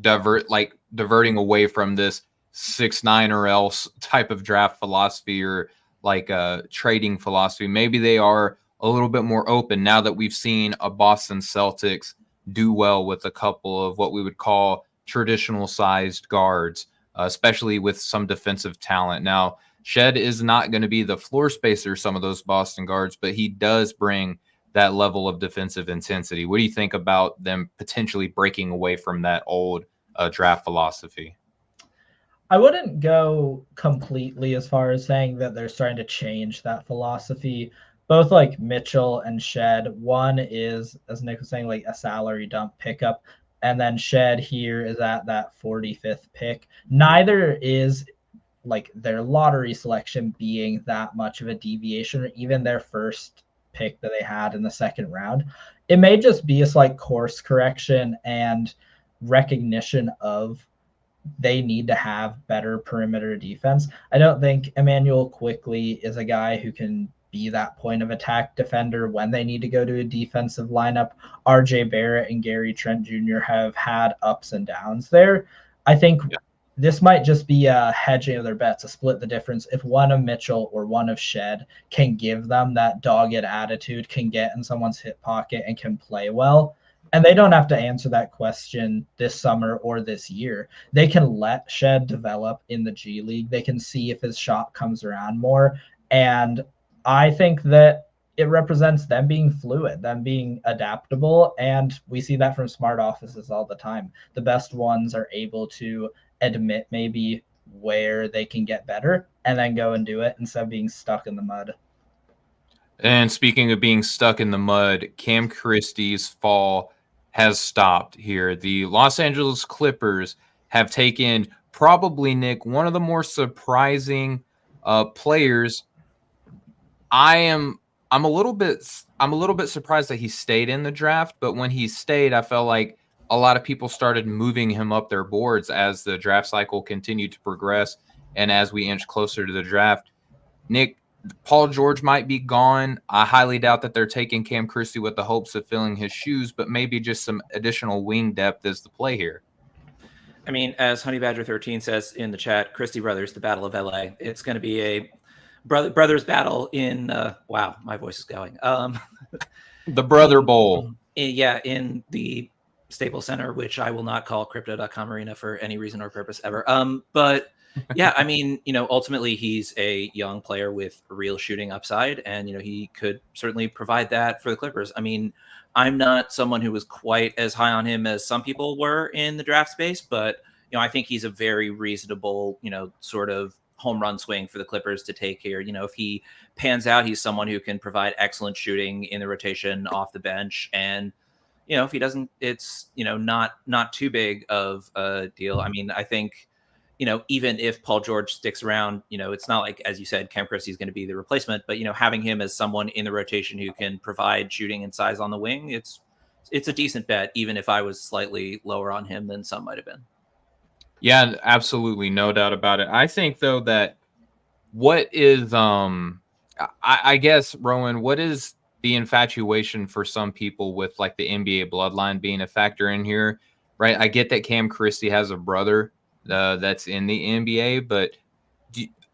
diverting away from this 6'9" or else type of draft philosophy or like a trading philosophy? Maybe they are a little bit more open now that we've seen a Boston Celtics do well with a couple of what we would call traditional sized guards, especially with some defensive talent. Now, Shed is not going to be the floor spacer, some of those Boston guards, but he does bring that level of defensive intensity. What do you think about them potentially breaking away from that old draft philosophy? I wouldn't go completely as far as saying that they're starting to change that philosophy. Both like Mitchell and Shed, one is, as Nick was saying, like a salary dump pickup, and then Shed here is at that 45th pick. Neither is like their lottery selection being that much of a deviation, or even their first pick that they had in the second round. It may just be a slight course correction and recognition of they need to have better perimeter defense. I don't think Emmanuel Quickly is a guy who can be that point of attack defender when they need to go to a defensive lineup. RJ Barrett and Gary Trent Jr. have had ups and downs there. I think this might just be a hedging of their bets, a split the difference. If one of Mitchell or one of Shed can give them that dogged attitude, can get in someone's hip pocket and can play well, and they don't have to answer that question this summer or this year. They can let Shed develop in the G League. They can see if his shot comes around more. And I think that it represents them being fluid, them being adaptable. And we see that from smart offices all the time. The best ones are able to admit maybe where they can get better and then go and do it instead of being stuck in the mud. And speaking of being stuck in the mud, Cam Christie's fall has stopped here. The Los Angeles Clippers have taken probably, Nick, one of the more surprising players. I'm a little bit surprised that he stayed in the draft, but when he stayed, I felt like a lot of people started moving him up their boards as the draft cycle continued to progress and as we inch closer to the draft. Nick, Paul George might be gone. I highly doubt that they're taking Cam Christie with the hopes of filling his shoes, but maybe just some additional wing depth is the play here. I mean, as Honey Badger 13 says in the chat, Christie Brothers, the Battle of LA. It's going to be a brothers battle in wow, my voice is going. The Brother Bowl. In the Staples Center, which I will not call Crypto.com Arena for any reason or purpose ever. But yeah, I mean, ultimately he's a young player with real shooting upside, and he could certainly provide that for the Clippers. I mean, I'm not someone who was quite as high on him as some people were in the draft space, but I think he's a very reasonable, sort of home run swing for the Clippers to take here. If he pans out, he's someone who can provide excellent shooting in the rotation off the bench, and if he doesn't, it's not too big of a deal. I mean, I think even if Paul George sticks around, it's not like, as you said, Cam Christie is going to be the replacement, but having him as someone in the rotation who can provide shooting and size on the wing, it's a decent bet, even if I was slightly lower on him than some might have been. Yeah, absolutely, no doubt about it. I think though that what is I guess, Rowan, what is the infatuation for some people with like the NBA bloodline being a factor in here, right? I get that Cam Christie has a brother that's in the NBA, but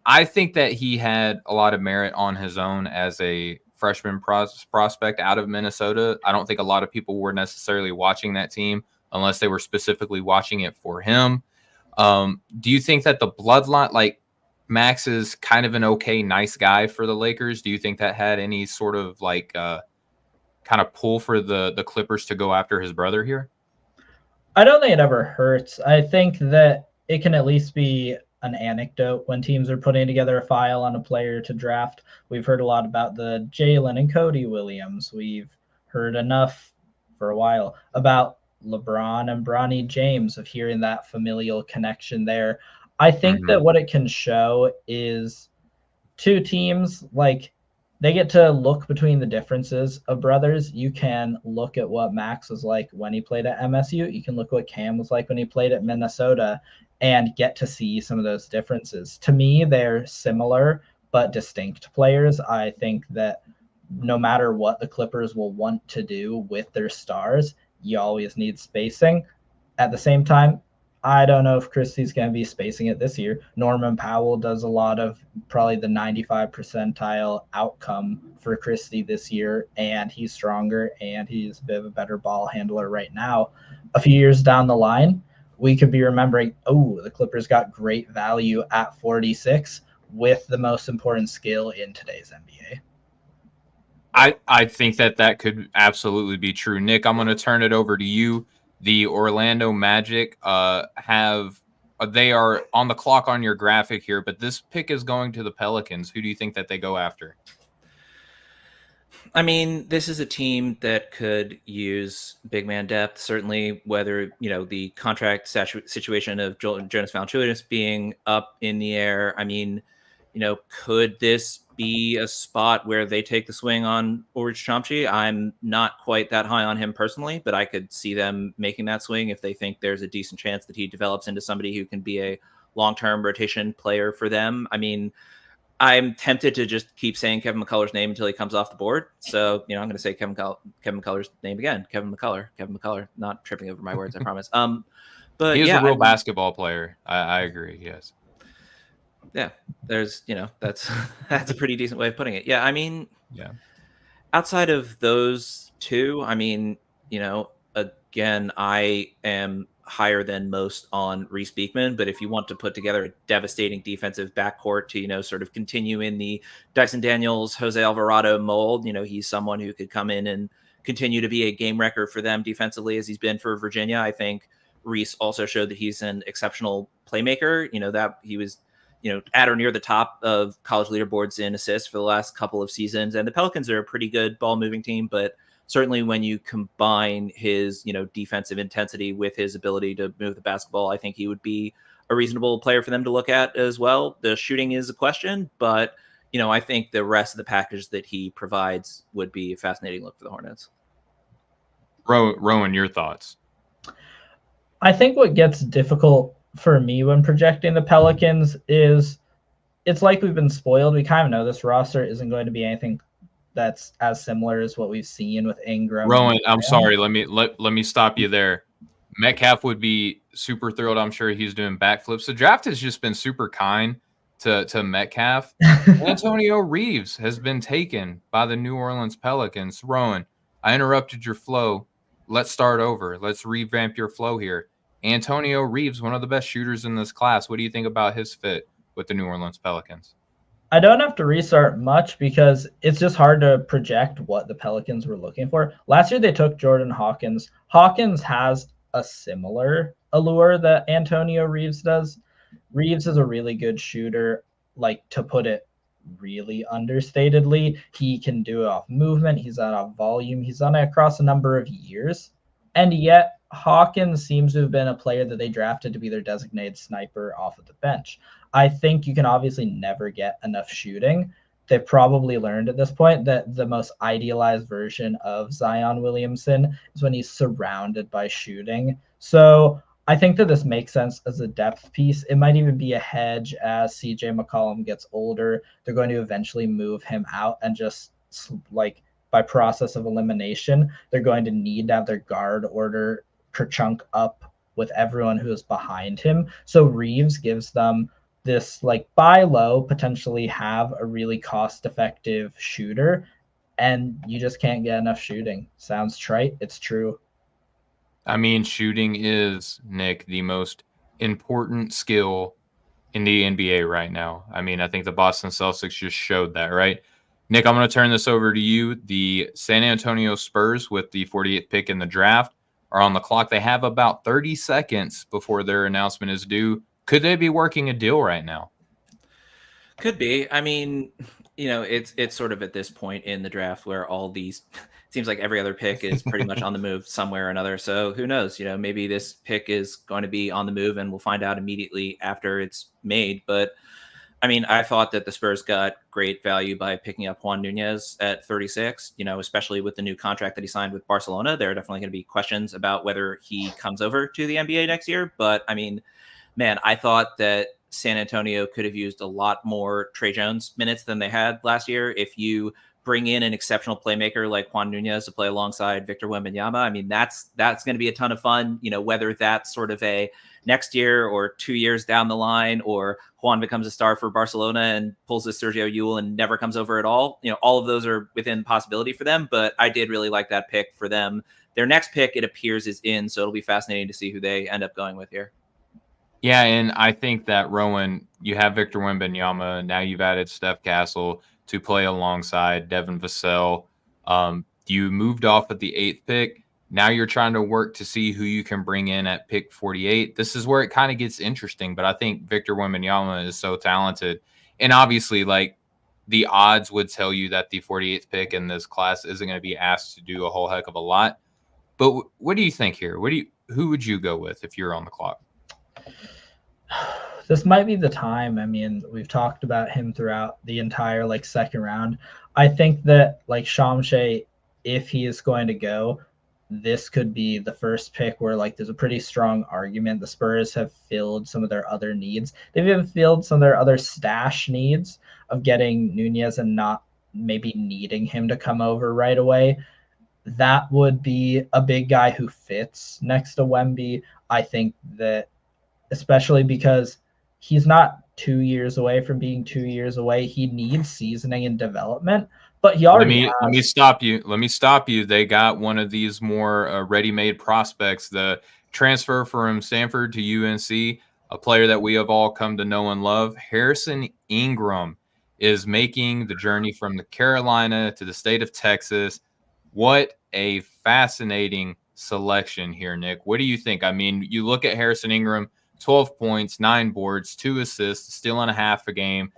I think that he had a lot of merit on his own as a freshman prospect out of Minnesota. I don't think a lot of people were necessarily watching that team unless they were specifically watching it for him. Do you think that the bloodline, like Max is kind of an okay, nice guy for the Lakers? Do you think that had any sort of like kind of pull for the Clippers to go after his brother here? I don't think it ever hurts. I think that it can at least be an anecdote when teams are putting together a file on a player to draft. We've heard a lot about the Jalen and Cody Williams. We've heard enough for a while about LeBron and Bronny James, of hearing that familial connection there. I think that what it can show is two teams, like, they get to look between the differences of brothers. You can look at what Max was like when he played at MSU. You can look what Cam was like when he played at Minnesota and get to see some of those differences. To me, they're similar but distinct players. I think that no matter what the Clippers will want to do with their stars, you always need spacing. At the same time, I don't know if Christie's going to be spacing it this year. Norman Powell does a lot of probably the 95 percentile outcome for Christie this year, and he's stronger and he's a bit of a better ball handler right now. A few years down the line, we could be remembering, oh, the Clippers got great value at 46 with the most important skill in today's NBA. I think that could absolutely be true. Nick, I'm going to turn it over to you. The Orlando Magic have they are on the clock on your graphic here, but this pick is going to the Pelicans. Who do you think that they go after? I mean, this is a team that could use big man depth. Certainly, whether the contract situation of Jonas Valanciunas being up in the air. I mean, could this be a spot where they take the swing on Ulrich Chomchi? I'm not quite that high on him personally, but I could see them making that swing if they think there's a decent chance that he develops into somebody who can be a long-term rotation player for them. I mean, I'm tempted to just keep saying Kevin McCullour's name until he comes off the board. So, I'm going to say Kevin McCullour's name again. Kevin McCullour, not tripping over my words, I promise. But he is a real basketball player. I agree. Yes. Yeah, there's, that's a pretty decent way of putting it. Yeah, I mean, outside of those two, I mean, again, I am higher than most on Reese Beekman, but if you want to put together a devastating defensive backcourt to, sort of continue in the Dyson Daniels, Jose Alvarado mold, he's someone who could come in and continue to be a game wrecker for them defensively as he's been for Virginia. I think Reese also showed that he's an exceptional playmaker, that he was at or near the top of college leaderboards in assists for the last couple of seasons. And the Pelicans are a pretty good ball moving team, but certainly when you combine his, defensive intensity with his ability to move the basketball, I think he would be a reasonable player for them to look at as well. The shooting is a question, but, I think the rest of the package that he provides would be a fascinating look for the Hornets. Rowan, your thoughts? I think what gets difficult for me when projecting the Pelicans is it's like we've been spoiled. We kind of know this roster isn't going to be anything that's as similar as what we've seen with Ingram. Rowan, I'm sorry. Let me stop you there. Metcalf would be super thrilled. I'm sure he's doing backflips. The draft has just been super kind to Metcalf. Antonio Reeves has been taken by the New Orleans Pelicans. Rowan, I interrupted your flow. Let's start over. Let's revamp your flow here. Antonio Reeves, one of the best shooters in this class. What do you think about his fit with the New Orleans Pelicans? I don't have to restart much because it's just hard to project what the Pelicans were looking for. Last year, they took Jordan Hawkins. Hawkins has a similar allure that Antonio Reeves does. Reeves is a really good shooter, like to put it really understatedly. He can do it off movement. He's on off volume. He's done it across a number of years. And yet, Hawkins seems to have been a player that they drafted to be their designated sniper off of the bench. I think you can obviously never get enough shooting. They've probably learned at this point that the most idealized version of Zion Williamson is when he's surrounded by shooting. So I think that this makes sense as a depth piece. It might even be a hedge as CJ McCollum gets older. They're going to eventually move him out and just by process of elimination, they're going to need to have their guard order per chunk up with everyone who is behind him. So Reeves gives them this buy low, potentially have a really cost-effective shooter, and you just can't get enough shooting. Sounds trite. It's true. I mean, shooting is, Nick, the most important skill in the NBA right now. I mean, I think the Boston Celtics just showed that, right? Nick, I'm going to turn this over to you. The San Antonio Spurs, with the 48th pick in the draft, are on the clock. They have about 30 seconds before their announcement is due. Could they be working a deal right now? Could be. I mean, it's sort of at this point in the draft where all these seems like every other pick is pretty much on the move somewhere or another. So who knows? Maybe this pick is going to be on the move and we'll find out immediately after it's made. But I mean, I thought that the Spurs got great value by picking up Juan Nunez at 36, especially with the new contract that he signed with Barcelona. There are definitely going to be questions about whether he comes over to the NBA next year. But I mean, man, I thought that San Antonio could have used a lot more Trey Jones minutes than they had last year. If you bring in an exceptional playmaker like Juan Nunez to play alongside Victor Wembanyama, I mean, that's going to be a ton of fun, whether that's sort of a next year or 2 years down the line, or Juan becomes a star for Barcelona and pulls this Sergio Llull and never comes over at all. All of those are within possibility for them, but I did really like that pick for them. Their next pick, it appears, is in, so it'll be fascinating to see who they end up going with here. Yeah, and I think that, Rowan, you have Victor Wembanyama. Now you've added Steph Castle to play alongside Devin Vassell. You moved off at the 8th pick. Now you're trying to work to see who you can bring in at pick 48. This is where it kind of gets interesting, but I think Victor Wembanyama is so talented. And obviously, like, the odds would tell you that the 48th pick in this class isn't going to be asked to do a whole heck of a lot. But what do you think here? Who would you go with if you're on the clock? This might be the time. I mean, we've talked about him throughout the entire like second round. I think that like Shamshay, if he is going to go, this could be the first pick where like there's a pretty strong argument. The Spurs have filled some of their other needs. They've even filled some of their other stash needs of getting Nunez and not maybe needing him to come over right away. That would be a big guy who fits next to Wemby. I think that especially because he's not 2 years away from being 2 years away. He needs seasoning and development, but he already Let me stop you. They got one of these more ready-made prospects, the transfer from Stanford to UNC, a player that we have all come to know and love. Harrison Ingram is making the journey from the Carolina to the state of Texas. What a fascinating selection here, Nick. What do you think? I mean, you look at Harrison Ingram, 12 points, 9 boards, 2 assists, stealing a half a game.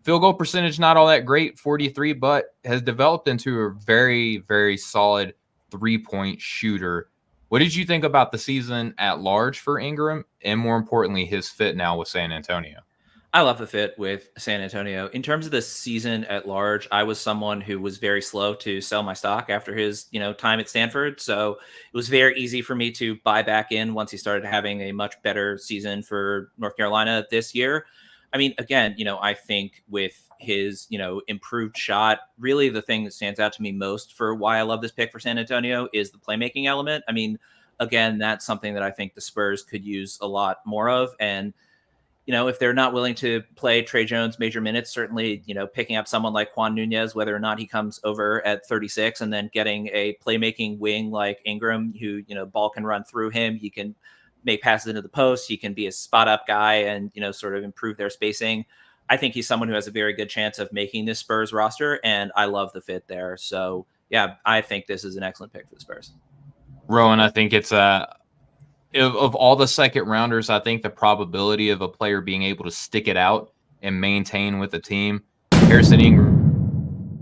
Field goal percentage, not all that great, 43, but has developed into a very, very solid three-point shooter. What did you think about the season at large for Ingram, and more importantly, his fit now with San Antonio? I love the fit with San Antonio. In terms of the season at large, I was someone who was very slow to sell my stock after his, time at Stanford. So it was very easy for me to buy back in once he started having a much better season for North Carolina this year. I mean, again, I think with his, improved shot, really the thing that stands out to me most for why I love this pick for San Antonio is the playmaking element. I mean, again, that's something that I think the Spurs could use a lot more of. And if they're not willing to play Trey Jones major minutes, certainly, picking up someone like Juan Nunez, whether or not he comes over at 36 and then getting a playmaking wing like Ingram, who, ball can run through him. He can make passes into the post. He can be a spot up guy and, sort of improve their spacing. I think he's someone who has a very good chance of making this Spurs roster, and I love the fit there. So, yeah, I think this is an excellent pick for the Spurs. Rowan, I think it's of all the second rounders, I think the probability of a player being able to stick it out and maintain with the team, Harrison Ingram.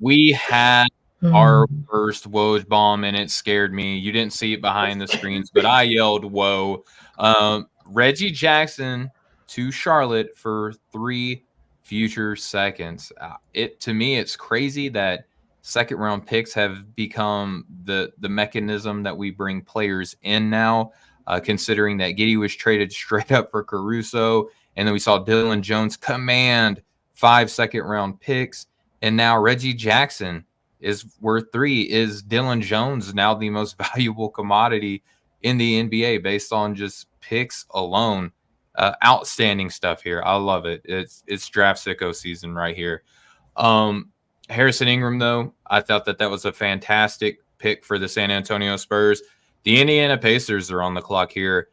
We had our first Woj bomb, and it scared me. You didn't see it behind the screens, but I yelled, whoa. Reggie Jackson to Charlotte for 3 future seconds. To me, it's crazy that second round picks have become the mechanism that we bring players in now, considering that Giddey was traded straight up for Caruso. And then we saw Dylan Jones command 5 second round picks. And now Reggie Jackson is worth 3. Is Dylan Jones now the most valuable commodity in the NBA based on just picks alone? Outstanding stuff here. I love it. It's draft sicko season right here. Harrison Ingram, though, I thought that was a fantastic pick for the San Antonio Spurs. The Indiana Pacers are on the clock here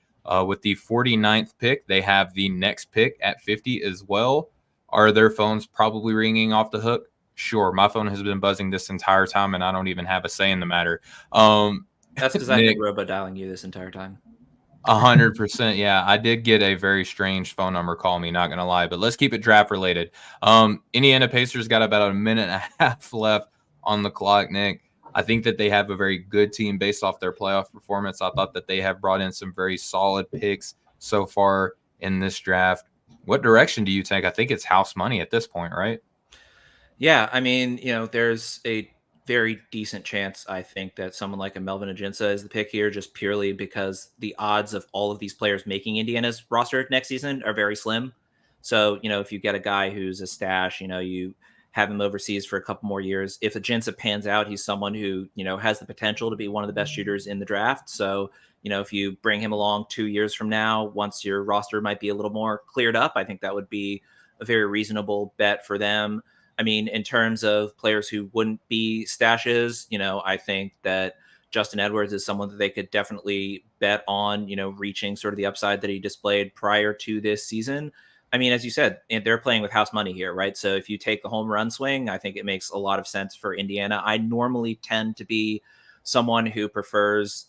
with the 49th pick. They have the next pick at 50 as well. Are their phones probably ringing off the hook? Sure. My phone has been buzzing this entire time, and I don't even have a say in the matter. That's because I've been robo-dialing you this entire time. 100%. Yeah, I did get a very strange phone number call me, not going to lie, but let's keep it draft related. Indiana Pacers got about a minute and a half left on the clock, Nick. I think that they have a very good team based off their playoff performance. I thought that they have brought in some very solid picks so far in this draft. What direction do you take? I think it's house money at this point, right? Yeah, I mean, there's a very decent chance, I think, that someone like a Melvin Ajinça is the pick here, just purely because the odds of all of these players making Indiana's roster next season are very slim. So, if you get a guy who's a stash, you have him overseas for a couple more years. If Ajinça pans out, he's someone who, has the potential to be one of the best shooters in the draft. So, if you bring him along 2 years from now, once your roster might be a little more cleared up, I think that would be a very reasonable bet for them. I mean, in terms of players who wouldn't be stashes, I think that Justin Edwards is someone that they could definitely bet on, reaching sort of the upside that he displayed prior to this season. I mean, as you said, they're playing with house money here, right? So if you take the home run swing, I think it makes a lot of sense for Indiana. I normally tend to be someone who prefers,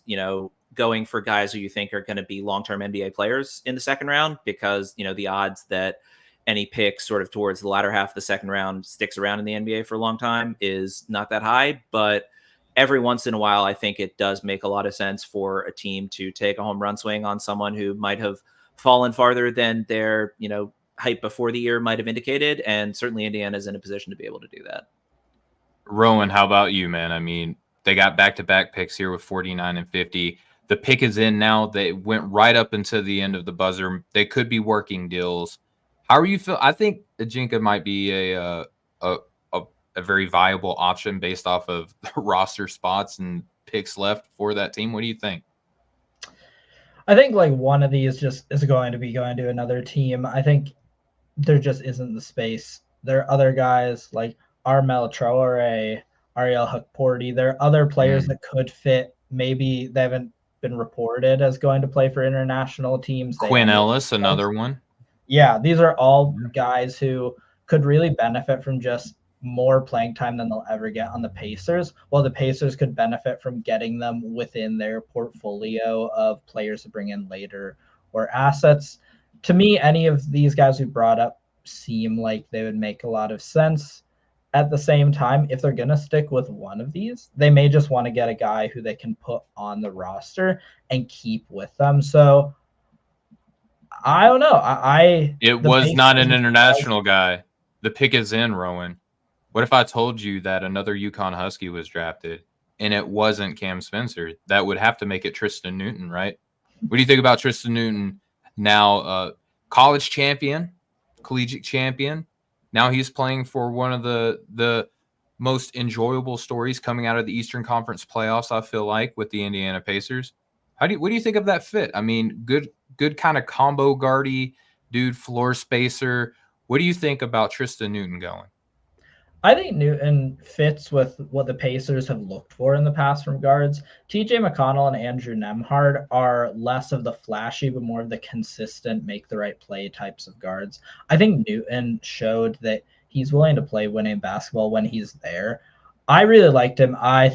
going for guys who you think are going to be long-term NBA players in the second round, because, the odds that any pick sort of towards the latter half of the second round sticks around in the NBA for a long time is not that high. But every once in a while, I think it does make a lot of sense for a team to take a home run swing on someone who might have fallen farther than their, hype before the year might have indicated. And certainly Indiana is in a position to be able to do that. Rowan, how about you, man? I mean, they got back-to-back picks here with 49 and 50. The pick is in now. They went right up into the end of the buzzer. They could be working deals. How are you feel? I think Ajinka might be a very viable option based off of the roster spots and picks left for that team. What do you think? I think like one of these just is going to be going to another team. I think there just isn't the space. There are other guys like Armel Traore, Ariel Hukporti. There are other players that could fit. Maybe they haven't been reported as going to play for international teams. Quinn Ellis, another one. Yeah, these are all guys who could really benefit from just more playing time than they'll ever get on the Pacers, while the Pacers could benefit from getting them within their portfolio of players to bring in later or assets. To me, any of these guys we brought up seem like they would make a lot of sense. At the same time, if they're going to stick with one of these, they may just want to get a guy who they can put on the roster and keep with them. So I don't know. It was not an international guy. The pick is in, Rowan. What if I told you that another UConn Husky was drafted and it wasn't Cam Spencer? That would have to make it Tristan Newton, right? What do you think about Tristan Newton now? College champion, collegiate champion. Now he's playing for one of the most enjoyable stories coming out of the Eastern Conference playoffs, I feel like, with the Indiana Pacers. What do you think of that fit? I mean, good kind of combo guardy dude, floor spacer. What do you think about Tristan Newton going? I think Newton fits with what the Pacers have looked for in the past from guards. TJ McConnell and Andrew Nembhard are less of the flashy, but more of the consistent, make the right play types of guards. I think Newton showed that he's willing to play winning basketball when he's there. I really liked him. I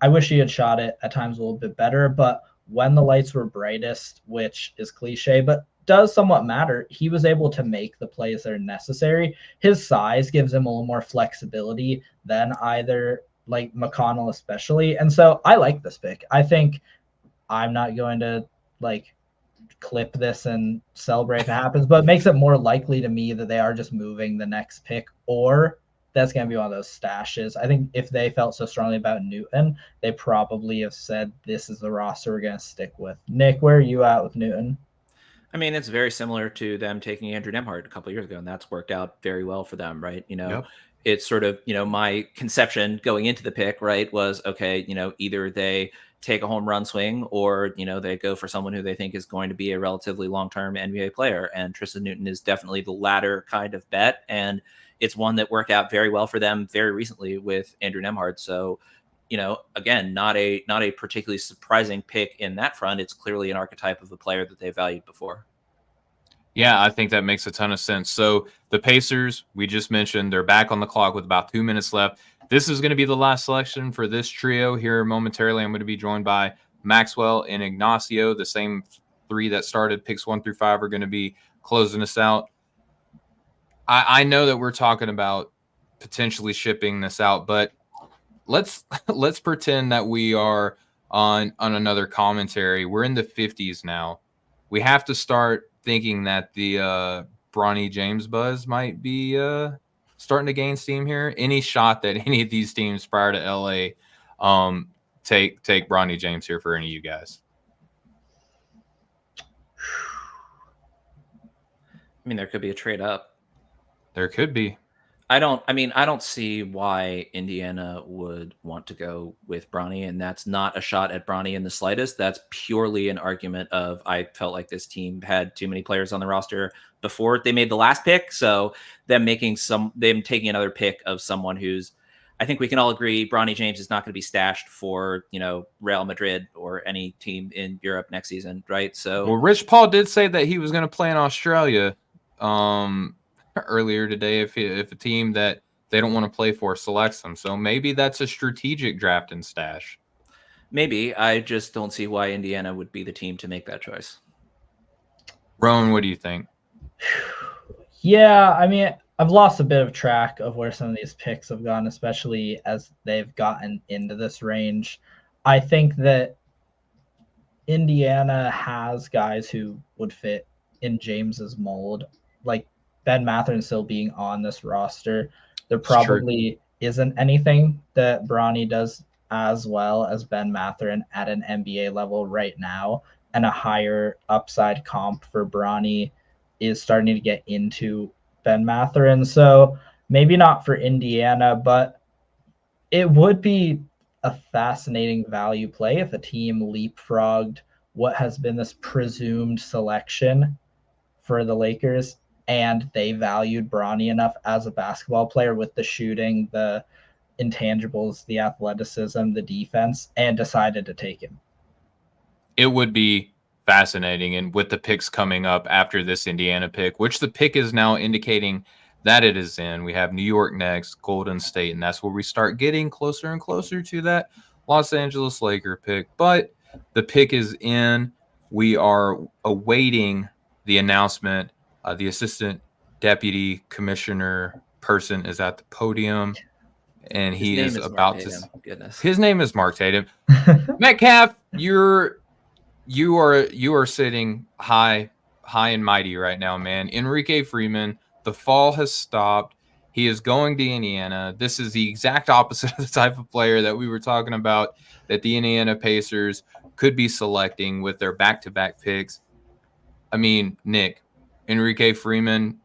wish he had shot it at times a little bit better, but when the lights were brightest, which is cliche, but does somewhat matter, he was able to make the plays that are necessary. His size gives him a little more flexibility than either like McConnell especially. And so I like this pick. I think I'm not going to like clip this and celebrate if it happens, but it makes it more likely to me that they are just moving the next pick, or that's going to be one of those stashes. I think if they felt so strongly about Newton, they probably have said, this is the roster we're going to stick with. Nick, where are you at with Newton? I mean, it's very similar to them taking Andrew Nembhard a couple of years ago, and that's worked out very well for them, right? Yep. It's sort of, my conception going into the pick, right, was, okay, either they take a home run swing or, they go for someone who they think is going to be a relatively long-term NBA player. And Tristan Newton is definitely the latter kind of bet. And it's one that worked out very well for them very recently with Andrew Nembhard. So, again, not a particularly surprising pick in that front. It's clearly an archetype of the player that they valued before. Yeah, I think that makes a ton of sense. So the Pacers, we just mentioned, they're back on the clock with about 2 minutes left. This is going to be the last selection for this trio here momentarily. I'm going to be joined by Maxwell and Ignacio. The same three that started picks 1 through 5 are going to be closing us out. I know that we're talking about potentially shipping this out, but let's pretend that we are on another commentary. We're in the 50s now. We have to start thinking that the Bronny James buzz might be starting to gain steam here. Any shot that any of these teams prior to LA take Bronny James here for any of you guys? I mean, there could be a trade up. There could be. I don't see why Indiana would want to go with Bronny, and that's not a shot at Bronny in the slightest. That's purely an argument of, I felt like this team had too many players on the roster before they made the last pick. So them taking another pick of someone who's, I think we can all agree, Bronny James is not going to be stashed for, Real Madrid or any team in Europe next season, right? So, well, Rich Paul did say that he was going to play in Australia. earlier today if a team that they don't want to play for selects them. So maybe that's a strategic draft and stash. Maybe. I just don't see why Indiana would be the team to make that choice. Rowan, what do you think? Yeah, I mean, I've lost a bit of track of where some of these picks have gone, especially as they've gotten into this range. I think that Indiana has guys who would fit in James's mold, like Ben Mathurin still being on this roster. There probably isn't anything that Bronny does as well as Ben Mathurin at an NBA level right now, and a higher upside comp for Bronny is starting to get into Ben Mathurin. So maybe not for Indiana, but it would be a fascinating value play if a team leapfrogged what has been this presumed selection for the Lakers, and they valued Bronny enough as a basketball player with the shooting, the intangibles, the athleticism, the defense, and decided to take him. It would be fascinating. And with the picks coming up after this Indiana pick, which the pick is now indicating that it is in, we have New York next, Golden State, and that's where we start getting closer and closer to that Los Angeles Laker pick. But the pick is in. We are awaiting the announcement. The assistant deputy commissioner person is at the podium, and he is about to. Goodness. His name is Mark Tatum. Metcalf, you are sitting high and mighty right now, man. Enrique Freeman, the fall has stopped. He is going to Indiana. This is the exact opposite of the type of player that we were talking about that the Indiana Pacers could be selecting with their back-to-back picks. I mean, Nick, Enrique Freeman,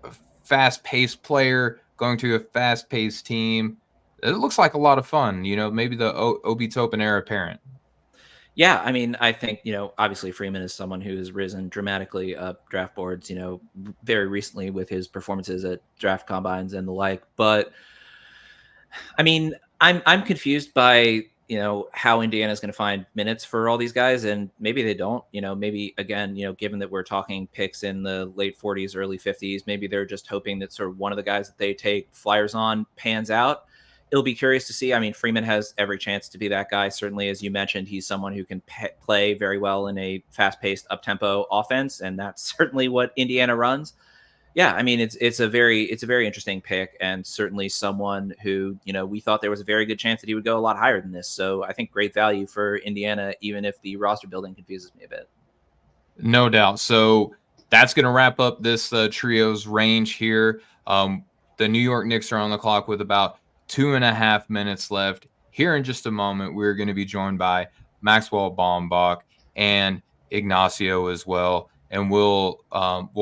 a fast-paced player going to a fast-paced team. It looks like a lot of fun. You know, maybe the Obi Toppin heir apparent. Yeah, I mean, I think, obviously Freeman is someone who has risen dramatically up draft boards, very recently with his performances at draft combines and the like. But I mean, I'm confused by, how Indiana is going to find minutes for all these guys, and maybe they don't. Maybe again, given that we're talking picks in the late 40s, early 50s, maybe they're just hoping that sort of one of the guys that they take flyers on pans out. It'll be curious to see. I mean, Freeman has every chance to be that guy. Certainly, as you mentioned, he's someone who can play very well in a fast-paced, up-tempo offense, and that's certainly what Indiana runs. Yeah, I mean, it's a very interesting pick, and certainly someone who we thought there was a very good chance that he would go a lot higher than this. So I think great value for Indiana, even if the roster building confuses me a bit. No doubt. So that's going to wrap up this trio's range here. The New York Knicks are on the clock with about 2.5 minutes left. Here in just a moment, we're going to be joined by Maxwell Baumbach and Ignacio as well, and we'll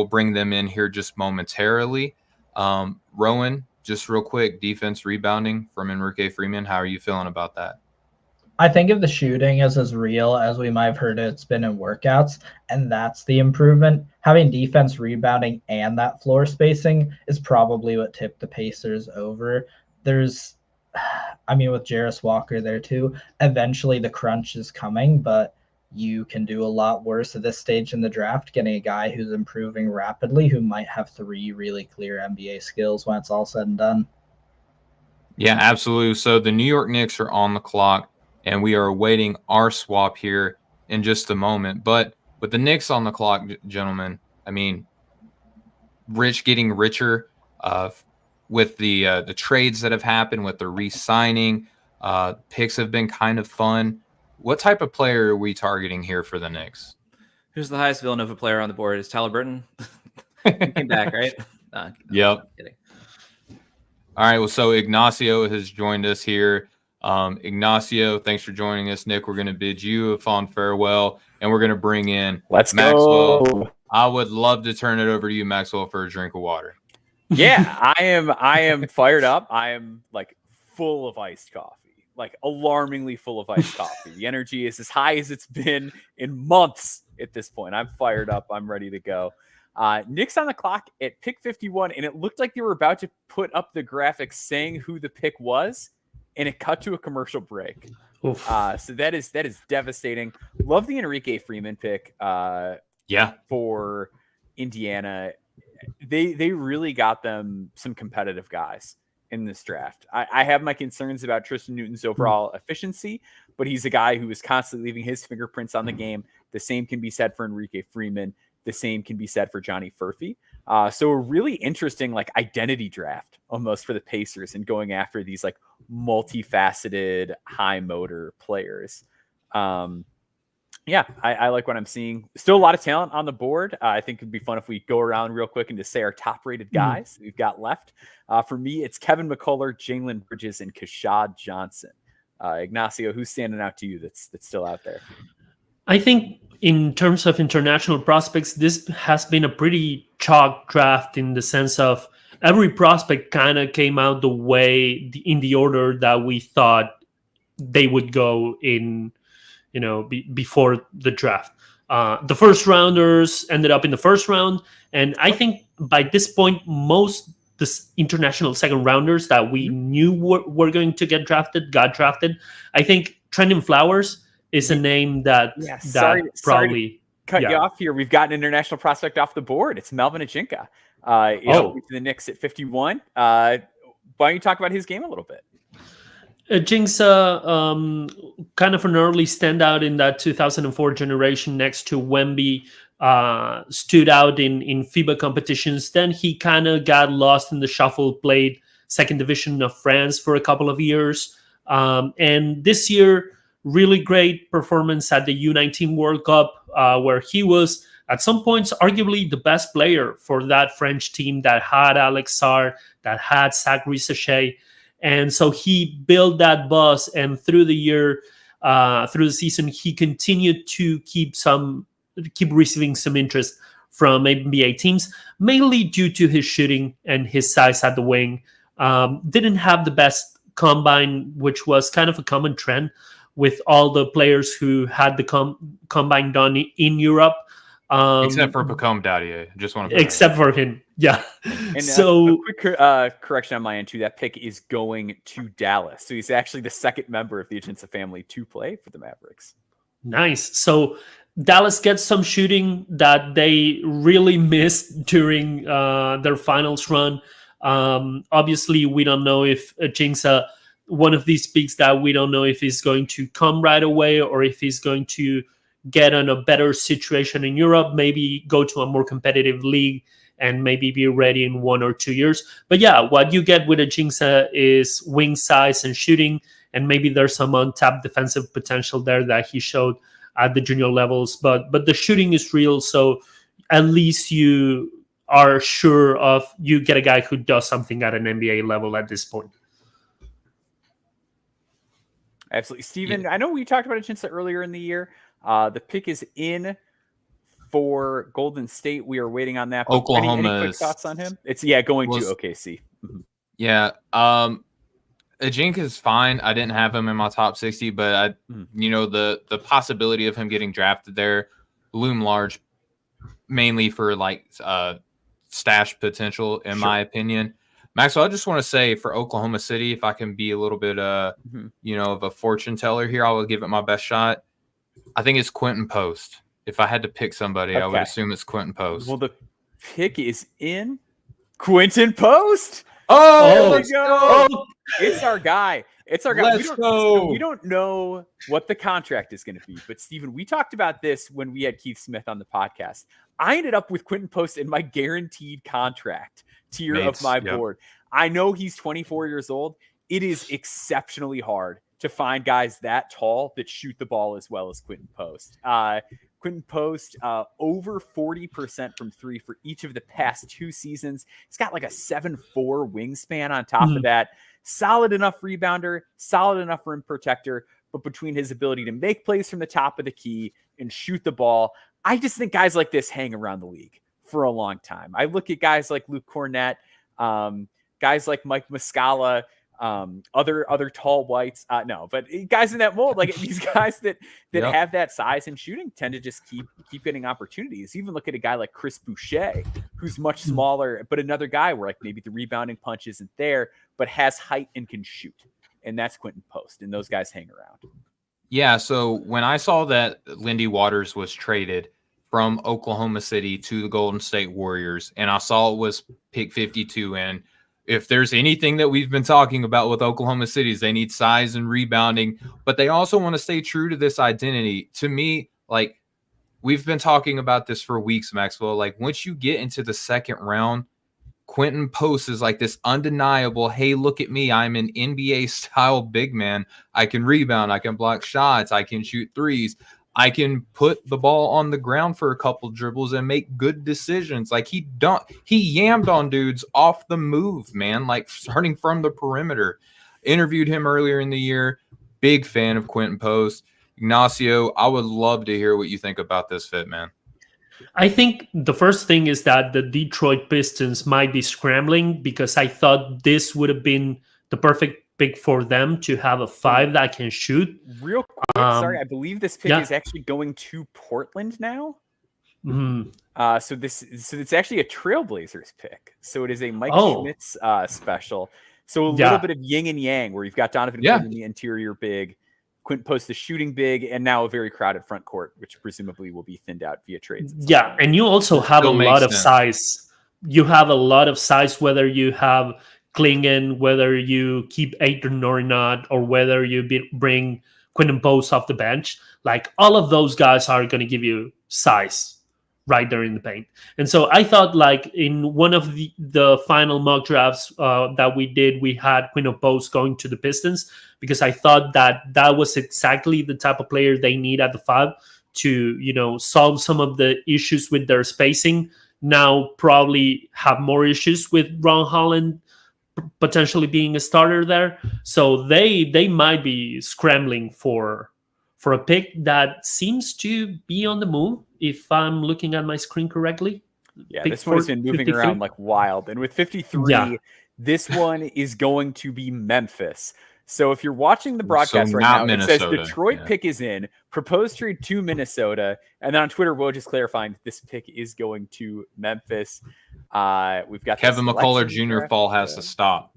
bring them in here just momentarily. Rowan, just real quick, defense rebounding from Enrique Freeman. How are you feeling about that? I think if the shooting is as real as we might have heard it's been in workouts, and that's the improvement, having defense rebounding and that floor spacing is probably what tipped the Pacers over. With Jarris Walker there too, eventually the crunch is coming, but you can do a lot worse at this stage in the draft, getting a guy who's improving rapidly, who might have 3 really clear NBA skills when it's all said and done. Yeah, absolutely. So the New York Knicks are on the clock, and we are awaiting our swap here in just a moment. But with the Knicks on the clock, gentlemen, I mean, Rich getting richer, with the trades that have happened, with the re-signing, picks have been kind of fun. What type of player are we targeting here for the Knicks? Who's the highest Villanova player on the board? Is Tyler Burton? He came back, right? Yep. I'm kidding. All right. Well, so Ignacio has joined us here. Ignacio, thanks for joining us. Nick, we're going to bid you a fond farewell, and we're going to bring in Maxwell. Go. I would love to turn it over to you, Maxwell, for a drink of water. Yeah, I am fired up. I am like full of iced coffee, like alarmingly full of iced coffee. The energy is as high as it's been in months at this point. I'm fired up. I'm ready to go. Knicks on the clock at pick 51, and it looked like they were about to put up the graphic saying who the pick was, and it cut to a commercial break. So that is devastating. Love the Enrique Freeman pick. Yeah, for Indiana. they really got them some competitive guys in this draft. I have my concerns about Tristan Newton's overall efficiency, but he's a guy who is constantly leaving his fingerprints on the game. The same can be said for Enrique Freeman. The same can be said for Johnny Furphy. So a really interesting like identity draft almost for the Pacers and going after these like multifaceted high motor players. Yeah, I like what I'm seeing. Still a lot of talent on the board. I think it'd be fun if we go around real quick and just say our top rated guys we've got left. For me, it's Kevin McCullough, Jalen Bridges, and Kashad Johnson. Ignacio, who's standing out to you that's still out there? I think in terms of international prospects, this has been a pretty chalk draft in the sense of every prospect kind of came out the way in the order that we thought they would go in, before the draft. The first rounders ended up in the first round. And I think by this point, most the international second rounders that we knew were going to get drafted, got drafted. I think Trendon Flowers is a name that probably to cut you off here. We've got an international prospect off the board. It's Melvin Ajinka. To the Knicks at 51. Why don't you talk about his game a little bit? Jinxa, kind of an early standout in that 2004 generation next to Wemby, stood out in FIBA competitions. Then he kind of got lost in the shuffle, played second division of France for a couple of years. And this year, really great performance at the U19 World Cup, where he was at some points arguably the best player for that French team that had Alex Sarr, that had Zach Risache. And so he built that buzz, and through the season, he continued to keep receiving some interest from NBA teams, mainly due to his shooting and his size at the wing. Didn't have the best combine, which was kind of a common trend with all the players who had the combine done in Europe. Except for Pacome Dadier. Just want to except for him. Yeah. And so a quick correction on my end too. That pick is going to Dallas. So he's actually the second member of the Ajinca family to play for the Mavericks. Nice. So Dallas gets some shooting that they really missed during their finals run. Obviously, we don't know if Ajinca, one of these picks that we don't know if he's going to come right away or if he's going to get on a better situation in Europe, maybe go to a more competitive league and maybe be ready in 1 or 2 years. But yeah, what you get with Ajinca is wing size and shooting, and maybe there's some untapped defensive potential there that he showed at the junior levels. But the shooting is real, so at least you are sure of you get a guy who does something at an NBA level at this point. Absolutely. Steven, I know we talked about Ajinca earlier in the year. The pick is in for Golden State. We are waiting on that. Oklahoma. Any quick thoughts on him? It's going to OKC. Mm-hmm. Yeah. Ajinca is fine. I didn't have him in my top 60, but the possibility of him getting drafted there loom large, mainly for stash potential, in my opinion. Maxwell, I just want to say for Oklahoma City, if I can be a little bit of a fortune teller here, I will give it my best shot. I think it's Quentin Post. If I had to pick somebody, I would assume it's Quentin Post. Well, the pick is in Quentin Post. Oh, there we go. It's our guy. Let's go. We don't know what the contract is going to be, but Steven, we talked about this when we had Keith Smith on the podcast. I ended up with Quentin Post in my guaranteed contract tier of my board. I know he's 24 years old. It is exceptionally hard to find guys that tall that shoot the ball as well as Quentin Post. Quentin Post, over 40% from three for each of the past 2 seasons. He's got like a 7'4" wingspan on top of that. Solid enough rebounder, solid enough rim protector, but between his ability to make plays from the top of the key and shoot the ball, I just think guys like this hang around the league for a long time. I look at guys like Luke Cornett, guys like Mike Muscala, other tall whites, but guys in that mold, like these guys that have that size and shooting tend to just keep getting opportunities. Even look at a guy like Chris Boucher, who's much smaller, but another guy where like maybe the rebounding punch isn't there, but has height and can shoot. And that's Quentin Post, and those guys hang around. Yeah, so when I saw that Lindy Waters was traded from Oklahoma City to the Golden State Warriors, and I saw it was pick 52. And if there's anything that we've been talking about with Oklahoma City is they need size and rebounding, but they also want to stay true to this identity. To me, like, we've been talking about this for weeks, Maxwell. Like, once you get into the second round, Quentin Post is like this undeniable, hey, look at me. I'm an NBA-style big man. I can rebound. I can block shots. I can shoot threes. I can put the ball on the ground for a couple dribbles and make good decisions. Like, he yammed on dudes off the move, man, like starting from the perimeter. Interviewed him earlier in the year. Big fan of Quentin Post. Ignacio, I would love to hear what you think about this fit, man. I think the first thing is that the Detroit Pistons might be scrambling, because I thought this would have been the perfect pick for them to have a 5 that can shoot. Real quick, sorry, I believe this pick is actually going to Portland now. Mm-hmm. So it's actually a Trailblazers pick. So it is a Mike Schmitz special. So a little bit of yin and yang, where you've got Donovan in the interior big, Quentin Post the shooting big, and now a very crowded front court, which presumably will be thinned out via trades. Yeah, and you also have a lot of size. You have a lot of size, whether you have Klingen, whether you keep Ayton or not, or whether you bring Quentin Post off the bench. Like, all of those guys are going to give you size right there in the paint. And so I thought, like, in one of the final mock drafts that we did, we had Quentin Post going to the Pistons, because I thought that was exactly the type of player they need at the 5 to, solve some of the issues with their spacing. Now probably have more issues with Ron Holland potentially being a starter there. So they might be scrambling for a pick that seems to be on the move, if I'm looking at my screen correctly. Yeah, Pick this one has been moving 53. around like wild. And with 53, this one is going to be Memphis. So if you're watching the broadcast right now, Minnesota. It says Detroit pick is in, proposed trade to Minnesota. And then on Twitter, we'll just clarifying this pick is going to Memphis. We've got Kevin McCullough Jr. fall has to stop.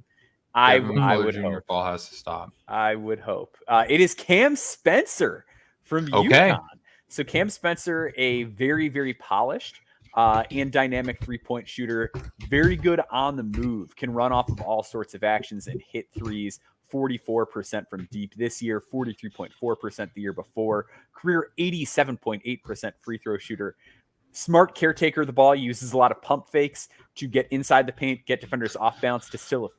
I would hope. Fall has to stop. I would hope. It is Cam Spencer from UConn. So Cam Spencer, a very, very polished and dynamic three-point shooter, very good on the move, can run off of all sorts of actions and hit threes. 44% from deep this year, 43.4% the year before. Career 87.8% free throw shooter. Smart caretaker of the ball, uses a lot of pump fakes to get inside the paint, get defenders off balance to still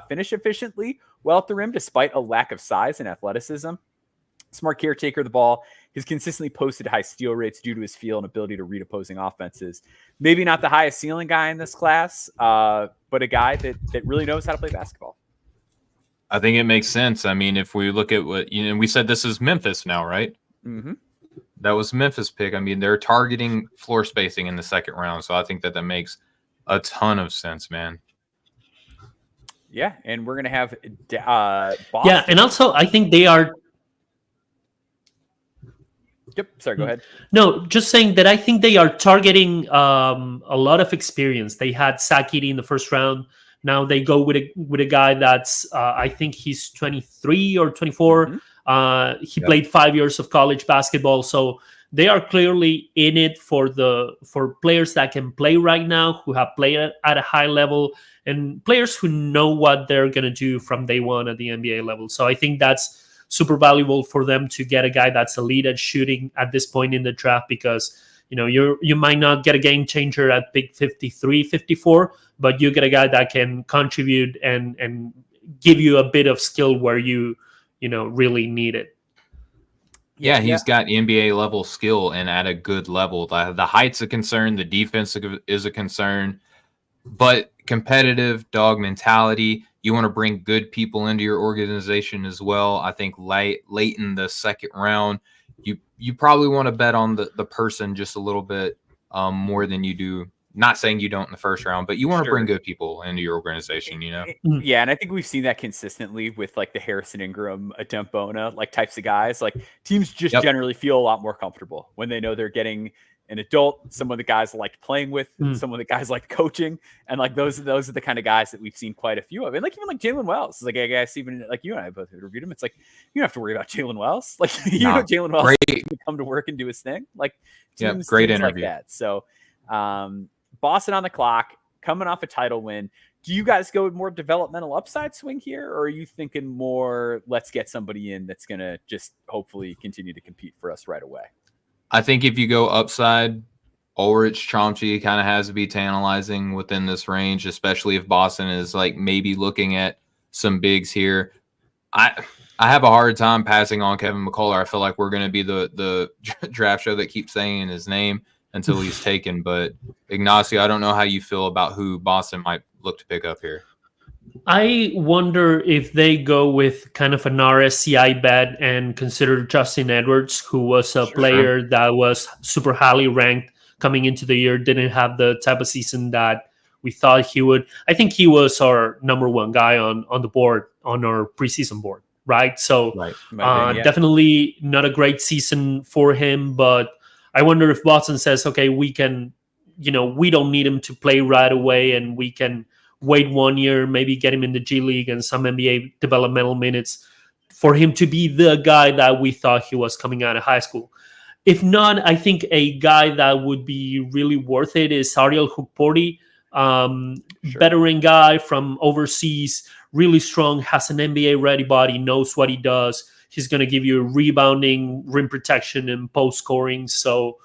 finish efficiently well at the rim, despite a lack of size and athleticism. Smart caretaker of the ball. He's consistently posted high steal rates due to his feel and ability to read opposing offenses. Maybe not the highest ceiling guy in this class, but a guy that really knows how to play basketball. I think it makes sense. I mean, if we look at what, we said this is Memphis now, right? Mm-hmm. That was Memphis pick. I mean, they're targeting floor spacing in the second round. So I think that makes a ton of sense, man. Yeah. And we're going to have Boston. Yeah. And also, I think they are. Yep. Sorry, go ahead. No, just saying that I think they are targeting a lot of experience. They had Zach Edey in the first round. Now they go with a guy that's I think he's 23 or 24. Mm-hmm. He played 5 years of college basketball, so they are clearly in it for players that can play right now, who have played at a high level, and players who know what they're gonna do from day one at the NBA level. So I think that's super valuable for them to get a guy that's elite at shooting at this point in the draft, because you might not get a game changer at pick 53, 54, but you get a guy that can contribute and give you a bit of skill where you really need it. Yeah, he's got NBA level skill and at a good level. The height's a concern, the defense is a concern, but competitive dog mentality. You want to bring good people into your organization as well. I think late in the second round, you probably want to bet on the person just a little bit more than you do. Not saying you don't in the first round, but you want to bring good people into your organization, Yeah, and I think we've seen that consistently with like the Harrison Ingram, Adembona, like types of guys. Like teams just generally feel a lot more comfortable when they know they're getting an adult, someone the guys liked playing with, someone the guys liked coaching, and like those are the kind of guys that we've seen quite a few of. And like even like Jalen Wells, like I guess even like you and I both reviewed him. It's like you don't have to worry about Jalen Wells. Like Jalen Wells can come to work and do his thing. Like great interview. Like that. So Boston on the clock, coming off a title win. Do you guys go with more developmental upside swing here, or are you thinking more let's get somebody in that's gonna just hopefully continue to compete for us right away? I think if you go upside, Ulrich Chomsky kind of has to be tantalizing within this range, especially if Boston is like maybe looking at some bigs here. I have a hard time passing on Kevin McCullough. I feel like we're going to be the draft show that keeps saying his name until he's taken. But Ignacio, I don't know how you feel about who Boston might look to pick up here. I wonder if they go with kind of an RSCI bet and consider Justin Edwards, who was a player that was super highly ranked coming into the year, didn't have the type of season that we thought he would. I think he was our number one guy on the board, on our preseason board, right? So definitely not a great season for him, but I wonder if Boston says, okay, we can, we don't need him to play right away, and we can wait 1 year, maybe get him in the G League and some NBA developmental minutes for him to be the guy that we thought he was coming out of high school. If not, I think a guy that would be really worth it is Ariel Hukporti, veteran guy from overseas, really strong, has an NBA-ready body, knows what he does. He's going to give you rebounding, rim protection, and post scoring. So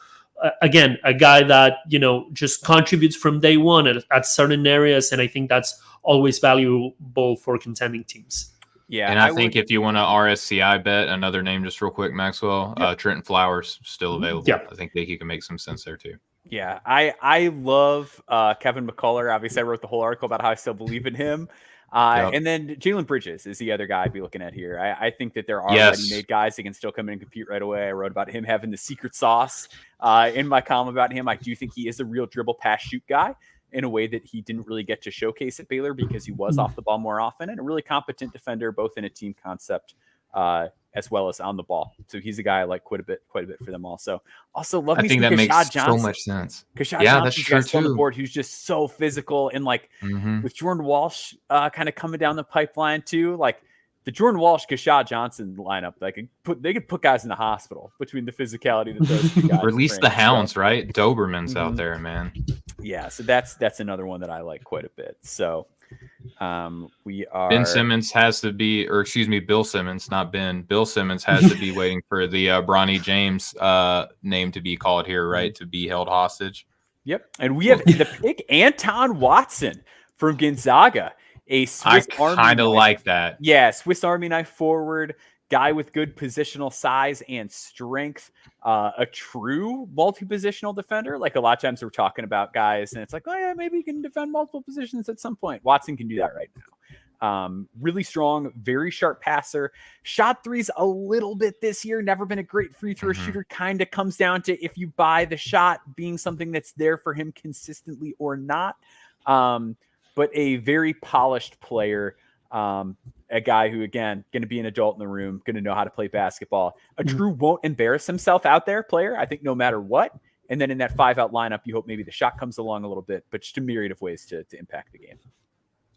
again, a guy that, just contributes from day one at certain areas. And I think that's always valuable for contending teams. Yeah. And I think if you want to RSCI bet, another name just real quick, Maxwell, Trenton Flowers still available. Yeah. I think that he can make some sense there too. Yeah. I love Kevin McCullough. Obviously I wrote the whole article about how I still believe in him. And then Jalen Bridges is the other guy I'd be looking at here. I think that there are ready-made guys that can still come in and compete right away. I wrote about him having the secret sauce in my column about him. I do think he is a real dribble pass shoot guy in a way that he didn't really get to showcase at Baylor because he was off the ball more often, and a really competent defender, both in a team concept as well as on the ball. So he's a guy I like quite a bit for them also. Also, love me some Kashad Johnson. So much sense. Kashad Johnson's true on the board, who's just so physical, and like with Jordan Walsh kind of coming down the pipeline too. Like the Jordan Walsh Kashad Johnson lineup, they could put guys in the hospital between the physicality that those two guys release the hounds, right? Doberman's out there, man. Yeah, so that's another one that I like quite a bit. So we are Ben Simmons has to be, or excuse me, Bill Simmons, not Ben. Bill Simmons has to be waiting for the Bronny James name to be called here, right? To be held hostage. Yep. And we have the pick Anton Watson from Gonzaga, a Swiss Army. I kind of like that. Yeah, Swiss Army knife forward, guy with good positional size and strength, a true multi-positional defender. Like a lot of times we're talking about guys and it's like, oh yeah, maybe you can defend multiple positions at some point. Watson can do that right now. Really strong, very sharp passer. Shot threes a little bit this year. Never been a great free throw shooter. Kind of comes down to if you buy the shot being something that's there for him consistently or not. But a very polished player. A guy who, again, going to be an adult in the room, going to know how to play basketball. A true won't embarrass himself out there player, I think, no matter what. And then in that 5-out lineup, you hope maybe the shot comes along a little bit, but just a myriad of ways to impact the game.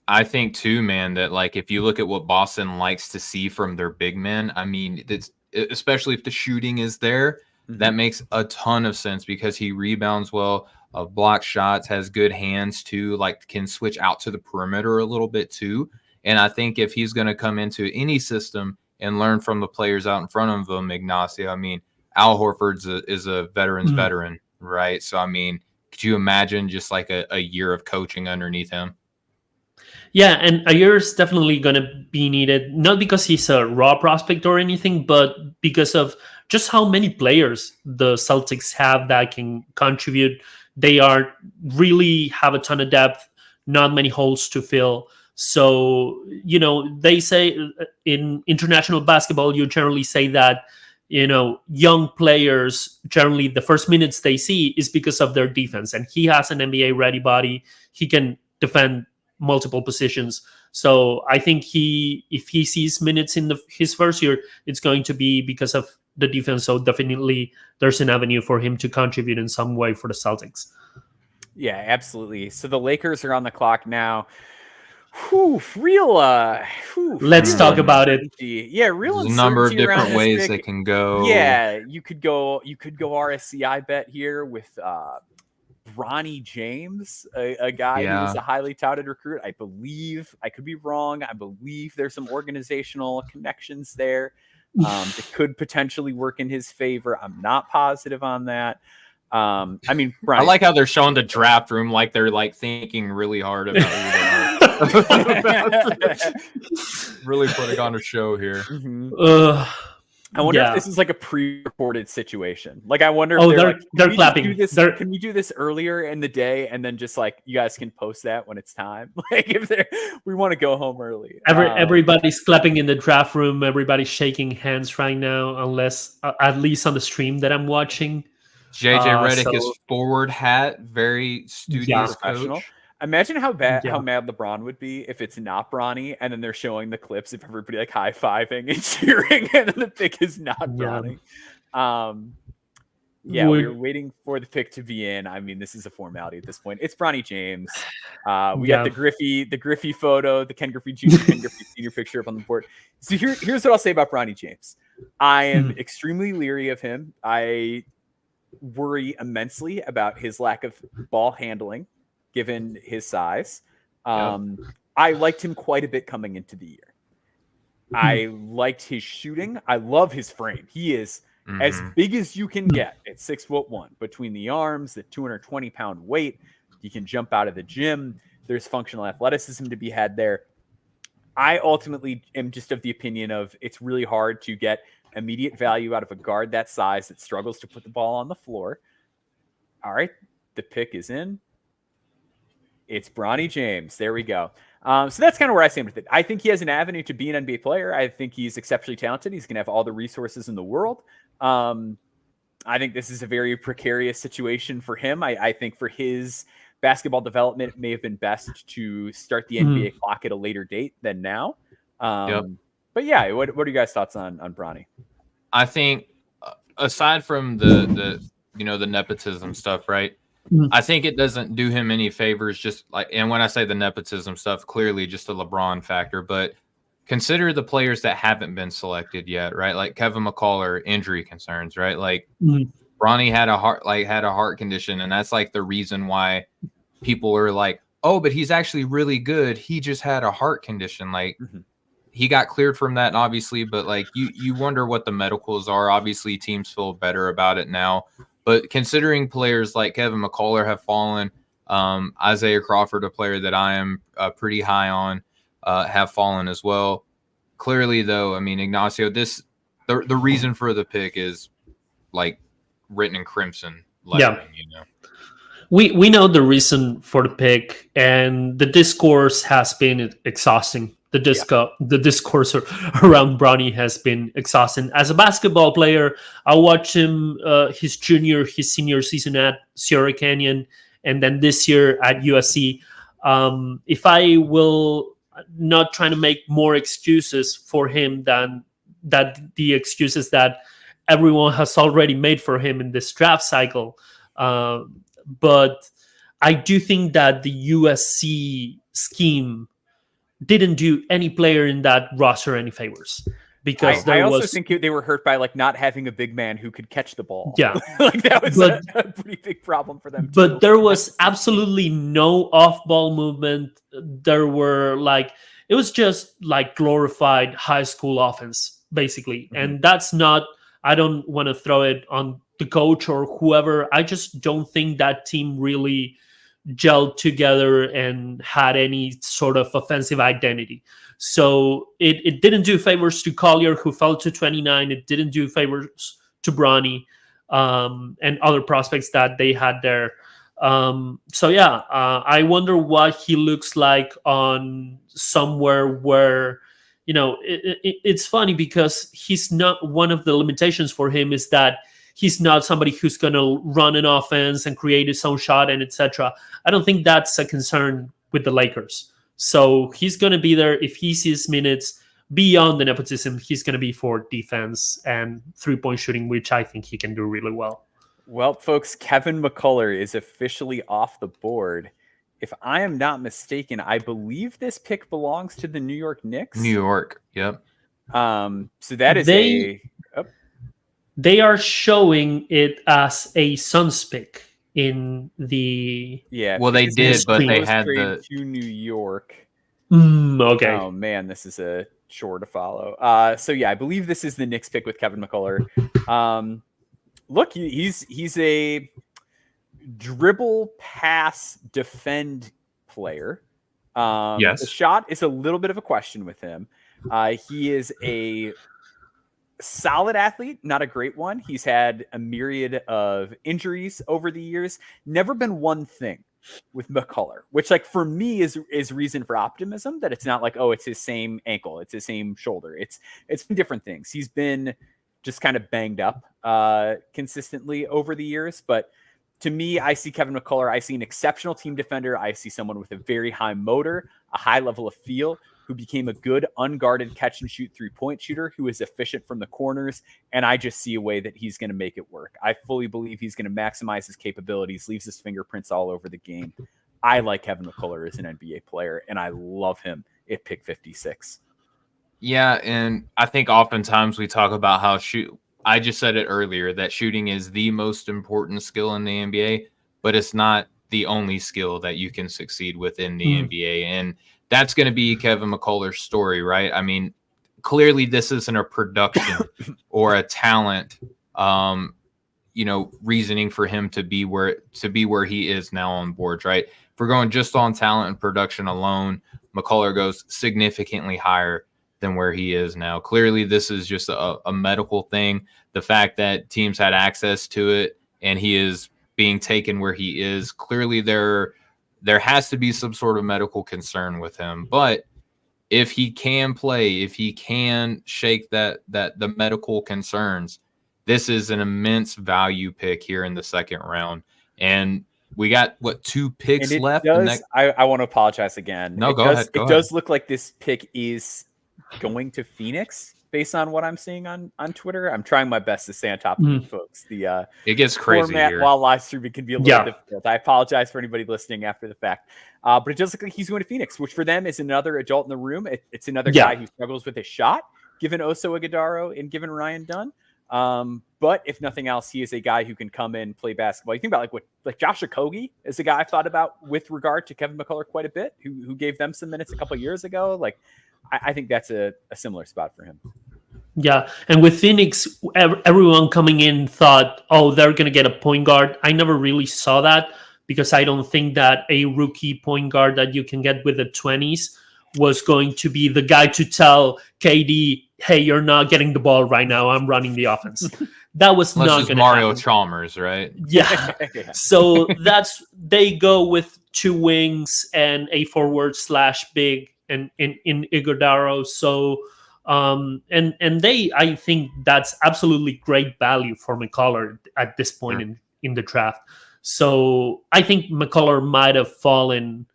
I think, too, man, that like if you look at what Boston likes to see from their big men, I mean, especially if the shooting is there, that makes a ton of sense because he rebounds well, blocks shots, has good hands, too, like can switch out to the perimeter a little bit, too. And I think if he's going to come into any system and learn from the players out in front of him, Ignacio, I mean, Al Horford's is a veteran's veteran, right? So, I mean, could you imagine just like a year of coaching underneath him? Yeah, and a year is definitely going to be needed, not because he's a raw prospect or anything, but because of just how many players the Celtics have that can contribute. They really have a ton of depth, not many holes to fill. So, they say in international basketball, you generally say that, young players, generally the first minutes they see is because of their defense. And he has an NBA-ready body. He can defend multiple positions. So I think if he sees minutes in his first year, it's going to be because of the defense. So definitely there's an avenue for him to contribute in some way for the Celtics. Yeah, absolutely. So the Lakers are on the clock now. Real Let's talk about it. Yeah, real There's a number of uncertainty around different this ways pick. they can go. Yeah, you could go RSCI bet here with Bronny James, a guy who was a highly touted recruit. I believe, I could be wrong, I believe there's some organizational connections there that could potentially work in his favor. I'm not positive on that. I mean, Brian, I like how they're showing the draft room like they're like thinking really hard about who they are. Really putting on a show here. Mm-hmm. I wonder if this is like a pre-recorded situation. Like, I wonder if they're clapping. Can we do this earlier in the day, and then just like you guys can post that when it's time? Like, if we want to go home early. Everybody's clapping in the draft room. Everybody's shaking hands right now, unless at least on the stream that I'm watching. JJ Redick is forward hat, very studious professional. coach. Imagine how mad LeBron would be if it's not Bronny, and then they're showing the clips of everybody like high-fiving and cheering, and then the pick is not Bronny. We're waiting for the pick to be in. I mean, this is a formality at this point. It's Bronny James. We got the Griffey photo, the Ken Griffey Jr., Ken Griffey Sr. picture up on the board. So here's what I'll say about Bronny James. I am extremely leery of him. I worry immensely about his lack of ball handling, given his size. I liked him quite a bit coming into the year. I liked his shooting. I love his frame. He is as big as you can get at 6'1", between the arms, the 220-pound weight. He can jump out of the gym. There's functional athleticism to be had there. I ultimately am just of the opinion of it's really hard to get immediate value out of a guard that size that struggles to put the ball on the floor. All right, the pick is in. It's Bronny James. There we go. So that's kind of where I stand with it. I think he has an avenue to be an NBA player. I think he's exceptionally talented. He's going to have all the resources in the world. I think this is a very precarious situation for him. I think for his basketball development, it may have been best to start the NBA clock at a later date than now. But yeah, what are you guys' thoughts on Bronny? I think aside from the nepotism stuff, right? I think it doesn't do him any favors. Just like, and when I say the nepotism stuff, clearly just a LeBron factor. But consider the players that haven't been selected yet, right? Like Kevin McCullough, injury concerns, right? Like Bronny had a heart condition, and that's like the reason why people are like, oh, but he's actually really good. He just had a heart condition, like. He got cleared from that, obviously, but like you wonder what the medicals are. Obviously, teams feel better about it now. But considering players like Kevin McCullough have fallen, Isaiah Crawford, a player that I am pretty high on, have fallen as well. Clearly, though, I mean, Ignacio, the reason for the pick is like written in crimson lettering, you know. We know the reason for the pick, and the discourse has been exhausting. The discourse around Bronny has been exhausting. As a basketball player, I watched him his senior season at Sierra Canyon, and then this year at USC. If I will not trying to make more excuses for him than the excuses that everyone has already made for him in this draft cycle, but I do think that the USC scheme didn't do any player in that roster any favors, because I also think they were hurt by like not having a big man who could catch the ball. Yeah, like that was a pretty big problem for them. But there was absolutely no off-ball movement. There were it was just like glorified high school offense, basically. And that's not. I don't want to throw it on the coach or whoever. I just don't think that team really gelled together and had any sort of offensive identity. So it didn't do favors to Collier, who fell to 29. It didn't do favors to Bronny and other prospects that they had there. I wonder what he looks like on somewhere where, it's funny because he's not, one of the limitations for him is that he's not somebody who's going to run an offense and create his own shot and etc. I don't think that's a concern with the Lakers. So he's going to be there if he sees minutes. beyond the nepotism, he's going to be for defense and 3-point shooting, which I think he can do really well. Well, folks, Kevin McCullough is officially off the board. If I am not mistaken, I believe this pick belongs to the New York Knicks. New York, yep. So that is They are showing it as a Suns pick in the. Yeah. Well, they did, but they had to New York. Okay. Oh man, this is a chore to follow. So yeah, I believe this is the Knicks pick with Kevin McCullough. Look, he's a dribble, pass, defend player. Yes. The shot is a little bit of a question with him. He is a solid athlete, not a great one. He's had a myriad of injuries over the years. Never been one thing with McCullough, which like for me is reason for optimism that it's not like, oh, it's his same ankle, it's his same shoulder. It's been different things. He's been just kind of banged up consistently over the years. But to me, I see Kevin McCullough. I see an exceptional team defender. I see someone with a very high motor, a high level of feel, who became a good unguarded catch and shoot 3-point shooter, who is efficient from the corners. And I just see a way that he's going to make it work. I fully believe he's going to maximize his capabilities, leaves his fingerprints all over the game. I like Kevin McCullough as an NBA player, and I love him at pick 56. Yeah, and I think oftentimes we talk about how I just said it earlier, that shooting is the most important skill in the NBA, but it's not the only skill that you can succeed with in the NBA. And that's going to be Kevin McCullough's story, right? I mean, clearly this isn't a production or a talent, reasoning for him to be where he is now on boards, right? If we're going just on talent and production alone, McCullough goes significantly higher than where he is now. Clearly, this is just a medical thing. The fact that teams had access to it and he is being taken where he is, clearly there has to be some sort of medical concern with him. But if he can play, if he can shake the medical concerns, this is an immense value pick here in the second round. And we got, 2 picks left? I want to apologize again. No, go ahead. It does look like this pick is going to Phoenix based on what I'm seeing on Twitter. I'm trying my best to stay on top of you folks. It gets crazy format here. while live streaming can be a little difficult. I apologize for anybody listening after the fact. But it does look like he's going to Phoenix, which for them is another adult in the room. It's another guy who struggles with his shot, given Oso Ighodaro and given Ryan Dunn. But if nothing else, he is a guy who can come in, play basketball. You think about like Josh Okogie is a guy I've thought about with regard to Kevin McCullough quite a bit, who gave them some minutes a couple of years ago. Like, I think that's a similar spot for him. Yeah, and with Phoenix, everyone coming in thought, oh, they're going to get a point guard. I never really saw that because I don't think that a rookie point guard that you can get with the 20s was going to be the guy to tell KD, hey, you're not getting the ball right now. I'm running the offense. That was not going to Mario happen. Chalmers, right? Yeah. So they go with 2 wings and a forward/big and in Ighodaro. So I think that's absolutely great value for McCullough at this point in the draft. So I think McCullough might have fallen,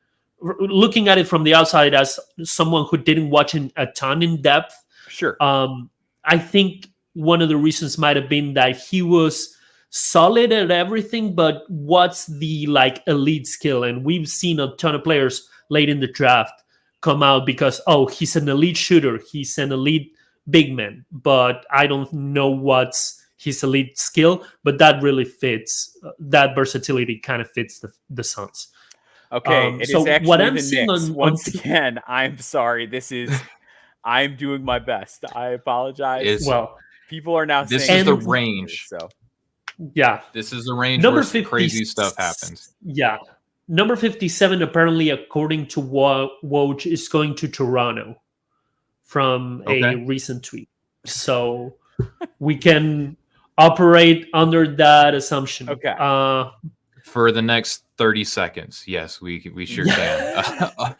looking at it from the outside as someone who didn't watch a ton in depth. Sure. I think one of the reasons might have been that he was solid at everything, but what's the elite skill? And we've seen a ton of players late in the draft come out because, he's an elite shooter, he's an elite big man, but I don't know what's his elite skill, but that really fits, that versatility kind of fits the Suns. Okay, it so is actually what I'm the seeing Knicks. Once again, I'm sorry. I'm doing my best. I apologize. People are now saying this is the range. So yeah, this is the range Number where 50, crazy stuff happens. Yeah. Number 57, apparently, according to Woj, is going to Toronto from a recent tweet. So we can operate under that assumption. Okay. For the next 30 seconds, yes, we sure can.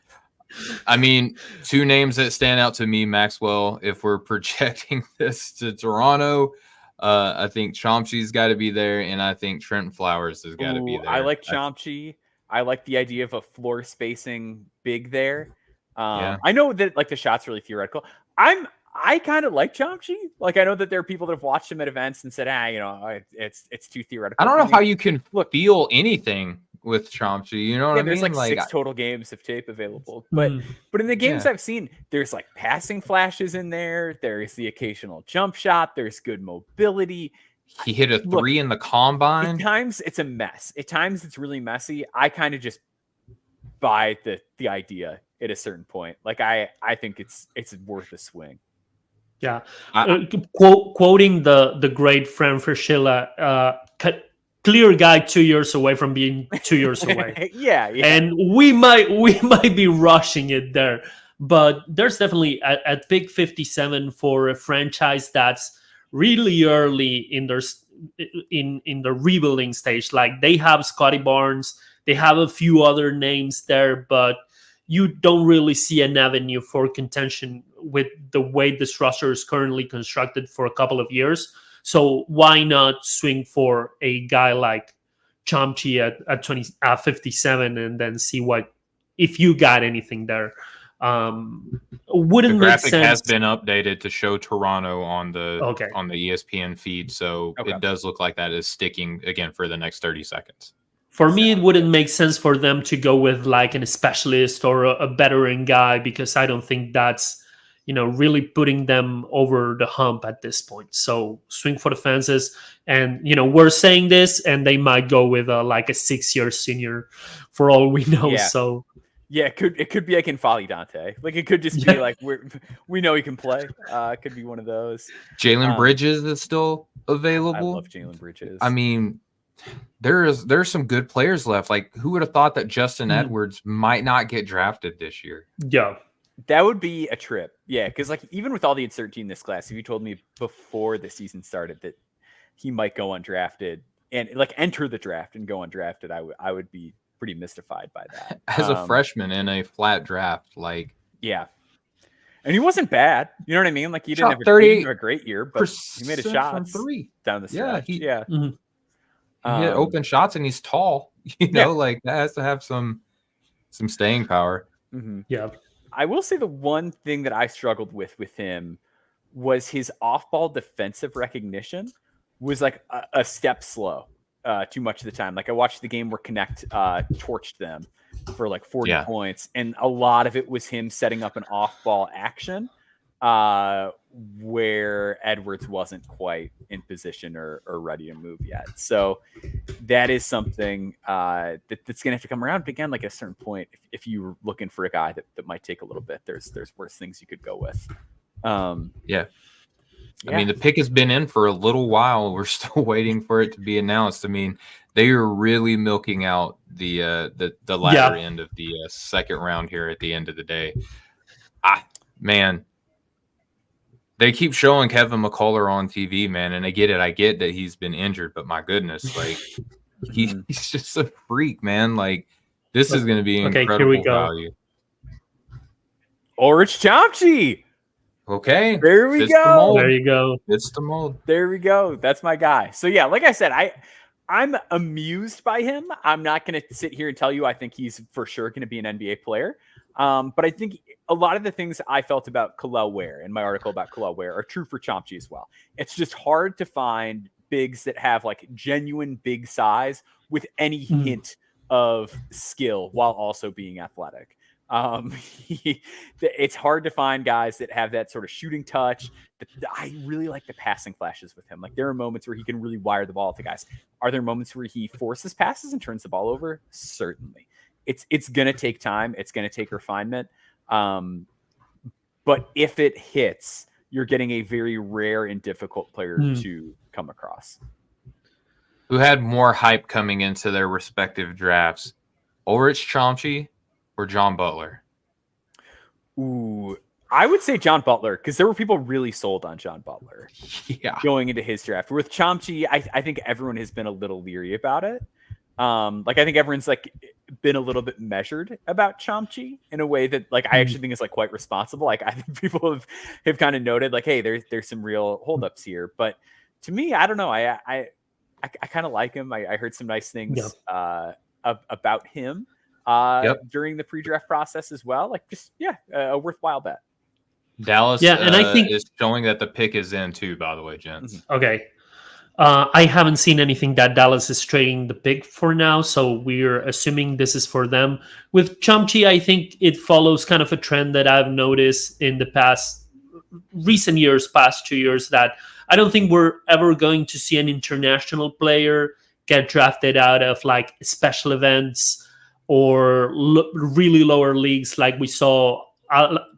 I mean, 2 names that stand out to me, Maxwell, if we're projecting this to Toronto, I think Chomsky's got to be there, and I think Trent Flowers has got to be there. I like Chomsky. I like the idea of a floor spacing big there. I know that the shot's really theoretical. I kind of like Chomchi. Like, I know that there are people that have watched him at events and said, it's too theoretical. I don't know how you can feel anything with Chomchi. You know what I mean? There's like 6 total games of tape available, but Mm. in the games I've seen, there's like passing flashes in there. There's the occasional jump shot. There's good mobility. He hit a 3 in the combine. At times it's a mess. At times it's really messy. I kind of just buy the idea at a certain point. Like I think it's worth a swing. Yeah. Quoting the great Fran Fraschilla, clear guy 2 years away from being 2 years away. yeah. And we might be rushing it there, but there's definitely at pick 57 for a franchise that's really early in their in the rebuilding stage. Like they have Scotty Barnes, they have a few other names there, but you don't really see an avenue for contention with the way this roster is currently constructed for a couple of years. So why not swing for a guy like Chomchi at 57 and then see what if you got anything there. Wouldn't the make graphic sense. has been updated to show Toronto on the Okay. on the ESPN feed, so it does look like that is sticking again for the next 30 seconds. For me, it wouldn't make sense for them to go with like a specialist or a veteran guy because I don't think that's, really putting them over the hump at this point. So swing for the fences. And, we're saying this and they might go with like a 6-year senior for all we know. Yeah. So yeah, it could be like Infali Dante. Like it could just be like we know he can play. It could be one of those. Jalen Bridges is still available. I love Jalen Bridges. I mean, there's some good players left. Like, who would have thought that Justin Edwards might not get drafted this year? yeah. That would be a trip. Yeah, because like even with all the uncertainty in this class, if you told me before the season started that he might go undrafted and like enter the draft and go undrafted, I would be pretty mystified by that. As a freshman in a flat draft, like yeah. And he wasn't bad. You know what I mean? Like he didn't have a great year, but he made a shot from 3 down the stretch. He Yeah. He hit open shots and he's tall. Like that has to have some staying power. Mm-hmm. Yeah. I will say the one thing that I struggled with him was his off-ball defensive recognition was like a step slow too much of the time. Like I watched the game where Connect torched them for like 40 points, and a lot of it was him setting up an off-ball action where Edwards wasn't quite in position or ready to move yet. So that is something that's going to have to come around. But again, like at a certain point, if you're looking for a guy that might take a little bit, there's worse things you could go with. I mean, the pick has been in for a little while. We're still waiting for it to be announced. I mean, they are really milking out the latter end of the second round here at the end of the day. Man, they keep showing Kevin McCullough on TV, man, and I get it. I get that he's been injured, but my goodness, like he's just a freak, man. Like this is going to be incredible here we go. value. Ulrich Chomchi. Okay, there we go. There you go. It's the mold. There we go. That's my guy. So yeah, like I said, I'm amused by him. I'm not going to sit here and tell you I think he's for sure going to be an NBA player. But I think a lot of the things I felt about Kel'el Ware in my article about Kel'el Ware are true for Chomchi as well. It's just hard to find bigs that have like genuine big size with any hint of skill while also being athletic. It's hard to find guys that have that sort of shooting touch. I really like the passing flashes with him. Like there are moments where he can really wire the ball to guys. Are there moments where he forces passes and turns the ball over? Certainly. It's going to take time. It's going to take refinement. But if it hits, you're getting a very rare and difficult player to come across. Who had more hype coming into their respective drafts? Ulrich Chomchi or John Butler? Ooh, I would say John Butler because there were people really sold on John Butler going into his draft. With Chomchi, I think everyone has been a little leery about it. Like I think everyone's like been a little bit measured about Chomchi in a way that like I actually think is like quite responsible. Like I think people have kind of noted like, hey, there's some real holdups here. But to me, I don't know. I kind of like him. I heard some nice things about him during the pre-draft process as well. Like just a worthwhile bet. Dallas Yeah, and I think is showing that the pick is in too, by the way, gents. okay. I haven't seen anything that Dallas is trading the pick for now, so we're assuming this is for them. With Chomchi, I think it follows kind of a trend that I've noticed in the past 2 years, that I don't think we're ever going to see an international player get drafted out of like special events or really lower leagues like we saw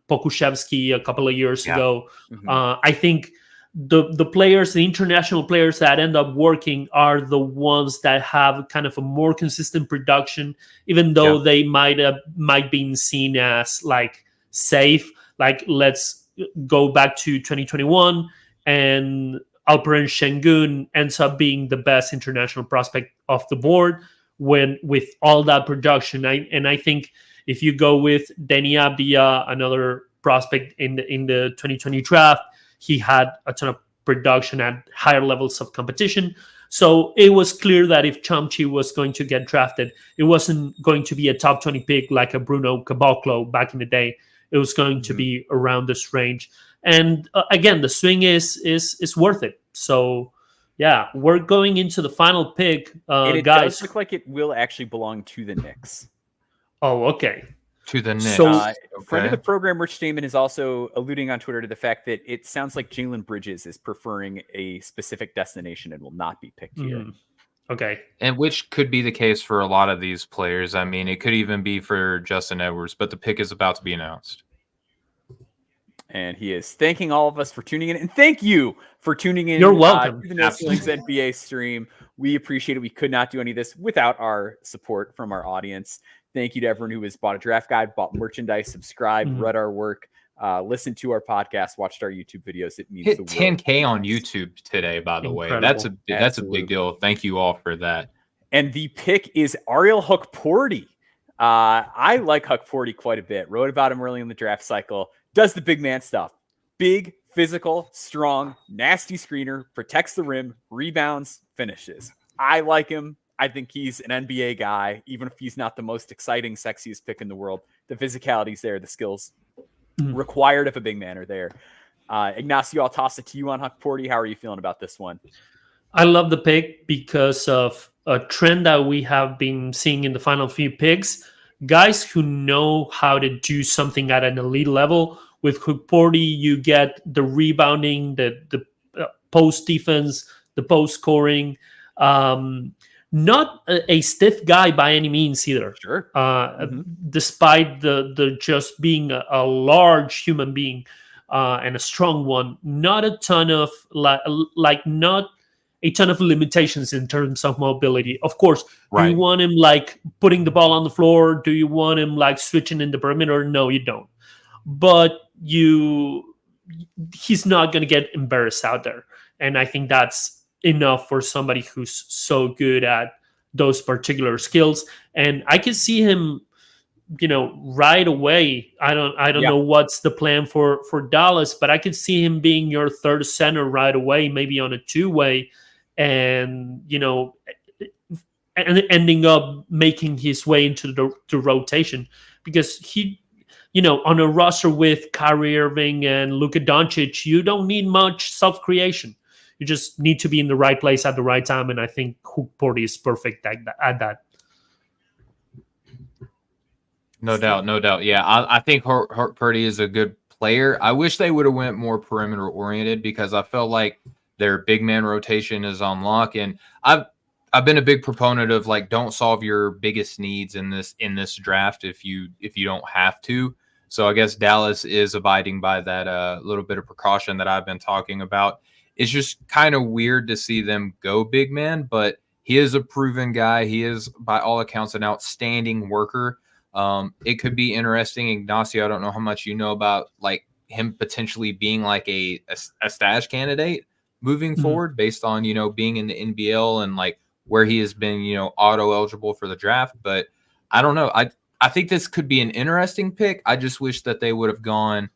Pokuševski a couple of years ago. I think the players, the international players that end up working are the ones that have kind of a more consistent production, even though they might be seen as like safe. Like, let's go back to 2021, and Alperen Şengün ends up being the best international prospect off the board with all that production. I think if you go with Deni Avdija, another prospect in the 2020 draft, he had a ton of production at higher levels of competition. So it was clear that if Chomchi was going to get drafted, it wasn't going to be a top 20 pick like a Bruno Caboclo back in the day. It was going to be around this range. And again, the swing is worth it. So yeah, we're going into the final pick, and it guys. does look like it will actually belong to the Knicks. Oh, okay. To the Knicks. So, Friend of the program, Rich Damon, is also alluding on Twitter to the fact that it sounds like Jalen Bridges is preferring a specific destination and will not be picked here. Okay. And which could be the case for a lot of these players. I mean, it could even be for Justin Edwards, but the pick is about to be announced. And he is thanking all of us for tuning in. And thank you for tuning in. You're welcome. To the No Ceilings NBA stream. We appreciate it. We could not do any of this without our support from our audience. Thank you to everyone who has bought a draft guide, bought merchandise, subscribed, read our work, listened to our podcast, watched our YouTube videos. It means hit the world. 10K on YouTube today, by the way. That's a big deal. Thank you all for that. And the pick is Ariel Hukporti. I like Hukporti quite a bit. Wrote about him early in the draft cycle. Does the big man stuff. Big, physical, strong, nasty screener, protects the rim, rebounds, finishes. I like him. I think he's an NBA guy, even if he's not the most exciting, sexiest pick in the world. The physicality's there. The skills required of a big man are there. Ignacio, I'll toss it to you on Hukporti. How are you feeling about this one? I love the pick because of a trend that we have been seeing in the final few picks. Guys who know how to do something at an elite level. With Hukporti, you get the rebounding, the post defense, the post scoring. Not a stiff guy by any means either. Sure. Despite the just being a large human being and a strong one, not a ton of not a ton of limitations in terms of mobility. Of course, do you want him like putting the ball on the floor? Do you want him like switching in the perimeter? No, you don't. But he's not going to get embarrassed out there. And I think that's enough for somebody who's so good at those particular skills. And I can see him, right away. I don't know what's the plan for Dallas, but I could see him being your third center right away, maybe on a two-way, and and ending up making his way into the rotation, because he, on a roster with Kyrie Irving and Luka Doncic, you don't need much self-creation. You just need to be in the right place at the right time, and I think Hukporti is perfect at that. No doubt. Yeah, I think Hukporti is a good player. I wish they would have went more perimeter oriented, because I felt like their big man rotation is on lock. And I've been a big proponent of like, don't solve your biggest needs in this draft if you don't have to. So I guess Dallas is abiding by that little bit of precaution that I've been talking about. It's just kind of weird to see them go big man, but he is a proven guy. He is, by all accounts, an outstanding worker. It could be interesting. Ignacio, I don't know how much you know about like him potentially being like a stash candidate moving forward, based on, being in the NBL and like where he has been, auto eligible for the draft. But I don't know. I think this could be an interesting pick. I just wish that they would have gone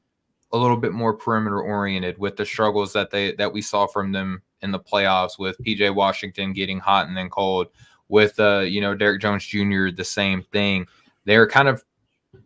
a little bit more perimeter oriented with the struggles that we saw from them in the playoffs, with PJ Washington getting hot and then cold, with Derek Jones Jr. the same thing. They're kind of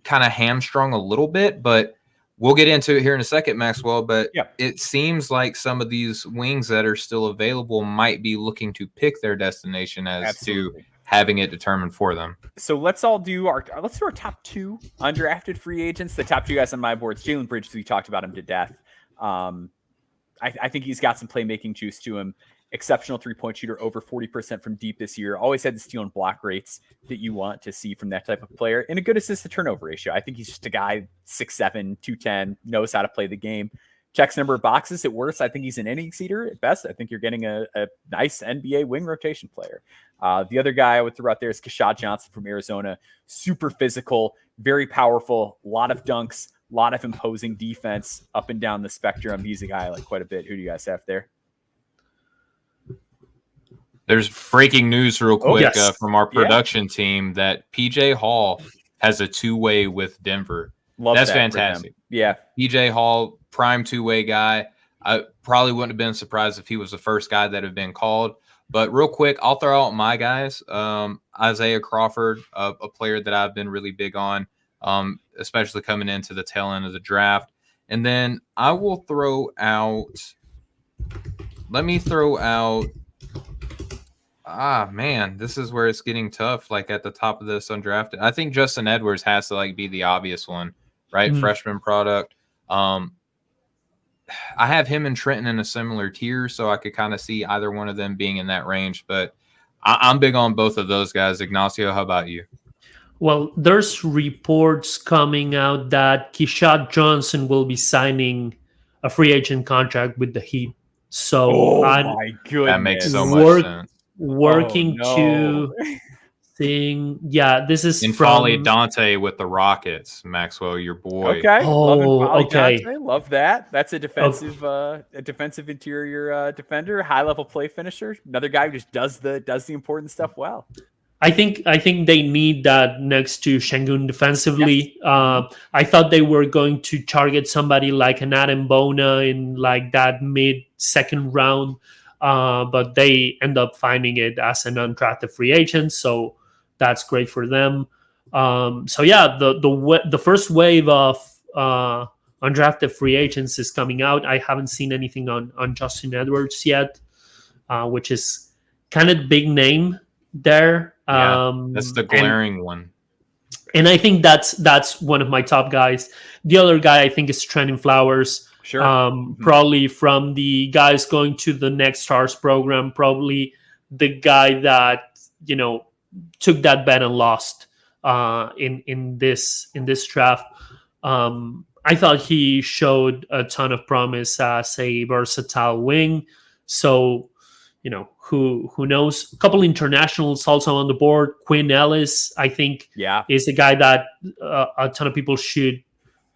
hamstrung a little bit, but we'll get into it here in a second, Maxwell, but Yeah. it seems like some of these wings that are still available might be looking to pick their destination as Absolutely. to having it determined for them. So let's do our top 2 undrafted free agents. The top 2 guys on my board, Jalen Bridges. We talked about him to death. I think he's got some playmaking juice to him. Exceptional 3-point shooter, over 40% from deep this year. Always had the steal and block rates that you want to see from that type of player, and a good assist to turnover ratio. I think he's just a guy 6'7", 210, knows how to play the game. Checks number of boxes at worst. I think he's an inning exceeder at best. I think you're getting a nice NBA wing rotation player. The other guy I would throw out there is Keshad Johnson from Arizona. Super physical, very powerful, a lot of dunks, a lot of imposing defense up and down the spectrum. He's a guy I like quite a bit. Who do you guys have there? There's breaking news real quick from our Yeah. production team that PJ Hall has a 2-way with Denver. Love That's that for them. fantastic. Yeah. PJ Hall, prime 2-way guy. I probably wouldn't have been surprised if he was the first guy that had been called. But real quick, I'll throw out my guys. Isaiah Crawford, a player that I've been really big on, especially coming into the tail end of the draft. And then I will throw out – let me throw out – man, this is where it's getting tough, like at the top of this undrafted. I think Justin Edwards has to like be the obvious one, right? Freshman product. I have him and Trenton in a similar tier, so I could kind of see either one of them being in that range. But I'm big on both of those guys. Ignacio, how about you? Well, there's reports coming out that Keshad Johnson will be signing a free agent contract with the Heat. So my goodness. That makes so much sense. Working to seeing, this is Infale Dante with the Rockets, Maxwell, your boy. Okay. Okay. Love that. That's a defensive interior defender, high level play finisher. Another guy who just does the important stuff well. I think they need that next to Şengün defensively. Yes. I thought they were going to target somebody like an Adam Bona in like that mid-second round, but they end up finding it as an undrafted free agent, so that's great for them. The first wave of undrafted free agents is coming out. I haven't seen anything on Justin Edwards yet, which is kind of big name there. That's the glaring one. And I think that's one of my top guys. The other guy I think is Trending Flowers. Sure. Probably from the guys going to the Next Stars program, probably the guy that, took that bet and lost in this draft. I thought he showed a ton of promise as a versatile wing. So, who knows? A couple internationals also on the board. Quinn Ellis, I think, is a guy that a ton of people should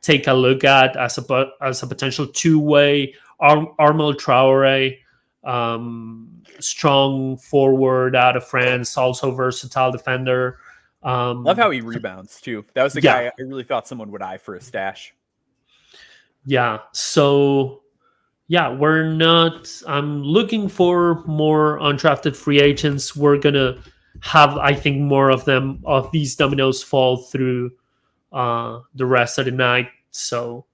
take a look at as a potential two-way. Armel Traore, strong forward out of France, also versatile defender. Love how he rebounds too. That was the guy I really thought someone would eye for a stash. Yeah. So I'm looking for more undrafted free agents. We're gonna have, I think, more of these dominoes fall through the rest of the night. So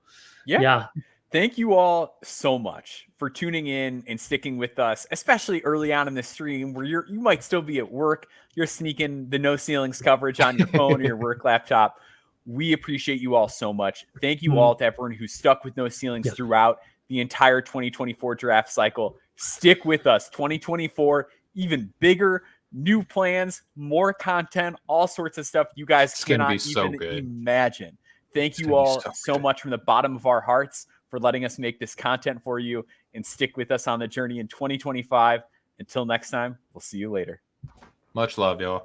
Thank you all so much for tuning in and sticking with us, especially early on in the stream where you might still be at work. You're sneaking the No Ceilings coverage on your phone or your work laptop. We appreciate you all so much. Thank you all to everyone who stuck with No Ceilings throughout the entire 2024 draft cycle. Stick with us. 2024, even bigger, new plans, more content, all sorts of stuff you guys cannot even imagine. Thank you all so much from the bottom of our hearts for letting us make this content for you, and stick with us on the journey in 2025. Until next time, we'll see you later. Much love, y'all.